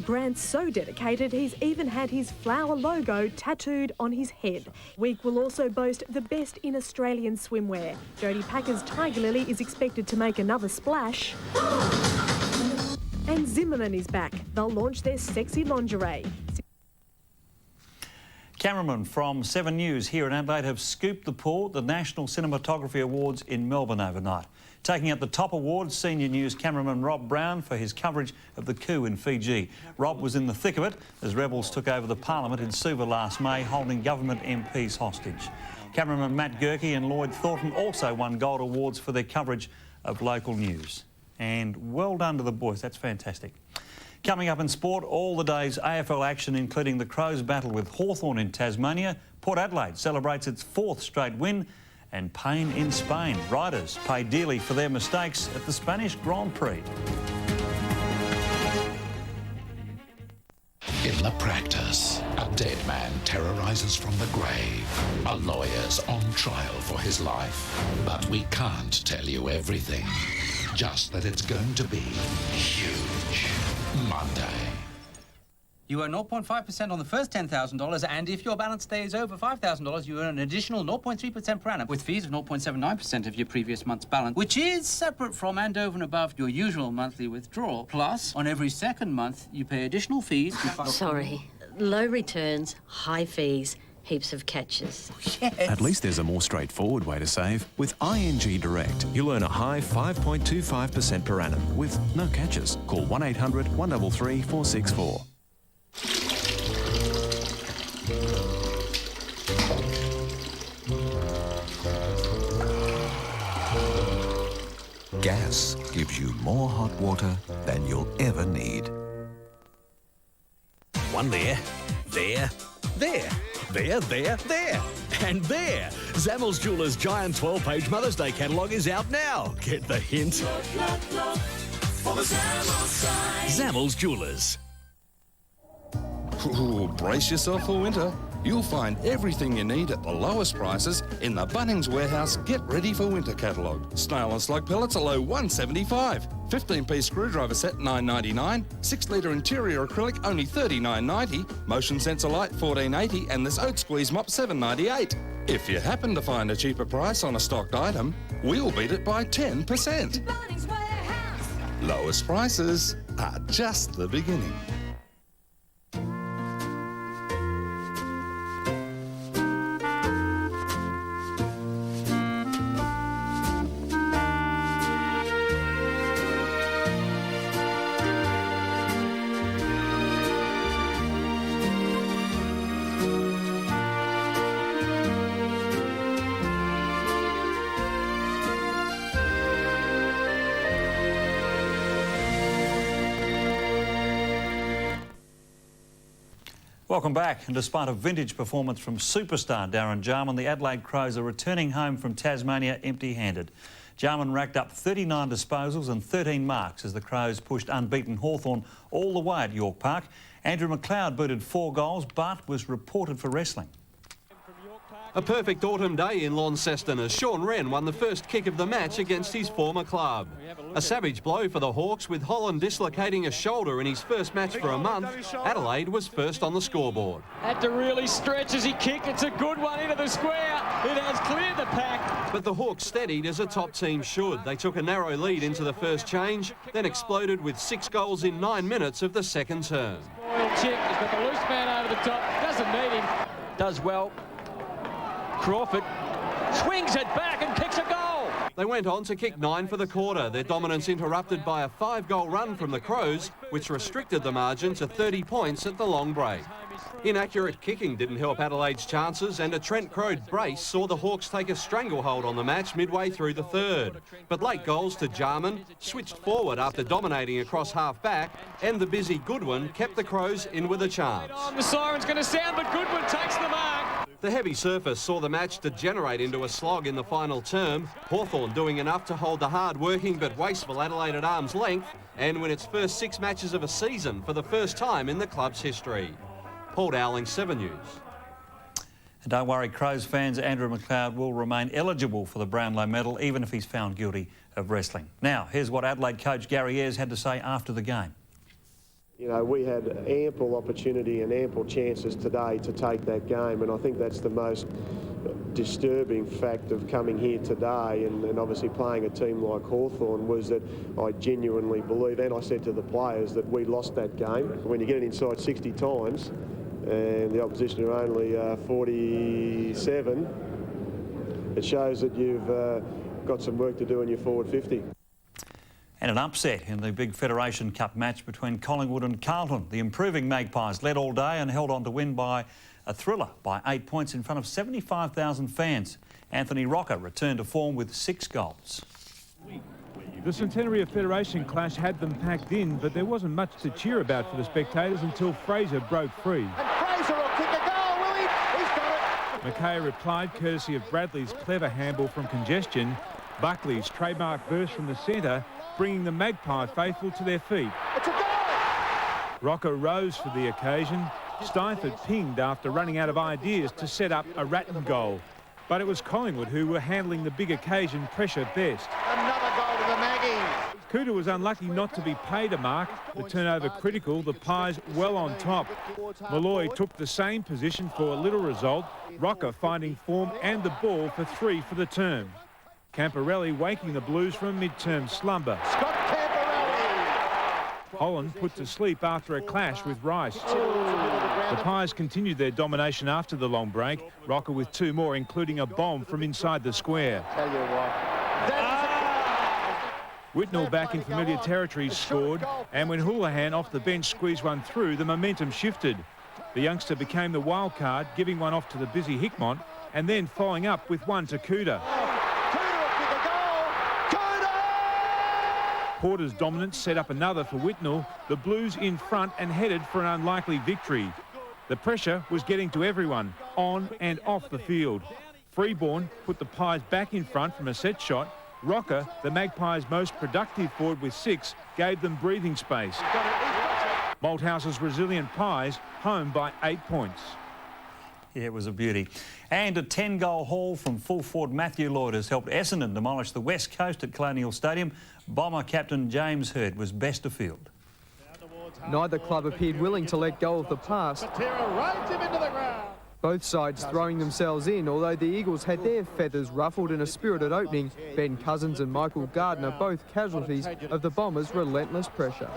Grant's so dedicated he's even had his flower logo tattooed on his head. Week will also boast the best in Australian swimwear. Jodie Packer's Tiger Lily is expected to make another splash. And Zimmerman is back. They'll launch their sexy lingerie. Cameramen from 7 News here in Adelaide have scooped the pool at the National Cinematography Awards in Melbourne overnight. Taking out the top award, Senior News cameraman Rob Brown for his coverage of the coup in Fiji. Rob was in the thick of it as rebels took over the parliament in Suva last May, holding government MPs hostage. Cameraman Matt Gerke and Lloyd Thornton also won gold awards for their coverage of local news. And well done to the boys, that's fantastic. Coming up in sport, all the day's AFL action, including the Crows' battle with Hawthorn in Tasmania. Port Adelaide celebrates its 4th straight win, and pain in Spain. Riders pay dearly for their mistakes at the Spanish Grand Prix. In the practice, a dead man terrorises from the grave. A lawyer's on trial for his life. But we can't tell you everything. Just that it's going to be huge. Monday. You earn 0.5% on the first $10,000, and if your balance stays over $5,000, you earn an additional 0.3% per annum, with fees of 0.79% of your previous month's balance, which is separate from and over and above your usual monthly withdrawal. Plus, on every second month, you pay additional fees. Sorry. Low returns, high fees, heaps of catches. Yes. At least there's a more straightforward way to save. With ING Direct, you'll earn a high 5.25% per annum with no catches. Call 1800 133 464. Gas gives you more hot water than you'll ever need. One there, there, there, there, there, there, and there. Zamel's Jewelers' giant 12-page Mother's Day catalogue is out now. Get the hint? Look for the Zamel's Jewelers. Ooh, brace yourself for winter. You'll find everything you need at the lowest prices in the Bunnings Warehouse Get Ready for Winter catalogue. Snail and slug pellets are low $1.75. 15-piece screwdriver set $9.99. 6-litre interior acrylic only $39.90. Motion sensor light $14.80, and this oat squeeze mop $7.98. If you happen to find a cheaper price on a stocked item, we'll beat it by 10%. Bunnings Warehouse. Lowest prices are just the beginning. Welcome back. And despite a vintage performance from superstar Darren Jarman, the Adelaide Crows are returning home from Tasmania empty-handed. Jarman racked up 39 disposals and 13 marks as the Crows pushed unbeaten Hawthorn all the way at York Park. Andrew McLeod booted 4 goals but was reported for wrestling. From York Park, A perfect autumn day in Launceston as Sean Wren won the first kick of the match against his former club. A savage blow for the Hawks, with Holland dislocating a shoulder in his first match for a month. Adelaide was first on the scoreboard. Had to really stretch as he kicked. It's a good one into the square. It has cleared the pack. But the Hawks steadied as a top team should. They took a narrow lead into the first change, then exploded with 6 goals in 9 minutes of the second term. Royal Chick has got the loose man over the top. Doesn't need him. Does well. Crawford swings it back and kicks a goal. They went on to kick 9 for the quarter, their dominance interrupted by a 5-goal run from the Crows, which restricted the margin to 30 points at the long break. Inaccurate kicking didn't help Adelaide's chances, and a Trent Crowe brace saw the Hawks take a stranglehold on the match midway through the third. But late goals to Jarman, switched forward after dominating across half-back, and the busy Goodwin kept the Crows in with a chance. The siren's going to sound, but Goodwin takes the mark. The heavy surface saw the match degenerate into a slog in the final term, Hawthorn doing enough to hold the hard-working but wasteful Adelaide at arm's length and win its first 6 matches of a season for the first time in the club's history. Paul Dowling, 7 News. And don't worry, Crows fans, Andrew McLeod will remain eligible for the Brownlow medal even if he's found guilty of wrestling. Now, here's what Adelaide coach Gary Ayres had to say after the game. You know, we had ample opportunity and ample chances today to take that game, and I think that's the most disturbing fact of coming here today and obviously playing a team like Hawthorn was that I genuinely believe, and I said to the players, that we lost that game. When you get it inside 60 times and the opposition are only 47, it shows that you've got some work to do in your forward 50. And an upset in the big Federation Cup match between Collingwood and Carlton. The improving Magpies led all day and held on to win by a thriller by 8 points in front of 75,000 fans. Anthony Rocker returned to form with 6 goals. The centenary of Federation clash had them packed in, but there wasn't much to cheer about for the spectators until Fraser broke free. And Fraser will kick a goal, will he? He's got it. Mackay replied courtesy of Bradley's clever handball from congestion, Buckley's trademark burst from the centre, bringing the Magpie faithful to their feet. It's a goal! Rocker rose for the occasion. Steinford pinged after running out of ideas to set up a Ratton goal. But it was Collingwood who were handling the big occasion pressure best. Another goal to the Maggies. Cooter was unlucky not to be paid a mark. The turnover critical, the Pies well on top. Malloy took the same position for a little result. Rocker finding form and the ball for 3 for the term. Camporelli waking the Blues from a mid-term slumber. Scott Camporelli. Holland put to sleep after a clash with Rice. The Pies continued their domination after the long break. Rocker with 2 more, including a bomb from inside the square. Tell you what. Whitnell back in familiar territories scored, and when Houlihan off the bench squeezed one through, the momentum shifted. The youngster became the wild card, giving one off to the busy Hickmont, and then following up with one to Cooter. Porter's dominance set up another for Whitnell. The Blues in front and headed for an unlikely victory. The pressure was getting to everyone, on and off the field. Freeborn put the Pies back in front from a set shot. Rocker, the Magpies' most productive forward with 6, gave them breathing space. Malthouse's resilient Pies home by 8 points. Yeah, it was a beauty. And a 10-goal haul from full forward Matthew Lloyd has helped Essendon demolish the West Coast at Colonial Stadium. Bomber captain James Hird was best of field. Neither club appeared willing to let go of the pass. Both sides throwing themselves in, although the Eagles had their feathers ruffled in a spirited opening. Ben Cousins and Michael Gardner both casualties of the Bombers' relentless pressure.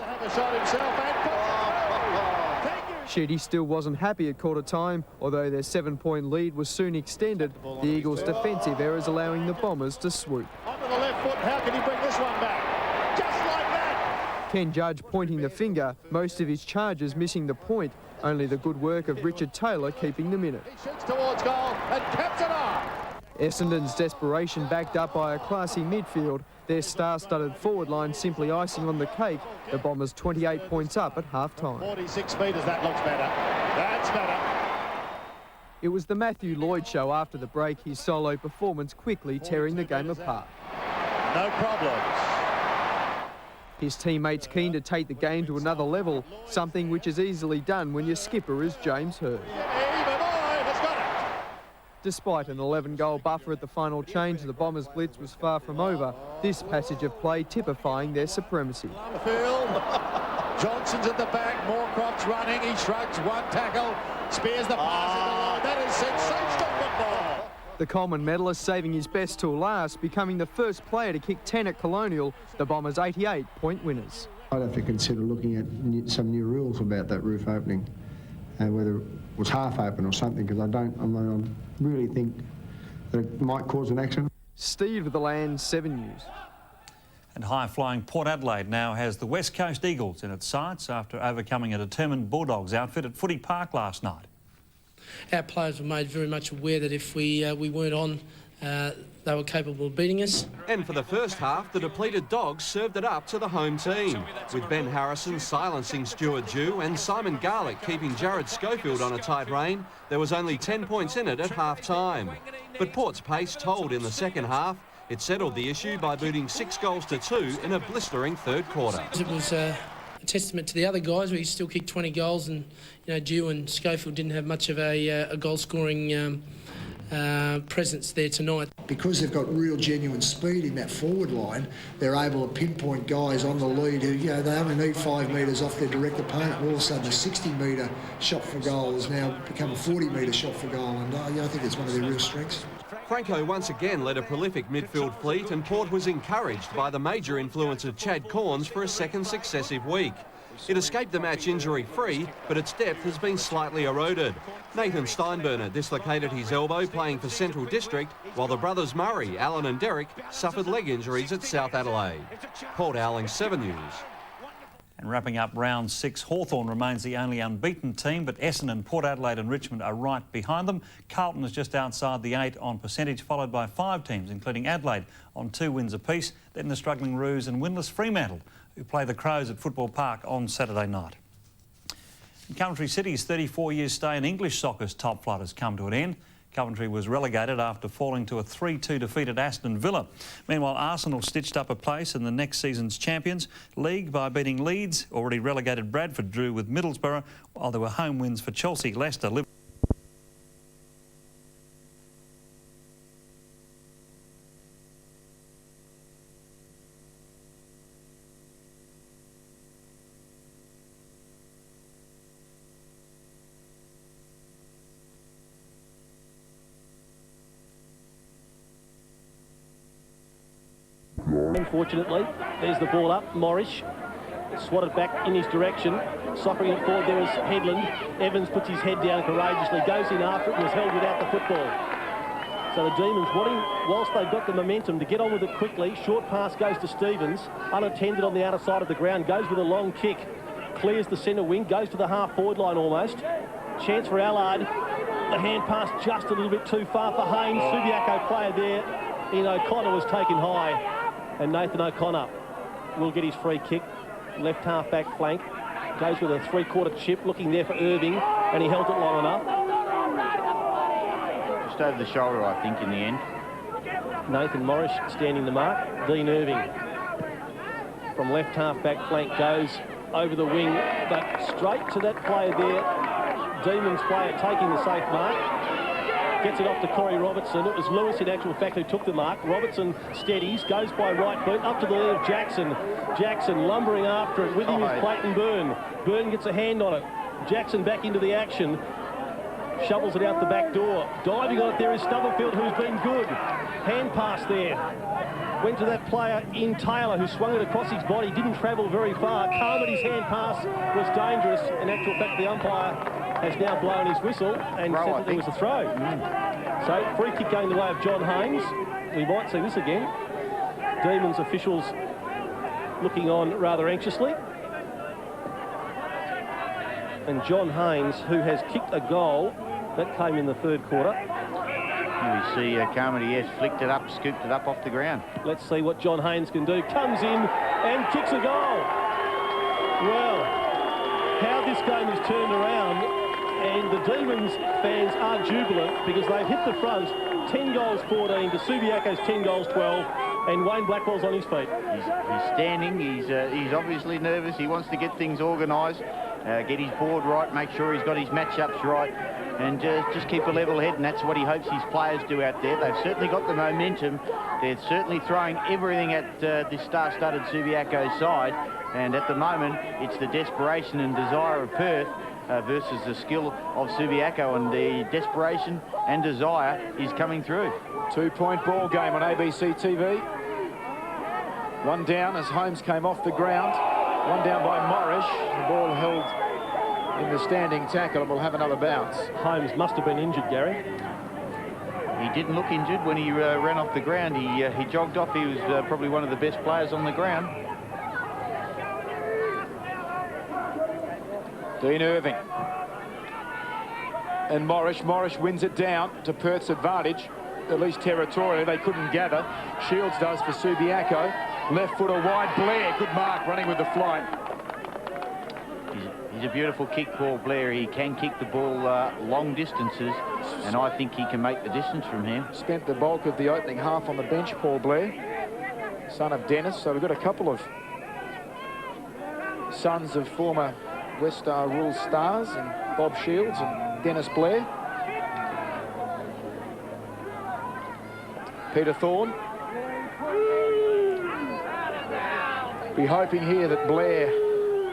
Sheedy still wasn't happy at quarter time, although their 7-point lead was soon extended. The Eagles' defensive errors allowing the Bombers to swoop. Onto the left foot, how can he bring this one back? Just like that! Ken Judge pointing the finger, most of his charges missing the point. Only the good work of Richard Taylor keeping them in it. He shoots towards goal and caps it off. Essendon's desperation backed up by a classy midfield. Their star-studded forward line simply icing on the cake. The Bombers 28 points up at half-time. 46 metres, that looks better. That's better. It was the Matthew Lloyd show after the break, his solo performance quickly tearing the game apart. No problems. His teammates keen to take the game to another level, something which is easily done when your skipper is James Hird. Despite an 11-goal buffer at the final change, the Bombers' blitz was far from over, this passage of play typifying their supremacy. Field. Johnson's at the back, Moorcroft's running, he shrugs, one tackle, spears the pass in the line. That is sensational football. The Coleman medalist saving his best till last, becoming the first player to kick 10 at Colonial, the Bombers' 88-point winners. I'd have to consider looking at some new rules about that roof opening, and whether it was half open or something, because I really think that it might cause an accident. Steve of the Land, 7 News. And high-flying Port Adelaide now has the West Coast Eagles in its sights after overcoming a determined Bulldogs outfit at Footy Park last night. Our players were made very much aware that if we weren't on, they were capable of beating us. And for the first half, the depleted Dogs served it up to the home team, with Ben Harrison silencing Stuart Dew and Simon Garlick keeping Jared Schofield on a tight rein. There was only 10 points in it at half-time. But Port's pace told in the second half. It settled the issue by booting 6 goals to 2 in a blistering third quarter. It was a testament to the other guys. We still kicked 20 goals, and Dew and Schofield didn't have much of a goal-scoring presence there tonight. Because they've got real genuine speed in that forward line, they're able to pinpoint guys on the lead who, they only need 5 metres off their direct opponent. All of a sudden, a 60-metre shot for goal has now become a 40-metre shot for goal, and I think it's one of their real strengths. Franco once again led a prolific midfield fleet, and Port was encouraged by the major influence of Chad Corns for a second successive week. It escaped the match injury-free, but its depth has been slightly eroded. Nathan Steinburner dislocated his elbow playing for Central District, while the brothers Murray, Alan and Derek suffered leg injuries at South Adelaide. Paul Dowling, 7 News. And wrapping up round 6, Hawthorn remains the only unbeaten team, but Essendon, Port Adelaide and Richmond are right behind them. Carlton is just outside the 8 on percentage, followed by 5 teams, including Adelaide, on 2 wins apiece. Then the struggling Roos and winless Fremantle, who play the Crows at Football Park on Saturday night. Coventry City's 34-year stay in English soccer's top flight has come to an end. Coventry was relegated after falling to a 3-2 defeat at Aston Villa. Meanwhile, Arsenal stitched up a place in the next season's Champions League by beating Leeds. Already relegated Bradford drew with Middlesbrough, while there were home wins for Chelsea, Leicester, Liverpool. Unfortunately, there's the ball up. Morris swatted back in his direction. Sockering it forward there is Headland. Evans puts his head down courageously, goes in after it and was held without the football. So the Demons wanting, whilst they've got the momentum, to get on with it quickly. Short pass goes to Stevens, unattended on the outer side of the ground, goes with a long kick, clears the centre wing, goes to the half-forward line almost. Chance for Allard. The hand pass just a little bit too far for Haynes. Subiaco player there in O'Connor was taken high. And Nathan O'Connor will get his free kick. Left half-back flank. Goes with a 3-quarter chip, looking there for Irving, and he held it long enough. Just over the shoulder, I think, in the end. Nathan Morris standing the mark. Dean Irving from left half-back flank goes over the wing, but straight to that player there. Demons player taking the safe mark. Gets it off to Corey Robertson. It was Lewis, in actual fact, who took the mark. Robertson steadies, goes by right boot, up to the lead of Jackson. Jackson lumbering after it. With him is Clayton Byrne. Byrne gets a hand on it. Jackson back into the action. Shovels it out the back door. Diving on it there is Stubblefield, who's been good. Hand pass there. Went to that player in Taylor, who swung it across his body. Didn't travel very far. Carmody's hand pass was dangerous. In actual fact, the umpire has now blown his whistle and said that there was a throw. So, free kick going the way of John Haynes. We might see this again. Demons officials looking on rather anxiously. And John Haynes, who has kicked a goal, that came in the third quarter. Here we see Carmody, yes, flicked it up, scooped it up off the ground. Let's see what John Haynes can do. Comes in and kicks a goal. Well, how this game has turned around. And the Demons fans are jubilant because they've hit the front 10 goals 14 to Subiaco's 10 goals 12, and Wayne Blackwell's on his feet. He's standing, he's obviously nervous, he wants to get things organised, get his board right, make sure he's got his matchups right. and just keep a level head, and that's what he hopes his players do out there. They've certainly got the momentum. They're certainly throwing everything at this star-studded Subiaco side, and at the moment it's the desperation and desire of Perth versus the skill of Subiaco, and the desperation and desire is coming through. 2-point ball game on ABC TV. One down as Holmes came off the ground. One down by Morris. The ball held in the standing tackle and will have another bounce. Holmes must have been injured, Gary. He didn't look injured when he ran off the ground. He jogged off. He was probably one of the best players on the ground. Dean Irving. And Morris wins it down to Perth's advantage, at least territorially. They couldn't gather. Shields does for Subiaco. Left footer wide. Blair, good mark, running with the flight. He's a beautiful kick, Paul Blair. He can kick the ball long distances, and I think he can make the distance from here. Spent the bulk of the opening half on the bench, Paul Blair, son of Dennis. So we've got a couple of sons of former West Star Rules stars, and Bob Shields and Dennis Blair. Peter Thorne. Be hoping here that Blair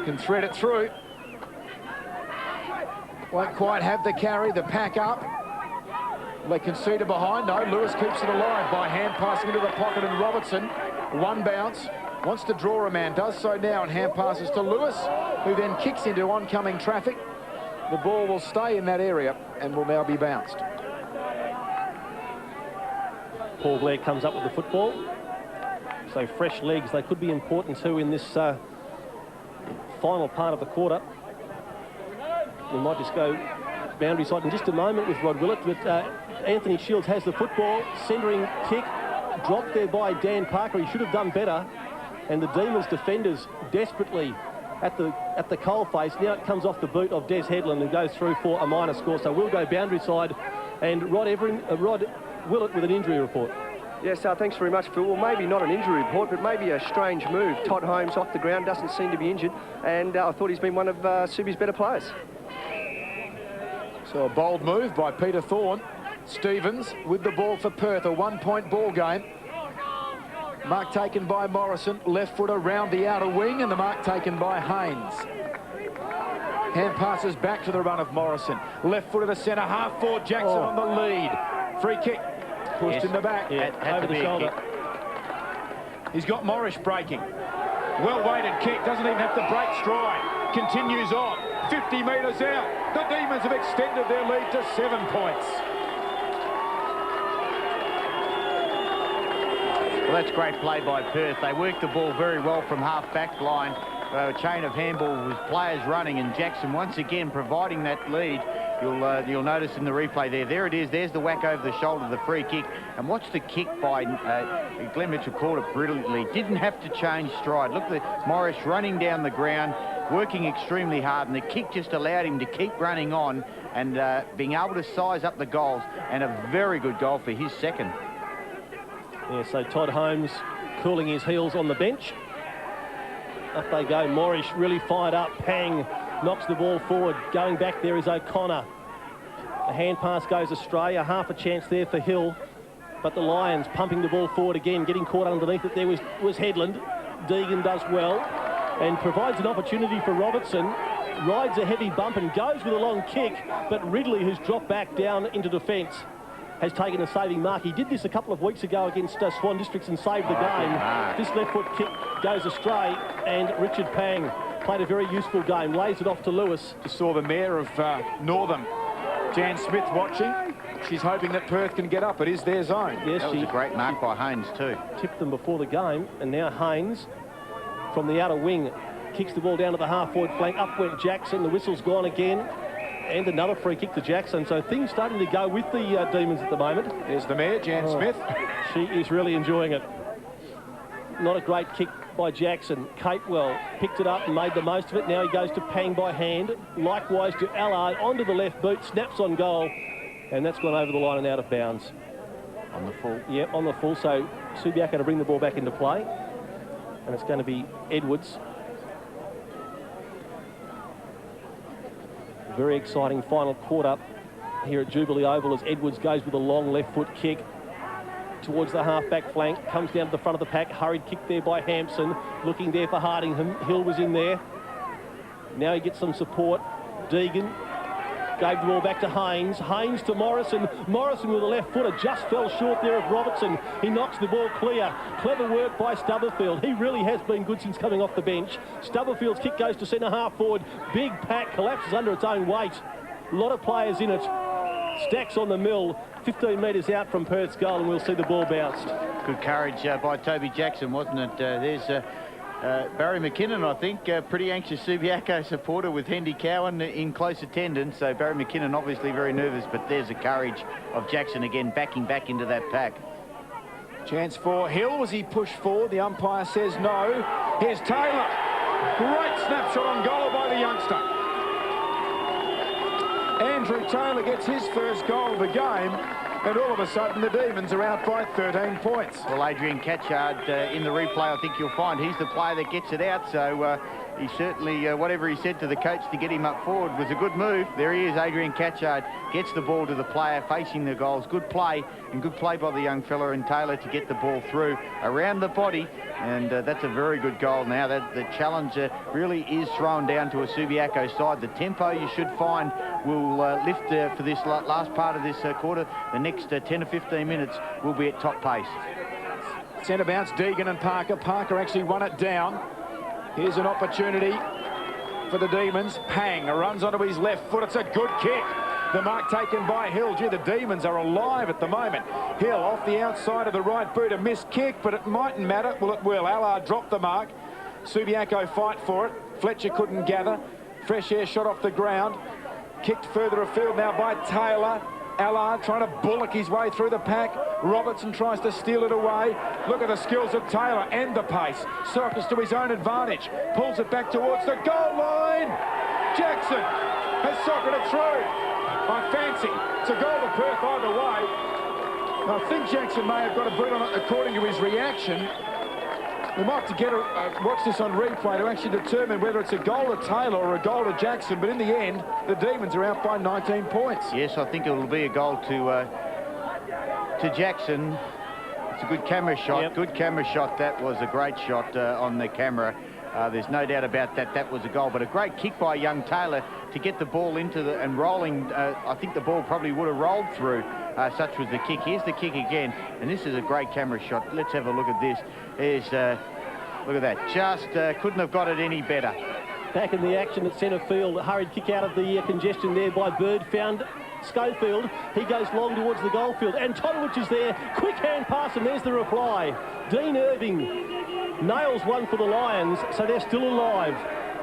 can thread it through. Won't quite have the carry, the pack up. They concede it behind. No, Lewis keeps it alive by hand passing into the pocket, and Robertson, one bounce, wants to draw a man, does so now, and hand passes to Lewis, who then kicks into oncoming traffic. The ball will stay in that area and will now be bounced. Paul Blair comes up with the football. So fresh legs, they could be important too in this final part of the quarter. We might just go boundary side in just a moment with Rod Willett, but Anthony Shields has the football, centering kick, dropped there by Dan Parker. He should have done better, and the Demons defenders desperately at the coalface. Now it comes off the boot of Des Headland, and goes through for a minor score. So we'll go boundary side, and Rod Willett with an injury report. Yes, thanks very much, Phil. Well, maybe not an injury report, but maybe a strange move. Todd Holmes off the ground, doesn't seem to be injured, and I thought he's been one of Subi's better players. So a bold move by Peter Thorne. Stevens with the ball for Perth, a 1-point ball game. Mark taken by Morrison, left foot around the outer wing, and the mark taken by Haynes. Hand passes back to the run of Morrison. Left foot of the centre, half forward, Jackson on the lead. Free kick. Pushed in the back. Over the shoulder. He's got Morris breaking. Well-weighted kick. Doesn't even have to break stride. Continues on. 50 metres out. The Demons have extended their lead to 7 points. Well, that's great play by Perth. They worked the ball very well from half-back line. A chain of handball with players running, and Jackson once again providing that lead. You'll notice in the replay there it is. There's the whack over the shoulder, the free kick. And watch the kick by Glenn Mitchell, called it brilliantly. Didn't have to change stride. Look at Morris running down the ground, working extremely hard, and the kick just allowed him to keep running on and being able to size up the goals, and a very good goal for his second. Yeah, so Todd Holmes cooling his heels on the bench. Up they go. Morris really fired up. Pang knocks the ball forward. Going back there is O'Connor. The hand pass goes astray. A half a chance there for Hill. But the Lions pumping the ball forward again, getting caught underneath it. There was Headland. Deegan does well and provides an opportunity for Robertson. Rides a heavy bump and goes with a long kick. But Ridley, who's dropped back down into defence, has taken a saving mark. He did this a couple of weeks ago against Swan Districts and saved the game. This left foot kick goes astray, and Richard Pang played a very useful game, lays it off to Lewis. Just saw the mayor of Northam, Jan Smith, watching. She's hoping that Perth can get up. It is their zone. Yes, that was a great mark by Haynes too. Tipped them before the game, and now Haynes from the outer wing kicks the ball down to the half-forward flank. Up went Jackson. The whistle's gone again. And another free kick to Jackson. So things starting to go with the Demons at the moment. There's the mayor, Jan Smith. She is really enjoying it. Not a great kick by Jackson. Capewell picked it up and made the most of it. Now he goes to Pang by hand. Likewise to Allard onto the left boot. Snaps on goal. And that's gone over the line and out of bounds. On the full? Yeah, on the full. So Subiaco to bring the ball back into play. And it's going to be Edwards. Very exciting final quarter here at Jubilee Oval as Edwards goes with a long left foot kick towards the half-back flank, comes down to the front of the pack, hurried kick there by Hampson, looking there for Hardingham. Hill was in there. Now he gets some support. Deegan gave the ball back to Haynes. Haynes to Morrison. Morrison with a left footer just fell short there of Robertson. He knocks the ball clear. Clever work by Stubberfield. He really has been good since coming off the bench. Stubberfield's kick goes to centre half forward. Big pack collapses under its own weight. A lot of players in it. Stacks on the mill. 15 metres out from Perth's goal, and we'll see the ball bounced. Good courage by Toby Jackson, wasn't it? There's Barry McKinnon, I think, pretty anxious Subiaco supporter with Hendy Cowan in close attendance. So Barry McKinnon obviously very nervous, but there's the courage of Jackson again, backing back into that pack. Chance for Hill as he pushed forward. The umpire says no. Here's Taylor. Great snapshot on goal by the youngster. Andrew Taylor gets his first goal of the game, and all of a sudden the Demons are out by 13 points. Well, Adrian Catchard in the replay, I think you'll find he's the player that gets it out. So he certainly, whatever he said to the coach to get him up forward was a good move. There he is, Adrian Catchard gets the ball to the player facing the goals. Good play, and good play by the young fella and Taylor to get the ball through around the body. And that's a very good goal now. The challenge really is thrown down to a Subiaco side. The tempo you should find will lift for this last part of this quarter. The next 10 to 15 minutes will be at top pace. Centre bounce, Deegan and Parker. Parker actually won it down. Here's an opportunity for the Demons. Pang runs onto his left foot. It's a good kick. The mark taken by Hill. Gee, the Demons are alive at the moment. Hill off the outside of the right boot. A missed kick, but it mightn't matter. Well, it will. Allard dropped the mark. Subiaco fight for it. Fletcher couldn't gather. Fresh air shot off the ground. Kicked further afield now by Taylor. Allard trying to bullock his way through the pack. Robertson tries to steal it away. Look at the skills of Taylor and the pace. Circles to his own advantage. Pulls it back towards the goal line. Jackson has socketed it through. I fancy it's a goal to Perth either way. I think Jackson may have got a boot on it according to his reaction. We might have to watch this on replay to actually determine whether it's a goal to Taylor or a goal to Jackson. But in the end, the Demons are out by 19 points. Yes, I think it will be a goal to Jackson. It's a good camera shot. Yep. Good camera shot. That was a great shot on the camera. There's no doubt about that. That was a goal. But a great kick by young Taylor to get the ball into the and rolling. I think the ball probably would have rolled through. Such was the kick. Here's the kick again, and this is a great camera shot. Let's have a look at this. Look at that. Just couldn't have got it any better. Back in the action at centre field. Hurried kick out of the congestion there by Bird. Found Schofield. He goes long towards the goal field, and Todowich is there. Quick hand pass, and there's the reply. Dean Irving nails one for the Lions, so they're still alive.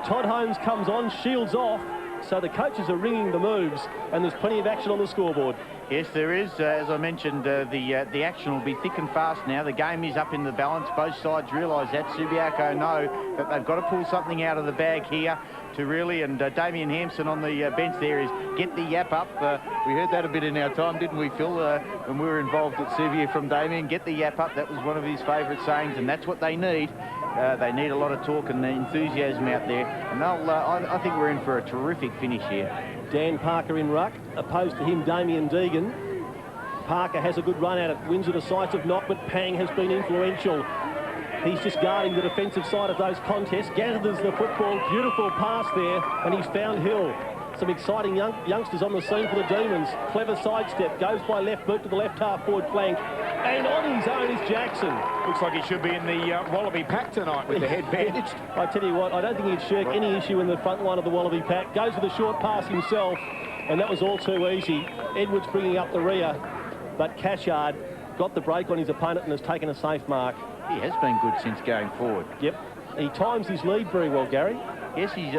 Todd Holmes comes on, shields off. So the coaches are ringing the moves, and there's plenty of action on the scoreboard. Yes, there is. As I mentioned, the action will be thick and fast now. The game is up in the balance. Both sides realise that. Subiaco know that they've got to pull something out of the bag here to really, and Damien Hampson on the bench there is get the yap up. We heard that a bit in our time, didn't we, Phil, when we were involved at Subia from Damien. Get the yap up. That was one of his favourite sayings, and that's what they need. They need a lot of talk and enthusiasm out there, and I think we're in for a terrific finish here. Dan Parker in ruck, opposed to him Damien Deegan. Parker has a good run at it, wins a decisive knock, but Pang has been influential. He's just guarding the defensive side of those contests, gathers the football, beautiful pass there, and he's found Hill. Some exciting youngsters on the scene for the Demons. Clever sidestep, goes by left boot to the left half forward flank, and on his own is Jackson. Looks like he should be in the Wallaby pack tonight with the head bandaged. I tell you what, I don't think he'd shirk any issue in the front line of the Wallaby pack. Goes with a short pass himself, and that was all too easy. Edwards bringing up the rear, but Catchard got the break on his opponent and has taken a safe mark. He has been good since going forward. Yep. He times his lead very well, Gary. Yes, he's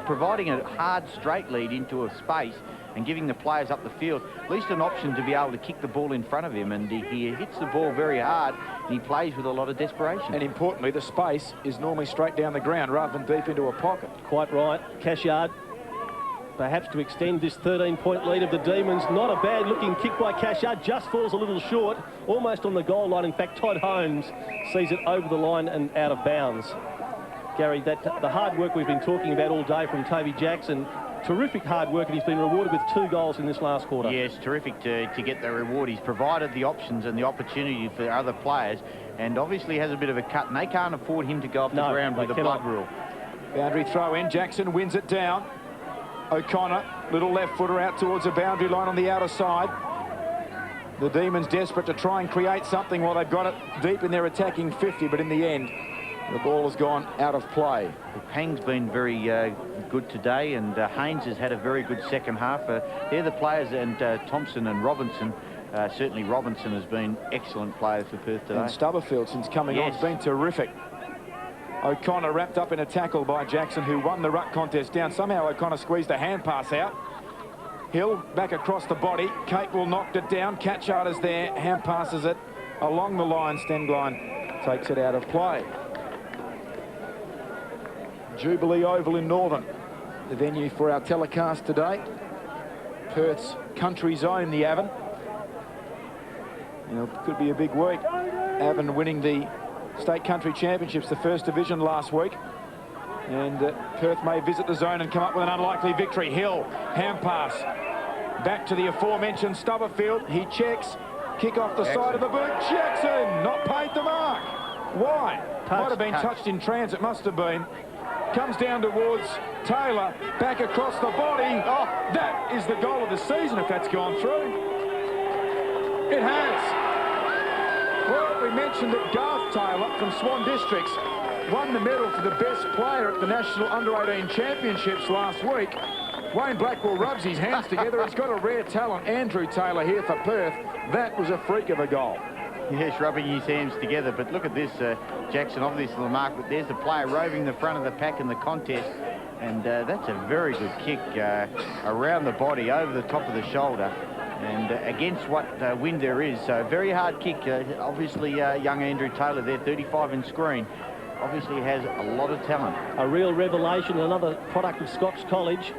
providing a hard straight lead into a space and giving the players up the field at least an option to be able to kick the ball in front of him, and he hits the ball very hard and he plays with a lot of desperation. And importantly, the space is normally straight down the ground rather than deep into a pocket. Quite right. Catchard, perhaps to extend this 13-point lead of the Demons. Not a bad-looking kick by Catchard, just falls a little short, almost on the goal line. In fact, Todd Holmes sees it over the line and out of bounds. Gary, the hard work we've been talking about all day from Toby Jackson, terrific hard work, and he's been rewarded with 2 goals in this last quarter. Yes, terrific to get the reward. He's provided the options and the opportunity for other players, and obviously has a bit of a cut, and they can't afford him to go off the ground with the blood rule. Boundary throw in. Jackson wins it down. O'Connor, little left footer out towards the boundary line on the outer side. The Demons desperate to try and create something while they've got it deep in their attacking 50, but in the end, the ball has gone out of play. Pang's been very good today, and Haynes has had a very good second half. They're the players, and Thompson and Robinson. Certainly Robinson has been excellent players for Perth today. And Stubberfield, since coming on, has been terrific. O'Connor wrapped up in a tackle by Jackson, who won the ruck contest down. Somehow O'Connor squeezed a hand pass out. Hill back across the body. Capewell knocked it down. Catchard is there. Hand passes it along the line. Stenglein takes it out of play. Jubilee Oval in Northern, the venue for our telecast today. Perth's country zone, the Avon. You know, could be a big week. Avon winning the State Country Championships, the first division last week. And Perth may visit the zone and come up with an unlikely victory. Hill, hand pass. Back to the aforementioned Stubberfield. He checks. Kick off the side of the boot. Jackson not paid the mark. Why? Might have been touched in transit, must have been. Comes down towards Taylor. Back across the body. Oh, that is the goal of the season if that's gone through. It has. Well, we mentioned that Garth Taylor from Swan Districts won the medal for the best player at the National Under-18 Championships last week. Wayne Blackwell rubs his hands together. He's got a rare talent. Andrew Taylor here for Perth. That was a freak of a goal. Yes, rubbing his hands together. But look at this, Jackson, obviously the mark. But there's the player roving the front of the pack in the contest. And that's a very good kick around the body, over the top of the shoulder. And against what wind there is. So very hard kick. Obviously, young Andrew Taylor there, 35 in screen. Obviously has a lot of talent. A real revelation, another product of Scotch College.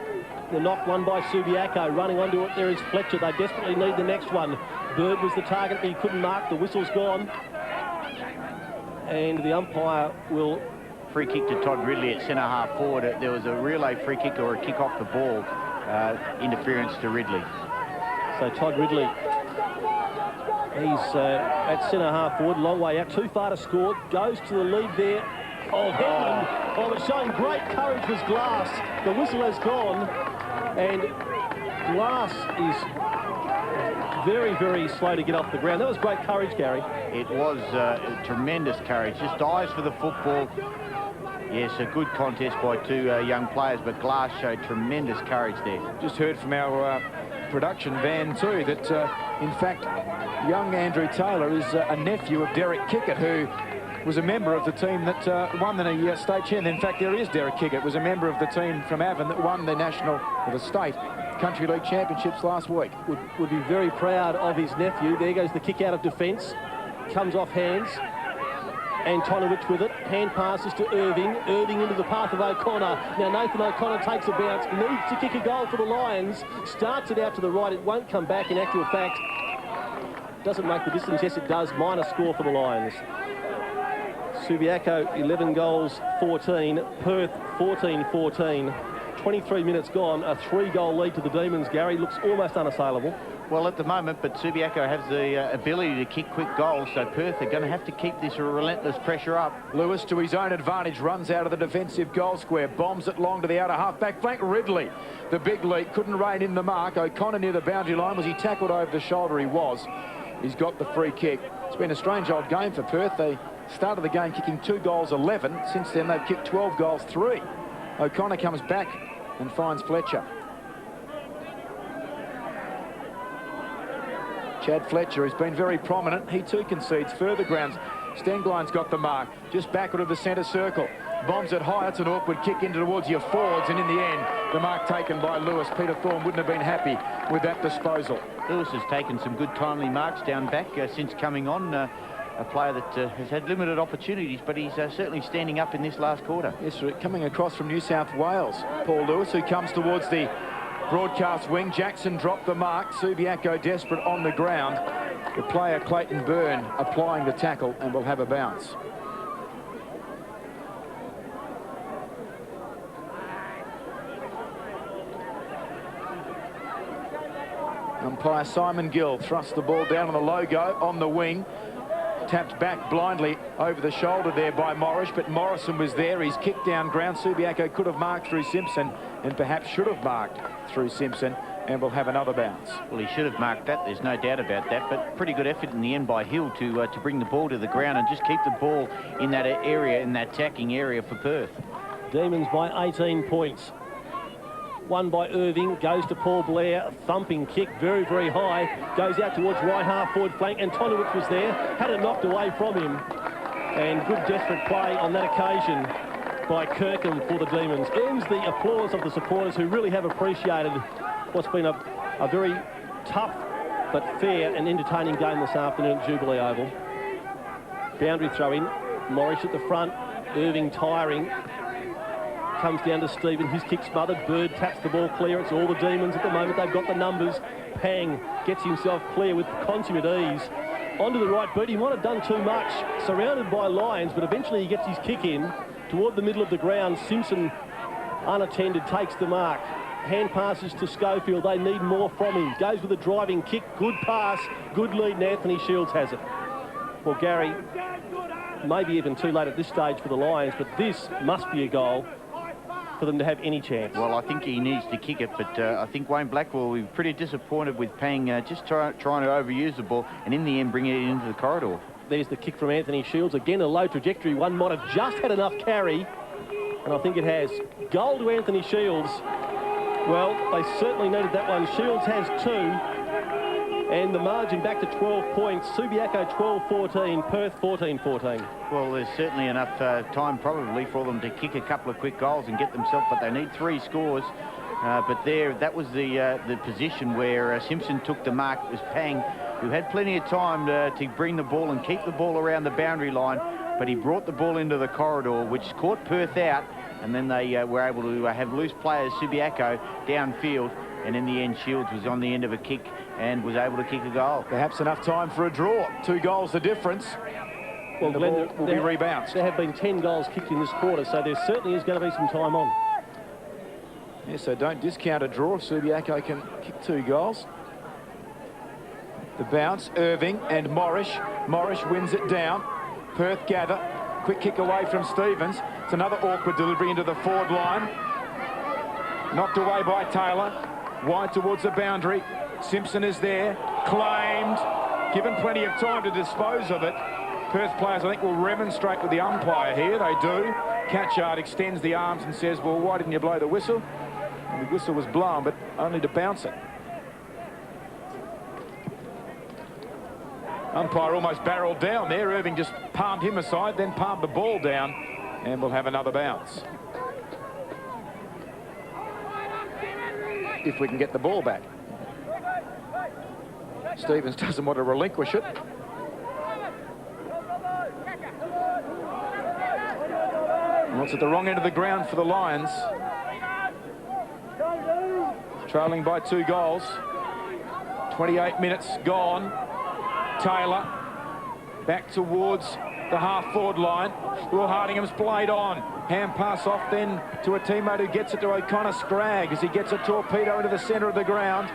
The knock won by Subiaco. Running onto it there is Fletcher. They desperately need the next one. Bird was the target, but he couldn't mark. The whistle's gone. And the umpire will... Free kick to Todd Ridley at centre-half forward. There was a relay free kick or a kick off the ball. Interference to Ridley. So Todd Ridley, he's at centre-half forward, long way out, too far to score, goes to the lead there. Oh, Headland. Oh, but showing great courage was Glass. The whistle has gone, and Glass is very, very slow to get off the ground. That was great courage, Gary. It was tremendous courage. Just eyes for the football. Yes, a good contest by two young players, but Glass showed tremendous courage there. Just heard from our production van too that, in fact, young Andrew Taylor is a nephew of Derek Kickett, who was a member of the team that won the state champion. In fact, there is Derek Kickett, was a member of the team from Avon that won the national, or the state country league championships last week. Would be very proud of his nephew. There goes the kick out of defence, comes off hands. Antonovich with it, hand passes to Irving, Irving into the path of O'Connor. Now Nathan O'Connor takes a bounce, needs to kick a goal for the Lions, starts it out to the right, it won't come back in actual fact. Doesn't make the distance, yes it does, minor score for the Lions. Subiaco 11 goals, 14, Perth 14-14. 23 minutes gone, a 3-goal lead to the Demons. Gary, looks almost unassailable. Well, at the moment, but Subiaco has the ability to kick quick goals, so Perth are going to have to keep this relentless pressure up. Lewis, to his own advantage, runs out of the defensive goal square, bombs it long to the outer half-back flank. Ridley, the big lead, couldn't rein in the mark. O'Connor near the boundary line. Was he tackled over the shoulder? He was. He's got the free kick. It's been a strange old game for Perth. They started the game kicking 2 goals, 11. Since then, they've kicked 12 goals, 3. O'Connor comes back and finds Fletcher. Chad Fletcher has been very prominent. He too concedes further grounds. Stenglein's got the mark. Just backward of the centre circle. Bombs it high. It's an awkward kick into towards your forwards. And in the end, the mark taken by Lewis. Peter Thorne wouldn't have been happy with that disposal. Lewis has taken some good timely marks down back since coming on. A player that has had limited opportunities, but he's certainly standing up in this last quarter. Yes, coming across from New South Wales. Paul Lewis, who comes towards the broadcast wing. Jackson dropped the mark. Subiaco desperate on the ground. The player Clayton Byrne applying the tackle and will have a bounce. Umpire Simon Gill thrusts the ball down on the logo on the wing. Tapped back blindly over the shoulder there by Morris, but Morrison was there. He's kicked down ground. Subiaco could have marked through Simpson and perhaps should have marked through Simpson, and will have another bounce. Well, he should have marked that. There's no doubt about that. But pretty good effort in the end by Hill to bring the ball to the ground and just keep the ball in that area, in that attacking area for Perth. Demons by 18 points. One by Irving, goes to Paul Blair, thumping kick, very, very high, goes out towards right half forward flank, and Tonowitz was there, had it knocked away from him, and good desperate play on that occasion by Kirkham for the Demons. Earns the applause of the supporters who really have appreciated what's been a very tough but fair and entertaining game this afternoon at Jubilee Oval. Boundary throw in, Morris at the front, Irving tiring. Comes down to Stephen, his kick smothered, Bird taps the ball clear. It's all the Demons at the moment, they've got the numbers. Pang gets himself clear with consummate ease. Onto the right boot, he might have done too much, surrounded by Lions, but eventually he gets his kick in toward the middle of the ground. Simpson, unattended, takes the mark. Hand passes to Schofield, they need more from him. Goes with a driving kick, good pass, good lead, and Anthony Shields has it. Well, Gary, maybe even too late at this stage for the Lions, but this must be a goal for them to have any chance. Well, I think he needs to kick it, but I think Wayne Blackwell will be pretty disappointed with Pang just trying to overuse the ball and in the end bring it into the corridor. There's the kick from Anthony Shields. Again, a low trajectory one. Might have just had enough carry, and I think it has. Goal to Anthony Shields. Well, they certainly needed that one. Shields has 2, and the margin back to 12 points. Subiaco 12-14, Perth 14-14. Well, there's certainly enough time probably for them to kick a couple of quick goals and get themselves, but they need 3 scores. But that was the position where Simpson took the mark. It was Pang, who had plenty of time to bring the ball and keep the ball around the boundary line, but he brought the ball into the corridor, which caught Perth out, and then they were able to have loose players, Subiaco, downfield, and in the end Shields was on the end of a kick and was able to kick a goal. Perhaps enough time for a draw. 2 goals the difference. Well, the ball will be rebounced. There have been 10 goals kicked in this quarter, so there certainly is going to be some time on. Yeah, so don't discount a draw. Subiaco can kick 2 goals. The bounce, Irving and Morris. Morris wins it down. Perth gather. Quick kick away from Stevens. It's another awkward delivery into the forward line. Knocked away by Taylor. Wide towards the boundary. Simpson is there. Claimed. Given plenty of time to dispose of it. Perth players, I think, will remonstrate with the umpire here. They do. Catchard extends the arms and says, well, why didn't you blow the whistle? And the whistle was blown, but only to bounce it. Umpire almost barreled down there. Irving just palmed him aside, then palmed the ball down, and we'll have another bounce. If we can get the ball back. Stevens doesn't want to relinquish it. Well, it's at the wrong end of the ground for the Lions. Trailing by 2 goals. 28 minutes gone. Taylor back towards the half-forward line. Will Hardingham's played on. Hand pass off then to a teammate who gets it to O'Connor Scragg as he gets a torpedo into the centre of the ground.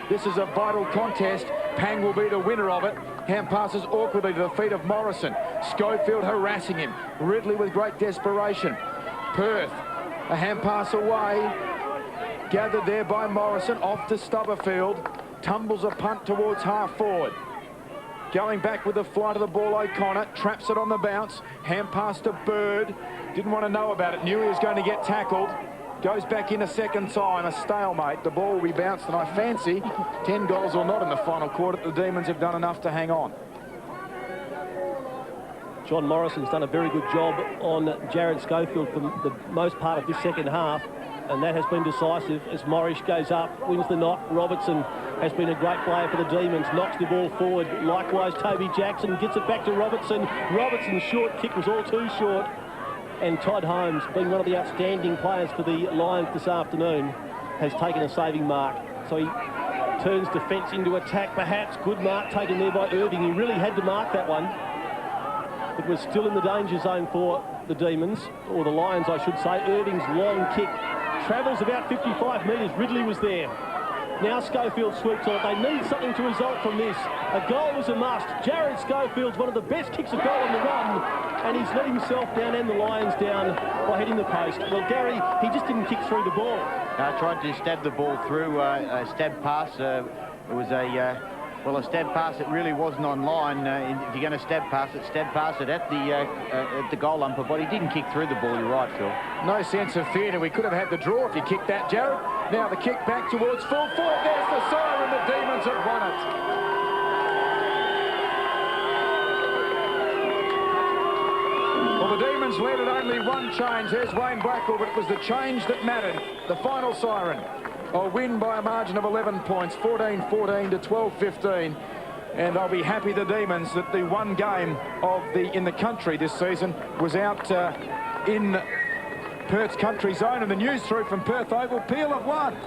This is a vital contest. Pang will be the winner of it. Hand passes awkwardly to the feet of Morrison. Schofield harassing him. Ridley with great desperation. Perth, a hand pass away. Gathered there by Morrison, off to Stubberfield. Tumbles a punt towards half-forward. Going back with the flight of the ball, O'Connor traps it on the bounce. Hand pass to Bird. Didn't want to know about it. Knew he was going to get tackled. Goes back in a second time. A stalemate. The ball will be bounced, and I fancy 10 goals or not in the final quarter, the Demons have done enough to hang on. John Morrison's done a very good job on Jared Schofield for the most part of this second half, and that has been decisive as Morris goes up, wins the knock. Robertson has been a great player for the Demons, knocks the ball forward. Likewise, Toby Jackson gets it back to Robertson. Robertson's short kick was all too short, and Todd Holmes, being one of the outstanding players for the Lions this afternoon, has taken a saving mark. So he turns defence into attack, perhaps. Good mark taken there by Irving. He really had to mark that one. It was still in the danger zone for the Demons, or the Lions, I should say. Irving's long kick travels about 55 metres. Ridley was there. Now Schofield sweeps on it. They need something to result from this. A goal was a must. Jared Schofield's one of the best kicks of goal on the run, and he's let himself down and the Lions down by hitting the post. Well, Gary, he just didn't kick through the ball. Tried to stab the ball through, a stab pass. It was a stab pass that really wasn't on line. If you're going to stab pass it at the goal umper, but he didn't kick through the ball. You're right, Phil. No sense of theatre. We could have had the draw if you kicked that, Jared. Now the kick back towards full forward. There's the siren. The Demons have won it. Well, the Demons led at only one change. There's Wayne Blackwell, but it was the change that mattered. The final siren. A win by a margin of 11 points, 14-14 to 12-15. And I'll be happy, the Demons, that the one game in the country this season was out in Perth's country zone. And the news through from Perth Oval, Peel have won.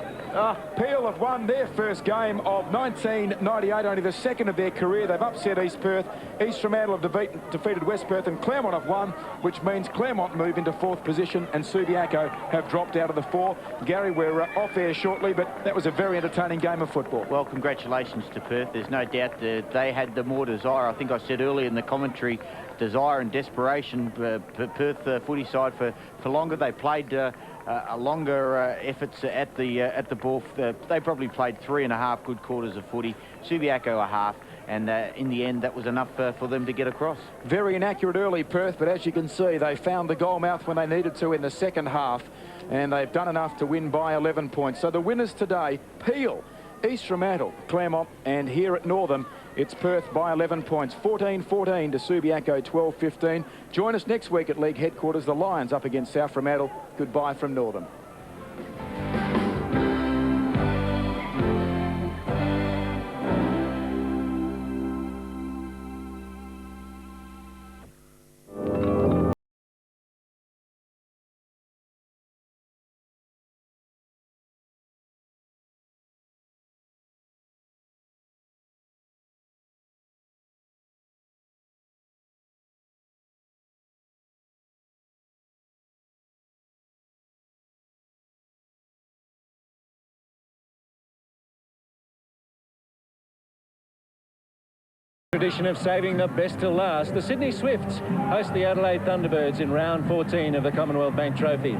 Peel have won their first game of 1998, only the second of their career. They've upset East Perth. East Fremantle have defeated West Perth, and Claremont have won, which means Claremont move into 4th position and Subiaco have dropped out of the 4. Gary, we're off air shortly, but that was a very entertaining game of football. Well, congratulations to Perth. There's no doubt that they had the more desire. I think I said earlier in the commentary, desire and desperation. Perth footy side for longer. They played a longer efforts at the ball. They probably played 3.5 good quarters of footy. Subiaco a half, and in the end that was enough for them to get across. Very inaccurate early, Perth, but as you can see, they found the goal mouth when they needed to in the second half, and they've done enough to win by 11 points. So the winners today, Peel, East Fremantle, Claremont, and here at Northern, it's Perth by 11 points, 14-14 to Subiaco, 12-15. Join us next week at League Headquarters, the Lions up against South Fremantle. Goodbye from Northern. Tradition of saving the best till last, the Sydney Swifts host the Adelaide Thunderbirds in round 14 of the Commonwealth Bank Trophy.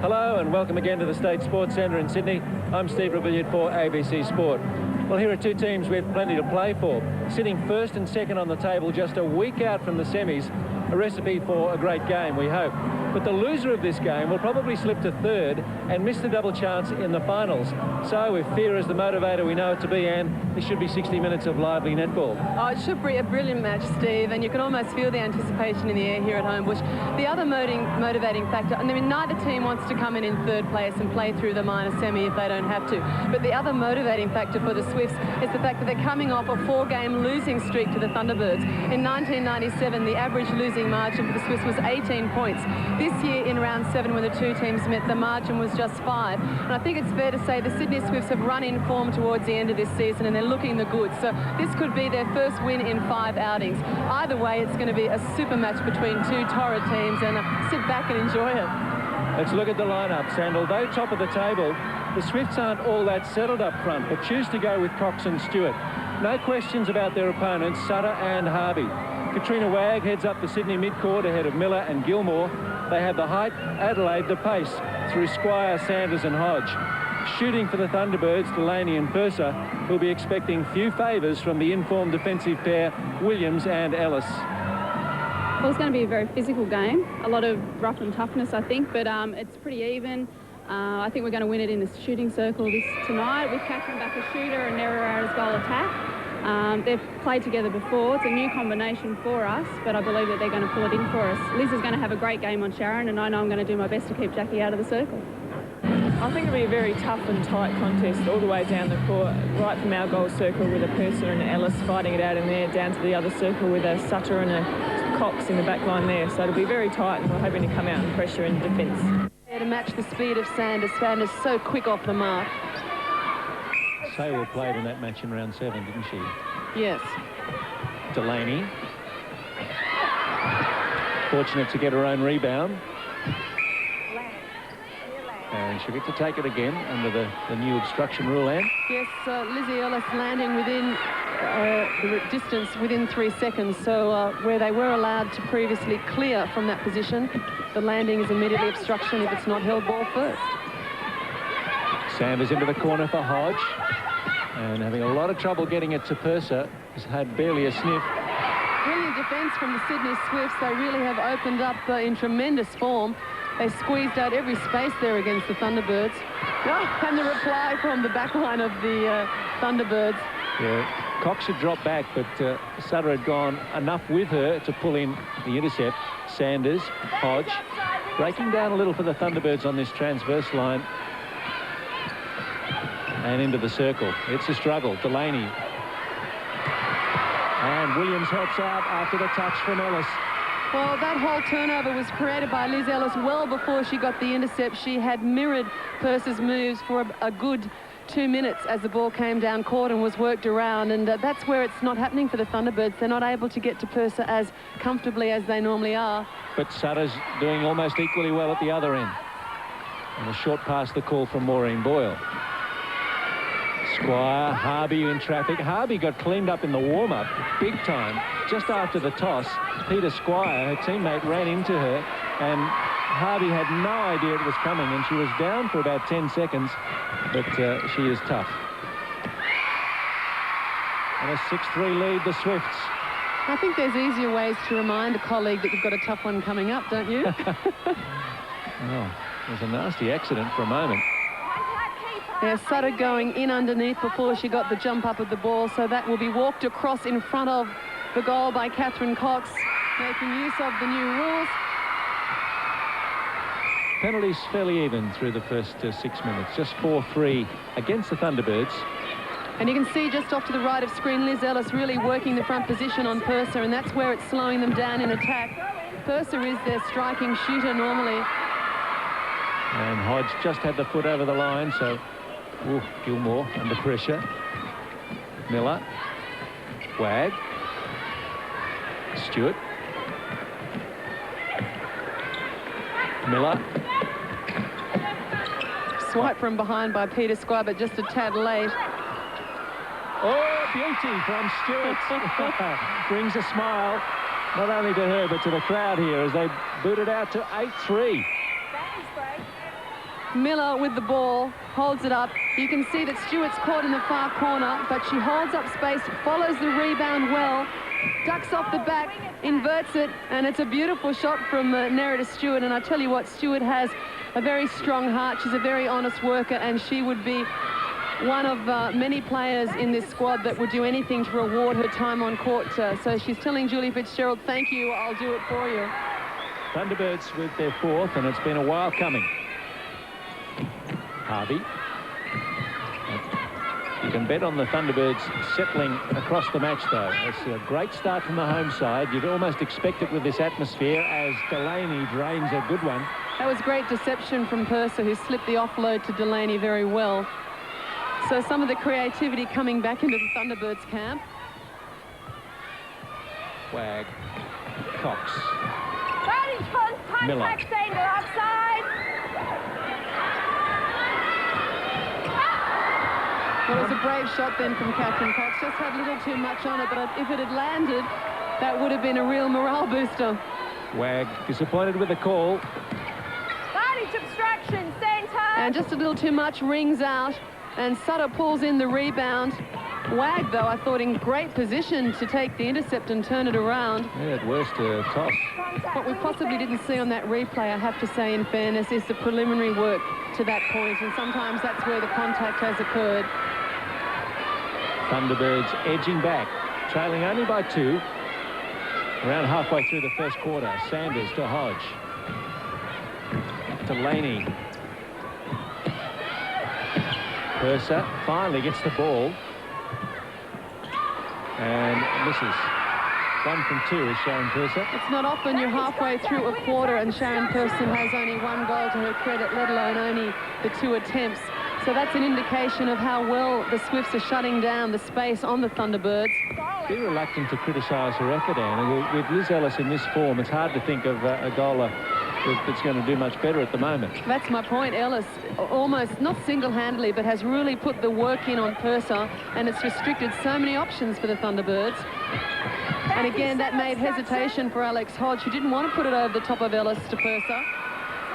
Hello and welcome again to the State Sports Centre in Sydney. I'm Steve Rebillard for ABC Sport. Well, here are two teams with plenty to play for. Sitting first and second on the table just a week out from the semis, a recipe for a great game, we hope. But the loser of this game will probably slip to third and miss the double chance in the finals. So if fear is the motivator we know it to be, Anne, this should be 60 minutes of lively netball. Oh, it should be a brilliant match, Steve, and you can almost feel the anticipation in the air here at Homebush. The other motivating factor, I mean, neither team wants to come in third place and play through the minor semi if they don't have to. But the other motivating factor for the Swifts is the fact that they're coming off a 4-game losing streak to the Thunderbirds. In 1997, the average losing margin for the Swifts was 18 points. This year in round 7, when the two teams met, the margin was just 5. And I think it's fair to say the Sydney Swifts have run in form towards the end of this season and they're looking the goods. So this could be their first win in 5 outings. Either way, it's going to be a super match between two torrid teams, and sit back and enjoy it. Let's look at the lineups, and although top of the table, the Swifts aren't all that settled up front, but choose to go with Cox and Stewart. No questions about their opponents, Sutter and Harvey. Katrina Wagg heads up the Sydney mid-court ahead of Miller and Gilmore. They have the height, Adelaide the pace, through Squire, Sanders and Hodge. Shooting for the Thunderbirds, Delaney and Purser, who'll be expecting few favours from the informed defensive pair, Williams and Ellis. Well, it's going to be a very physical game, a lot of rough and toughness, I think, but it's pretty even. I think we're going to win it in the shooting circle tonight with catching back a shooter and Nerera's goal attack. They've played together before. It's a new combination for us, but I believe that they're going to pull it in for us. Liz is going to have a great game on Sharon, and I know I'm going to do my best to keep Jackie out of the circle. I think it'll be a very tough and tight contest all the way down the court, right from our goal circle with a Purser and Ellis fighting it out in there, down to the other circle with a Sutter and a Cox in the back line there. So it'll be very tight, and we're hoping to come out and pressure in defence. To match the speed of Sanders. Sanders so quick off the mark. Sale played in that match in round 7, didn't she? Yes. Delaney. Fortunate to get her own rebound. And she'll get to take it again under the new obstruction rule, Anne. Yes, Lizzie Ellis landing within the distance within 3 seconds. So where they were allowed to previously clear from that position, the landing is immediately obstruction if it's not held ball first. Sanders into the corner for Hodge. And having a lot of trouble getting it to Purser. Has had barely a sniff. Brilliant defence from the Sydney Swifts. They really have opened up in tremendous form. They squeezed out every space there against the Thunderbirds. Oh, and the reply from the back line of the Thunderbirds. Yeah, Cox had dropped back, but Sutter had gone enough with her to pull in the intercept. Sanders, Hodge, breaking down a little for the Thunderbirds on this transverse line. And into the circle. It's a struggle. Delaney. And Williams helps out after the touch from Ellis. Well, that whole turnover was created by Liz Ellis well before she got the intercept. She had mirrored Purser's moves for a good 2 minutes as the ball came down court and was worked around. And that's where it's not happening for the Thunderbirds. They're not able to get to Purser as comfortably as they normally are. But Sutter's doing almost equally well at the other end. And a short pass the call from Maureen Boyle. Squire, Harvey in traffic. Harvey got cleaned up in the warm-up big time. Just after the toss, Peter Squire, her teammate, ran into her, and Harvey had no idea it was coming, and she was down for about 10 seconds, but she is tough. And a 6-3 lead, the Swifts. I think there's easier ways to remind a colleague that you've got a tough one coming up, don't you? Oh, there's a nasty accident for a moment. Yeah, Sutter going in underneath before she got the jump up of the ball, so that will be walked across in front of the goal by Catherine Cox, making use of the new rules. Penalties fairly even through the first 6 minutes, just 4-3 against the Thunderbirds. And you can see just off to the right of screen, Liz Ellis really working the front position on Purser, and that's where it's slowing them down in attack. Purser is their striking shooter normally. And Hodge just had the foot over the line, so Gilmore under pressure. Miller. Wag. Stewart. Miller. Swipe from behind by Peter Squire, but just a tad late. Oh, beauty from Stewart. Brings a smile, not only to her, but to the crowd here as they boot it out to 8-3. Miller with the ball, holds it up. You can see that Stewart's caught in the far corner, but she holds up space, follows the rebound well, ducks off the back, inverts it, and it's a beautiful shot from Nerida Stewart. And I tell you what, Stewart has a very strong heart. She's a very honest worker, and she would be one of many players in this squad that would do anything to reward her time on court. So she's telling Julie Fitzgerald, thank you, I'll do it for you. Thunderbirds with their fourth, and it's been a while coming. Harvey. You can bet on the Thunderbirds settling across the match, though. It's a great start from the home side. You'd almost expect it with this atmosphere as Delaney drains a good one. That was great deception from Purser, who slipped the offload to Delaney very well. So some of the creativity coming back into the Thunderbirds camp. Wag. Cox. Miller. Well, it was a brave shot then from Catherine Cox. Just had a little too much on it, but if it had landed, that would have been a real morale booster. Wag disappointed with the call. Obstruction, centre. And just a little too much, rings out, and Sutter pulls in the rebound. Wag, though, I thought in great position to take the intercept and turn it around. Yeah, at worst, a toss. What we possibly didn't see on that replay, I have to say, in fairness, is the preliminary work to that point, and sometimes that's where the contact has occurred. Thunderbirds edging back, trailing only by 2. Around halfway through the first quarter, Sanders to Hodge. Delaney. Purser finally gets the ball. And misses. 1 from 2 is Sharon Purser. It's not often you're halfway through a quarter and Sharon Purser has only 1 goal to her credit, let alone only the 2 attempts. So that's an indication of how well the Swifts are shutting down the space on the Thunderbirds. Be reluctant to criticise her effort, Anne. With Liz Ellis in this form, it's hard to think of a goaler that's going to do much better at the moment. That's my point. Ellis almost, not single-handedly, but has really put the work in on Purser, and it's restricted so many options for the Thunderbirds. And again, that made hesitation for Alex Hodge, who didn't want to put it over the top of Ellis to Purser.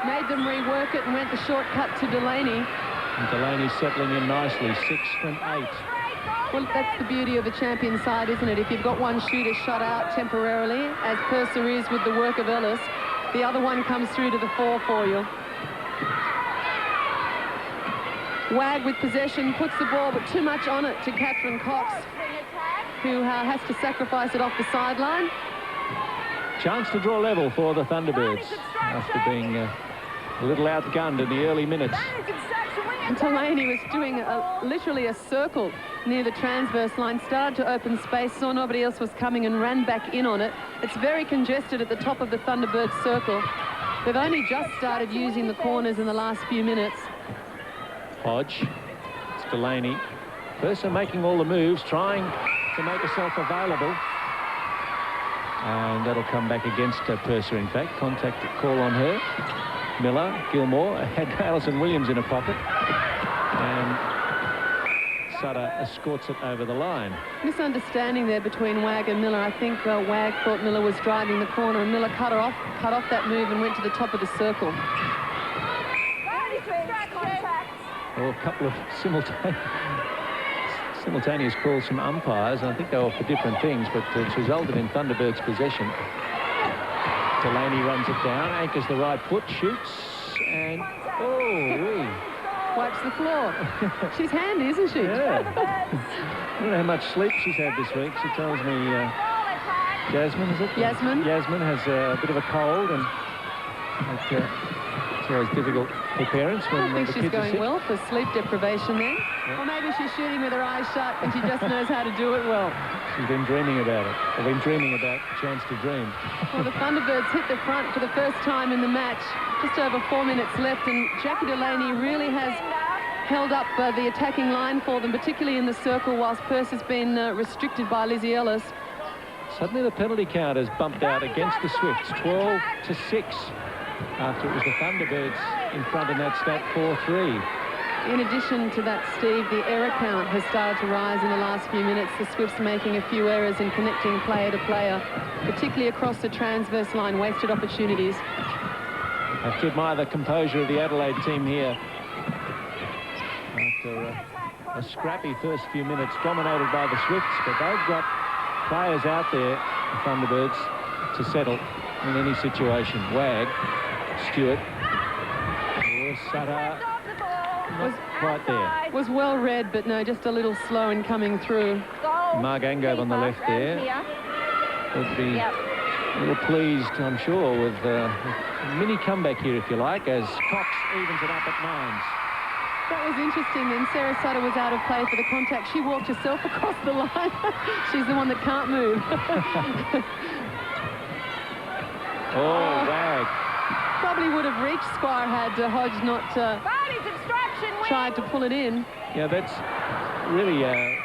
Made them rework it and went the shortcut to Delaney. And Delaney settling in nicely, 6 from 8. Well, that's the beauty of a champion side, isn't it? If you've got one shooter shut out temporarily, as Purser is with the work of Ellis, the other one comes through to the fore for you. Wag with possession, puts the ball, but too much on it to Catherine Cox, who has to sacrifice it off the sideline. Chance to draw level for the Thunderbirds after being a little outgunned in the early minutes. And Delaney was doing literally a circle near the transverse line, started to open space, saw nobody else was coming and ran back in on it. It's very congested at the top of the Thunderbird circle. They've only just started using the corners in the last few minutes. Hodge, it's Delaney. Purser making all the moves, trying to make herself available. And that'll come back against Purser, in fact. Contact call on her. Miller, Gilmore had Alison Williams in a pocket. And Sutter escorts it over the line. Misunderstanding there between Wag and Miller. I think Wag thought Miller was driving the corner, and Miller cut off that move and went to the top of the circle. Well, a couple of simultaneous calls from umpires, and I think they were for different things, but it's resulted in Thunderbird's possession. Delaney runs it down, anchors the right foot, shoots, and wipes the floor. She's handy, isn't she? Yeah. I don't know how much sleep she's had this week. She tells me Jasmine, is it? Yasmin. Yasmin has a bit of a cold, and it's always difficult for parents when I don't think the she's kids are going sick. well for sleep deprivation then. Yeah. Or maybe she's shooting with her eyes shut and she just knows how to do it well. She's been dreaming about it. I've been dreaming about a chance to dream. Well, the Thunderbirds hit the front for the first time in the match. Just over 4 minutes left, and Jackie Delaney really has held up the attacking line for them, particularly in the circle, whilst Purse has been restricted by Lizzie Ellis. Suddenly the penalty count has bumped out against the Swifts, 12-6, after it was the Thunderbirds in front in that stat 4-3. In addition to that, Steve, the error count has started to rise in the last few minutes. The Swifts making a few errors in connecting player to player, particularly across the transverse line, wasted opportunities. I have to admire the composure of the Adelaide team here. After a scrappy first few minutes dominated by the Swifts, but they've got players out there, the Thunderbirds, to settle in any situation. Wag, Stewart, Sutter, not quite there. Was well read, but no, just a little slow in coming through. Mark Angove on the left there would be a little pleased, I'm sure, with a mini comeback here, if you like, as Cox evens it up at 9s. That was interesting. Then Sarah Sutter was out of play for the contact. She walked herself across the line. She's the one that can't move. Wag. Probably would have reached Squire had Hodge not tried to pull it in. Yeah, that's really the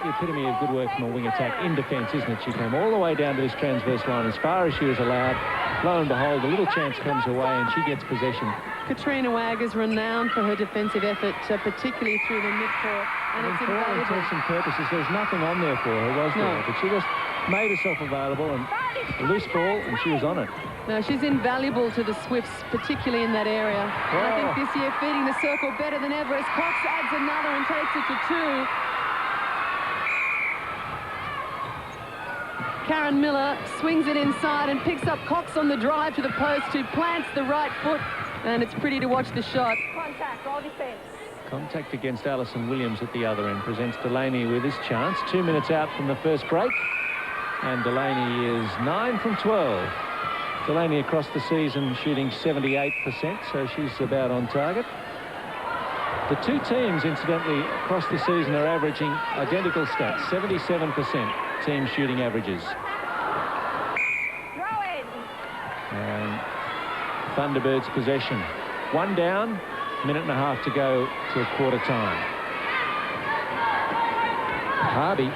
epitome of good work from a wing attack in defence, isn't it? She came all the way down to this transverse line as far as she was allowed. Lo and behold, a little chance comes her way and she gets possession. Katrina Wag is renowned for her defensive effort, particularly through the midcourt. And it's for all intents and purposes, there's nothing on there for her, was there? But she just made herself available, and a loose ball, and she was on it. No, she's invaluable to the Swifts, particularly in that area. And I think this year feeding the circle better than ever as Cox adds another and takes it to 2. Karen Miller swings it inside and picks up Cox on the drive to the post, who plants the right foot, and it's pretty to watch the shot. Contact, all defence. Contact against Alison Williams at the other end presents Delaney with his chance. 2 minutes out from the first break, and Delaney is 9 from 12. Delaney across the season shooting 78%, so she's about on target. The two teams, incidentally, across the season are averaging identical stats, 77% team shooting averages. And Thunderbirds possession. 1 down, minute and a half to go to a quarter time. Harvey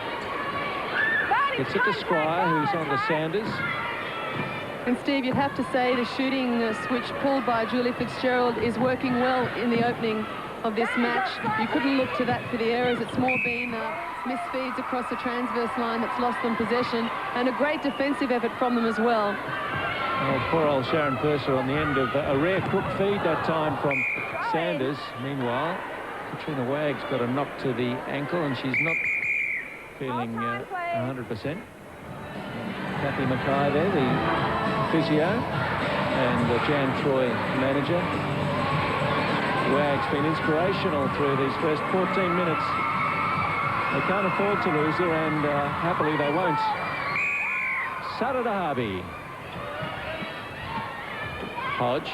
gets it to Squire, who's on to Sanders. And Steve, you'd have to say the shooting switch pulled by Julie Fitzgerald is working well in the opening of this match. You couldn't look to that for the errors. It's more been misfeeds across the transverse line that's lost them possession, and a great defensive effort from them as well. Oh, poor old Sharon Purser on the end of a rare crook feed that time from Sanders. Meanwhile, Katrina Wagg's got a knock to the ankle and she's not feeling 100%. Kathy Mackay there, the physio, and Jan Troy, manager. Wagg's been inspirational through these first 14 minutes. They can't afford to lose her, and happily they won't. Sutter to Harvey. Hodge.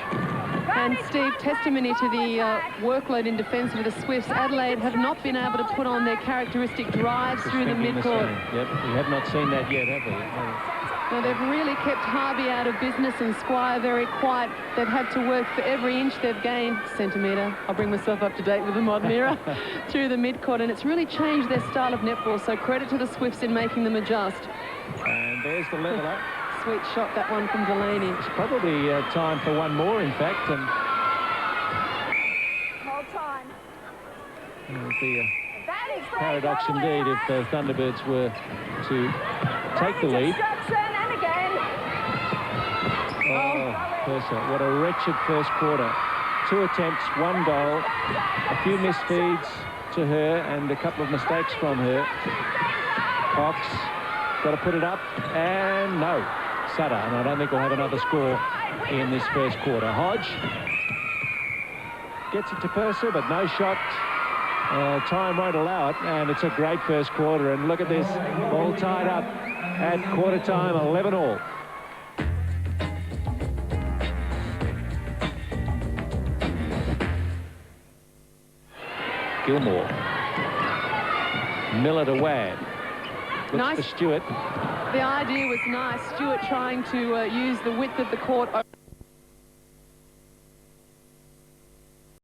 And Steve, testimony to the workload in defence of the Swifts. Adelaide have not been able to put on their characteristic drives through the midcourt. Yep, we have not seen that yet, have we? No, they've really kept Harvey out of business and Squire very quiet. They've had to work for every inch they've gained. Centimetre. I'll bring myself up to date with the modern era. Through the midcourt, and it's really changed their style of netball. So credit to the Swifts in making them adjust. And there's the leveller. Sweet shot, that one from Delaney. It's probably time for one more, in fact. And hold time. It would be a paradox indeed if the Thunderbirds were to take the lead. Oh, Purser, what a wretched first quarter. 2 attempts, 1 goal, a few misfeeds to her and a couple of mistakes from her. Cox got to put it up, and no. Sutter, and I don't think we'll have another score in this first quarter. Hodge gets it to Purser, but no shot. Time won't allow it, and it's a great first quarter. And look at this, all tied up at quarter time, 11-all. Gilmore. Miller to Wag. Looks Nice. for Stewart. The idea was nice. Stewart trying to use the width of the court